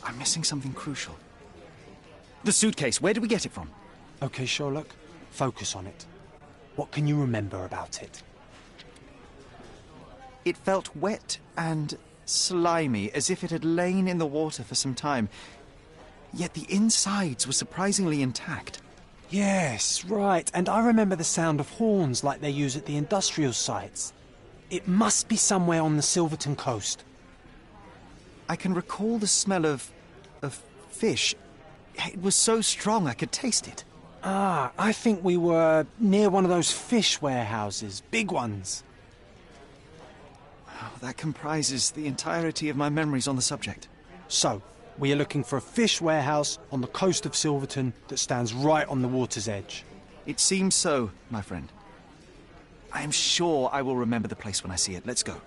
I'm missing something crucial. The suitcase, where did we get it from? Okay, Sherlock, focus on it. What can you remember about it? It felt wet and slimy, as if it had lain in the water for some time. Yet the insides were surprisingly intact. Yes, right. And I remember the sound of horns like they use at the industrial sites. It must be somewhere on the Silverton coast. I can recall the smell of fish. It was so strong I could taste it. Ah, I think we were near one of those fish warehouses. Big ones. Oh, that comprises the entirety of my memories on the subject. So, we are looking for a fish warehouse on the coast of Silverton that stands right on the water's edge. It seems so, my friend. I am sure I will remember the place when I see it. Let's go.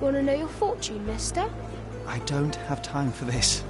Want to know your fortune, mister? I don't have time for this.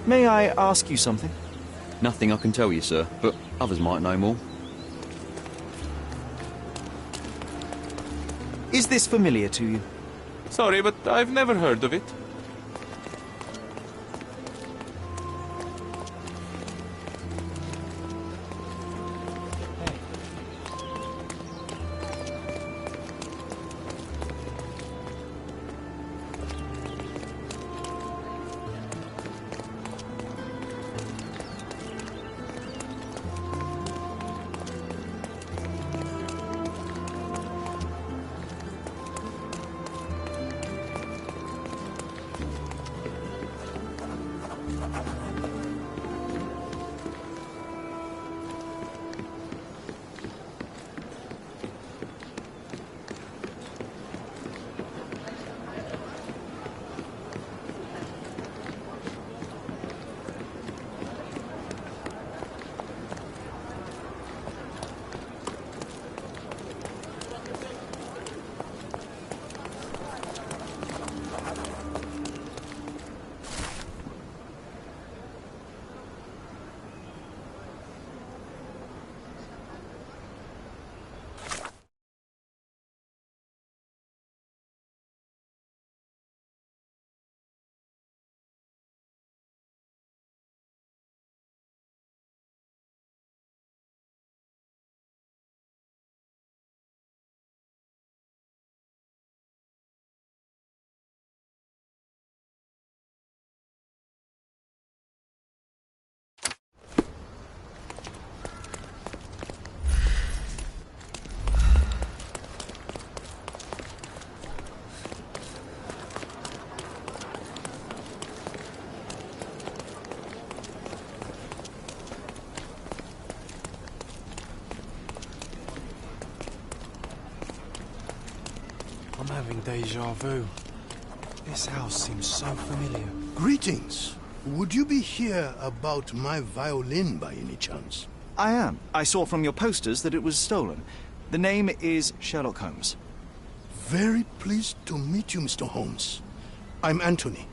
May I ask you something? Nothing I can tell you, sir, but others might know more. Is this familiar to you? Sorry, but I've never heard of it. I'm having deja vu. This house seems so familiar. Greetings. Would you be here about my violin by any chance? I am. I saw from your posters that it was stolen. The name is Sherlock Holmes. Very pleased to meet you, Mr. Holmes. I'm Anthony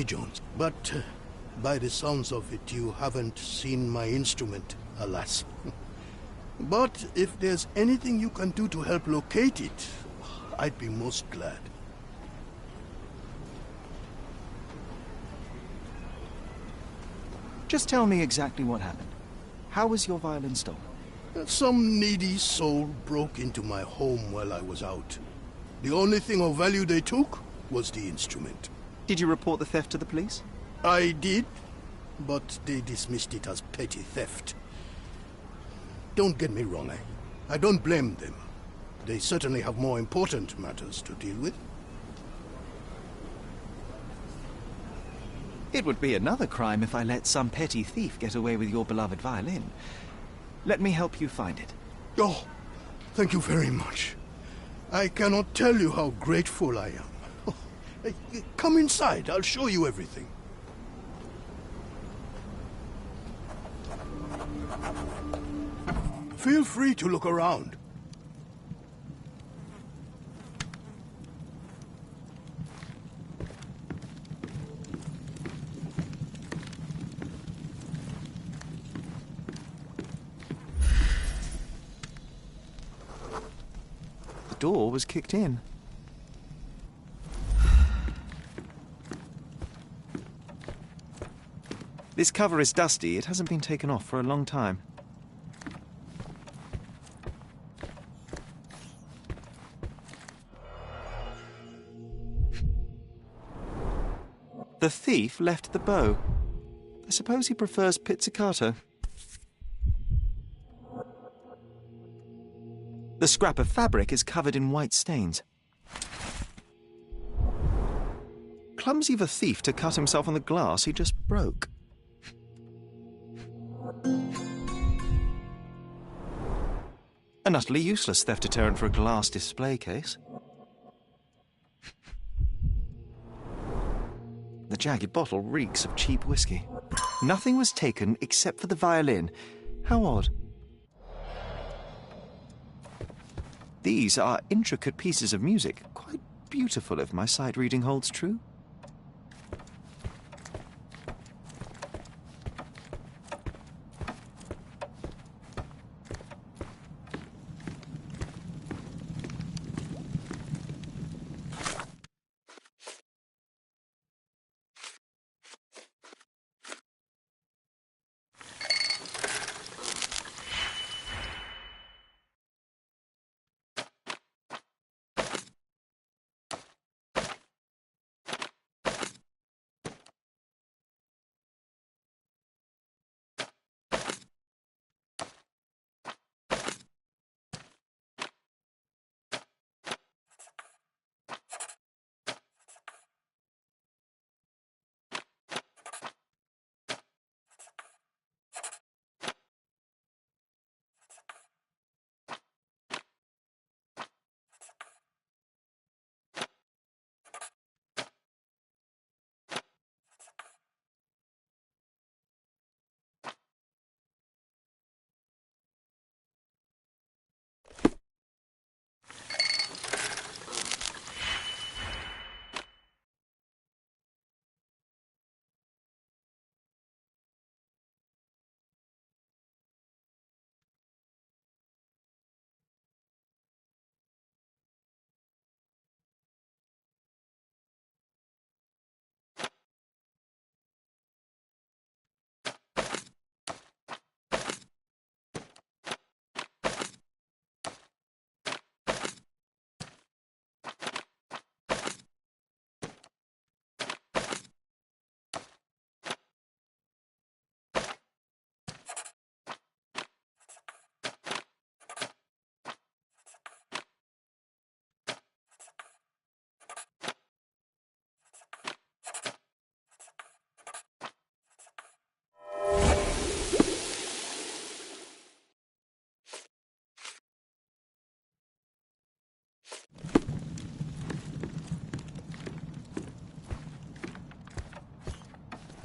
Jones. But by the sounds of it, you haven't seen my instrument, alas. But if there's anything you can do to help locate it, I'd be most glad. Just tell me exactly what happened. How was your violin stolen? Some needy soul broke into my home while I was out. The only thing of value they took was the instrument. Did you report the theft to the police? I did, but they dismissed it as petty theft. Don't get me wrong, I don't blame them. They certainly have more important matters to deal with. It would be another crime if I let some petty thief get away with your beloved violin. Let me help you find it. Oh, thank you very much. I cannot tell you how grateful I am. Oh, come inside, I'll show you everything. Feel free to look around. The door was kicked in. This cover is dusty. It hasn't been taken off for a long time. The thief left the bow. I suppose he prefers pizzicato. The scrap of fabric is covered in white stains. Clumsy of a thief to cut himself on the glass he just broke. An utterly useless theft deterrent for a glass display case. The jagged bottle reeks of cheap whiskey. Nothing was taken except for the violin. How odd. These are intricate pieces of music, quite beautiful if my sight reading holds true.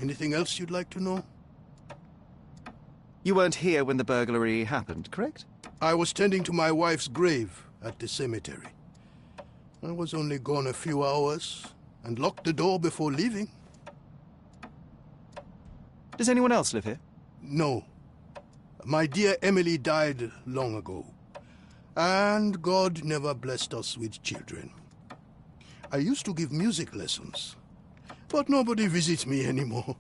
Anything else you'd like to know? You weren't here when the burglary happened, correct? I was tending to my wife's grave at the cemetery. I was only gone a few hours and locked the door before leaving. Does anyone else live here? No. My dear Emily died long ago. And God never blessed us with children. I used to give music lessons, but nobody visits me anymore.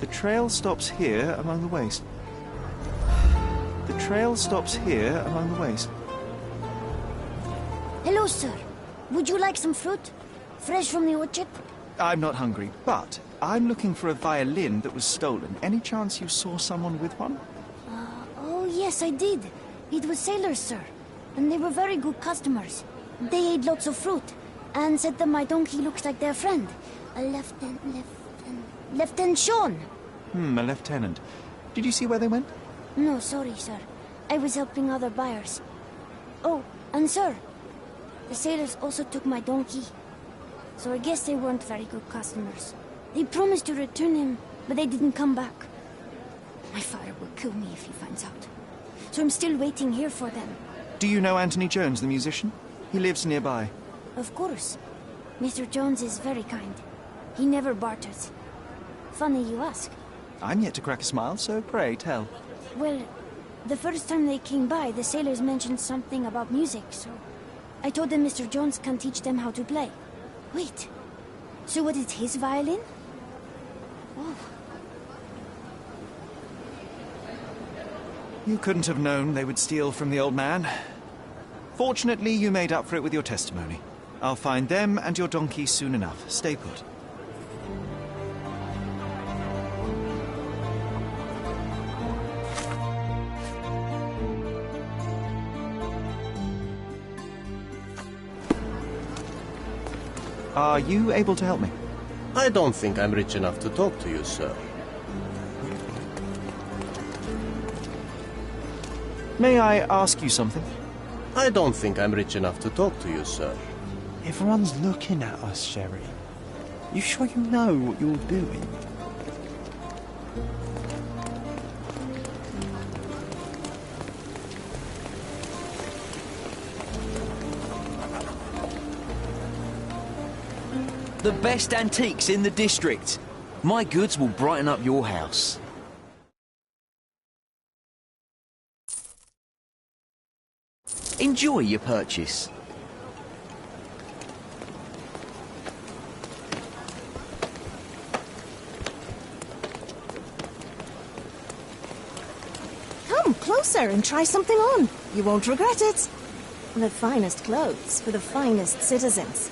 The trail stops here among the waste. The trail stops here among the waste. Hello, sir. Would you like some fruit? Fresh from the orchard? I'm not hungry, but I'm looking for a violin that was stolen. Any chance you saw someone with one? Oh, yes, I did. It was sailors, sir. And they were very good customers. They ate lots of fruit and said that my donkey looks like their friend. A Lieutenant Sean. A lieutenant. Did you see where they went? No, sorry, sir. I was helping other buyers. Oh, and sir, the sailors also took my donkey. So I guess they weren't very good customers. They promised to return him, but they didn't come back. My father will kill me if he finds out. So I'm still waiting here for them. Do you know Anthony Jones, the musician? He lives nearby. Of course. Mr. Jones is very kind. He never barters. Funny you ask. I'm yet to crack a smile, so pray tell. Well, the first time they came by, the sailors mentioned something about music, so I told them Mr. Jones can teach them how to play. Wait, so what is his violin? Oh. You couldn't have known they would steal from the old man. Fortunately, you made up for it with your testimony. I'll find them and your donkey soon enough. Stay put. Are you able to help me? I don't think I'm rich enough to talk to you, sir. May I ask you something? I don't think I'm rich enough to talk to you, sir. Everyone's looking at us, Sherry. You sure you know what you're doing? The best antiques in the district. My goods will brighten up your house. Enjoy your purchase. Come closer and try something on. You won't regret it. The finest clothes for the finest citizens.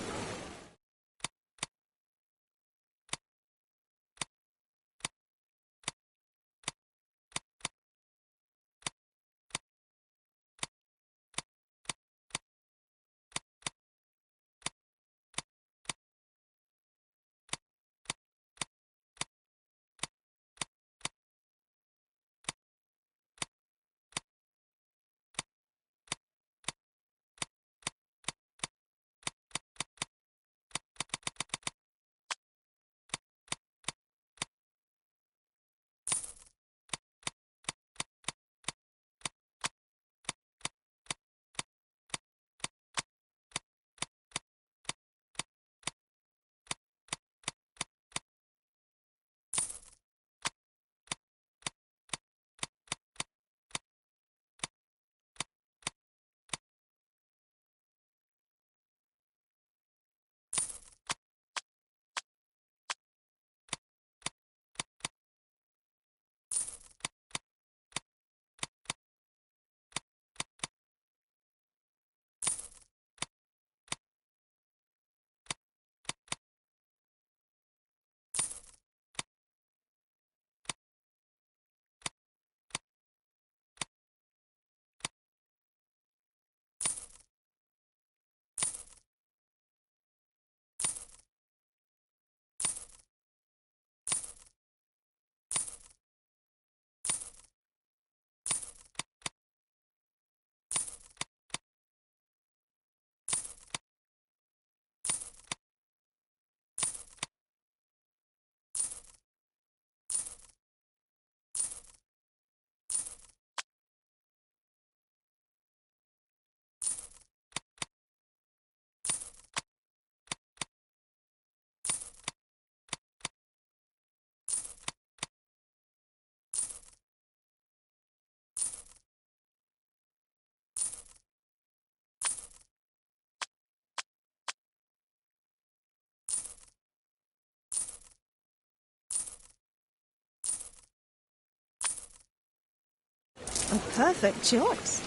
A perfect choice.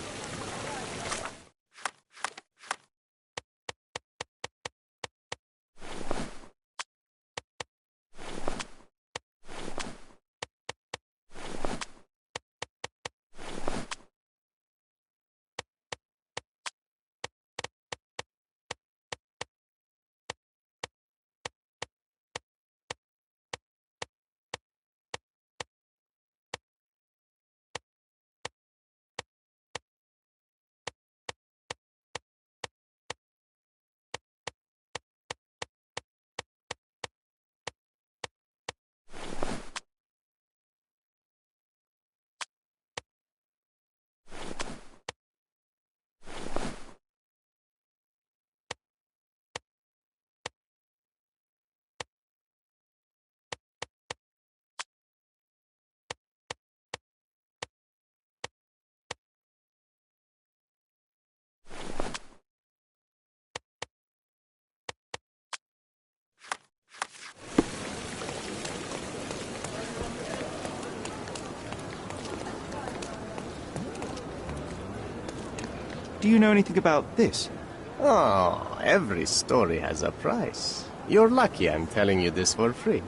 Do you know anything about this? Oh, every story has a price. You're lucky I'm telling you this for free.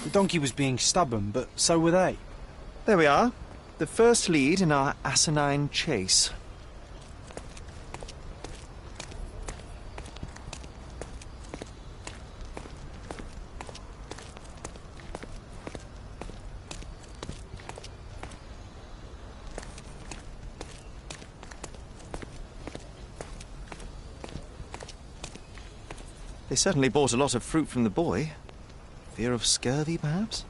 The donkey was being stubborn, but so were they. There we are. The first lead in our asinine chase. They certainly bought a lot of fruit from the boy. Fear of scurvy, perhaps?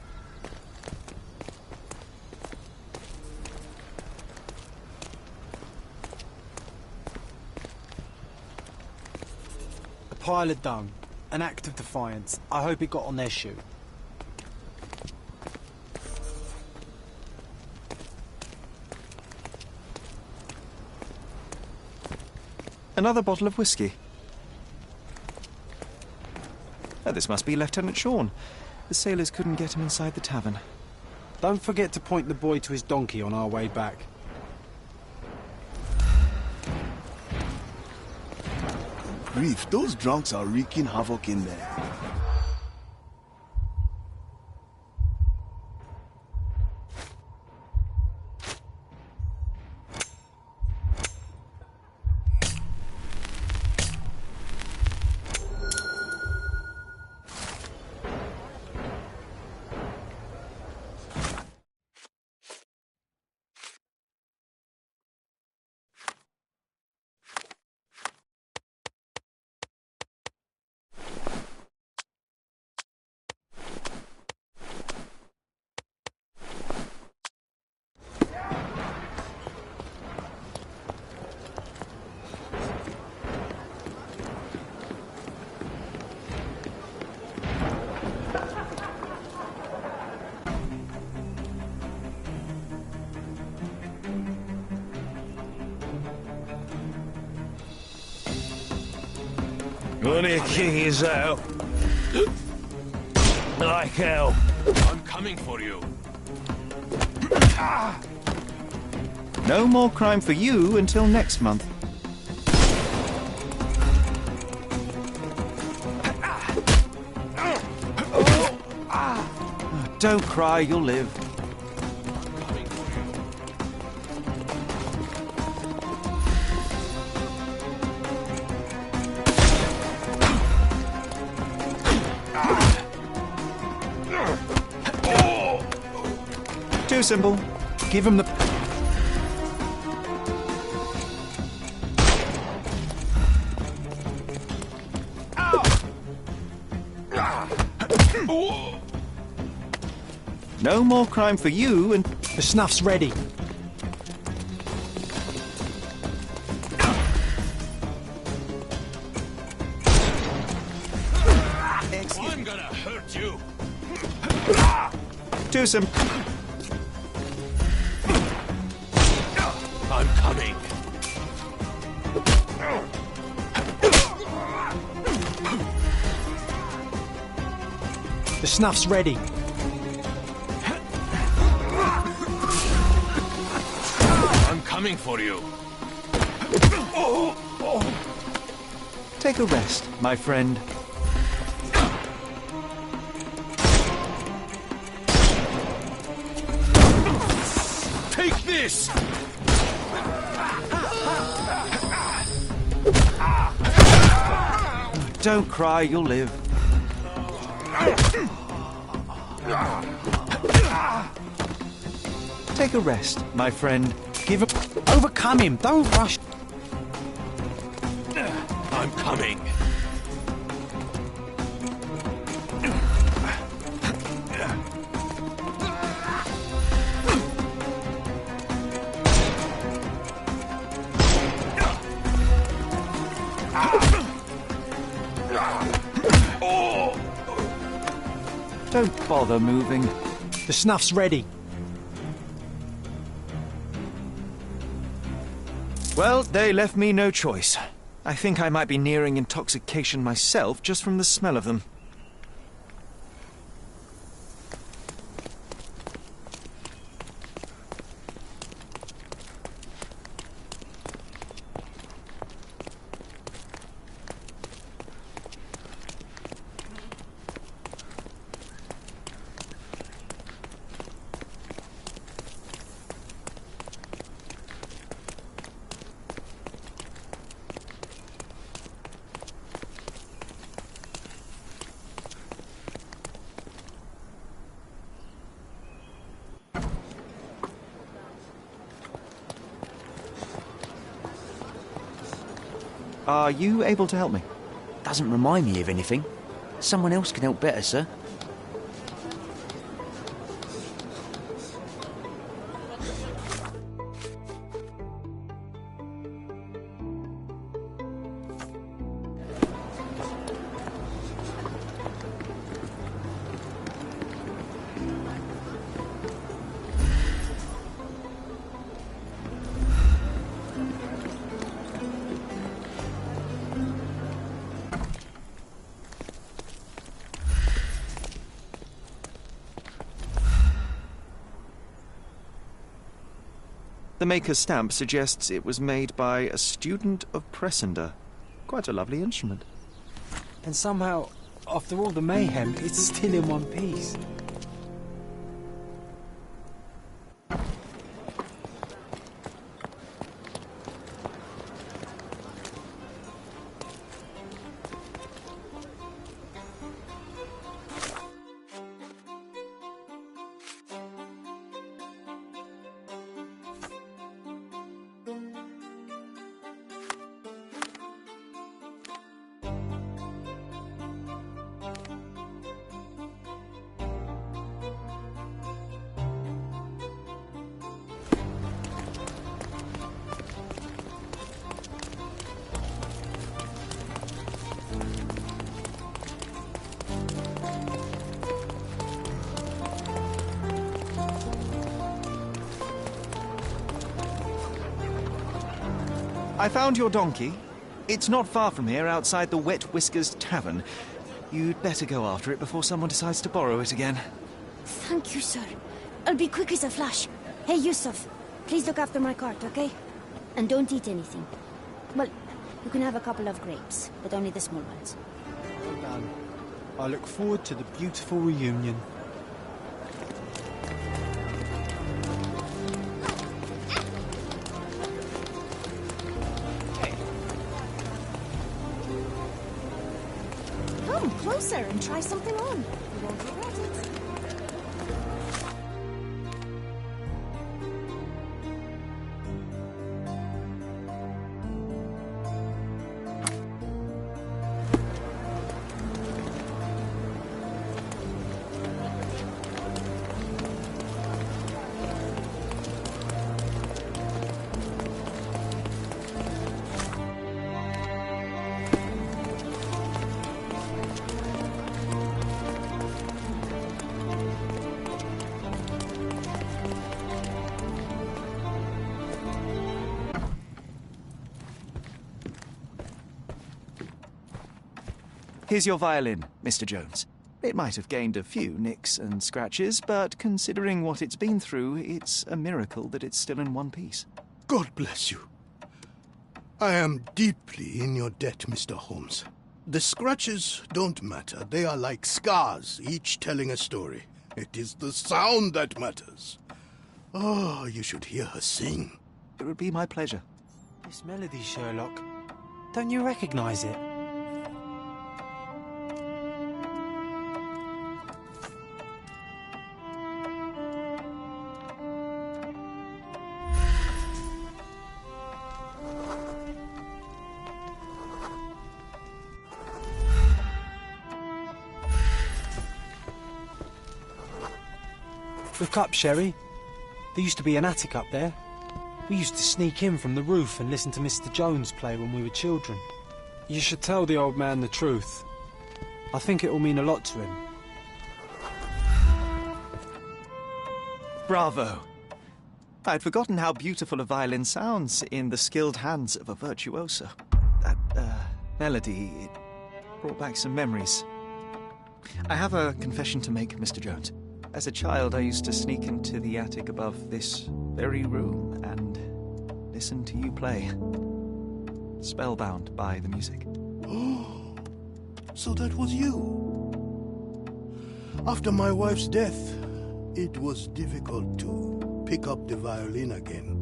A pile of dung. An act of defiance. I hope it got on their shoe. Another bottle of whiskey. Oh, this must be Lieutenant Sean. The sailors couldn't get him inside the tavern. Don't forget to point the boy to his donkey on our way back. Grief, those drunks are wreaking havoc in there. When your king is out, like hell. I'm coming for you. No more crime for you until next month. Don't cry, you'll live. Too simple. Give him the... No more crime for you and... The snuff's ready. I'm gonna hurt you. Do some... I'm coming. The snuff's ready. I'm coming for you. Take a rest, my friend. Take this! Don't cry, you'll live. Take a rest, my friend. Overcome him. Don't rush. I'm coming. Don't bother moving. The snuff's ready. Well, they left me no choice. I think I might be nearing intoxication myself just from the smell of them. Are you able to help me? Doesn't remind me of anything. Someone else can help better, sir. The maker's stamp suggests it was made by a student of Pressender. Quite a lovely instrument. And somehow, after all the mayhem, it's still in one piece. I found your donkey. It's not far from here, outside the Wet Whiskers Tavern. You'd better go after it before someone decides to borrow it again. Thank you, sir. I'll be quick as a flash. Hey, Yusuf, please look after my cart, okay? And don't eat anything. Well, you can have a couple of grapes, but only the small ones. Well done. I look forward to the beautiful reunion. Come closer and try something on. You won't regret it. Here's your violin, Mr. Jones. It might have gained a few nicks and scratches, but considering what it's been through, it's a miracle that it's still in one piece. God bless you. I am deeply in your debt, Mr. Holmes. The scratches don't matter. They are like scars, each telling a story. It is the sound that matters. Oh, you should hear her sing. It would be my pleasure. This melody, Sherlock. Don't you recognize it? Look up, Sherry. There used to be an attic up there. We used to sneak in from the roof and listen to Mr. Jones play when we were children. You should tell the old man the truth. I think it will mean a lot to him. Bravo! I'd forgotten how beautiful a violin sounds in the skilled hands of a virtuoso. That, melody, it brought back some memories. I have a confession to make, Mr. Jones. As a child, I used to sneak into the attic above this very room and listen to you play. Spellbound by the music. Oh, so that was you. After my wife's death, it was difficult to pick up the violin again.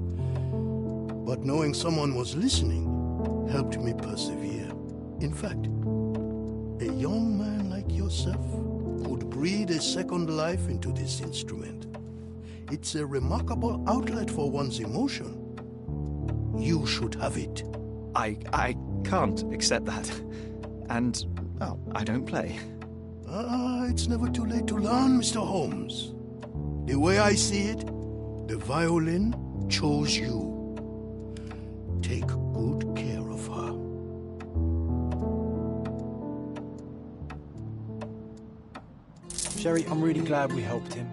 But knowing someone was listening helped me persevere. In fact, a young man like yourself could breathe a second life into this instrument. It's a remarkable outlet for one's emotion. You should have it. I can't accept that. And, well, I don't play. It's never too late to learn, Mr. Holmes. The way I see it, the violin chose you. Take good care of her. Sherry, I'm really glad we helped him.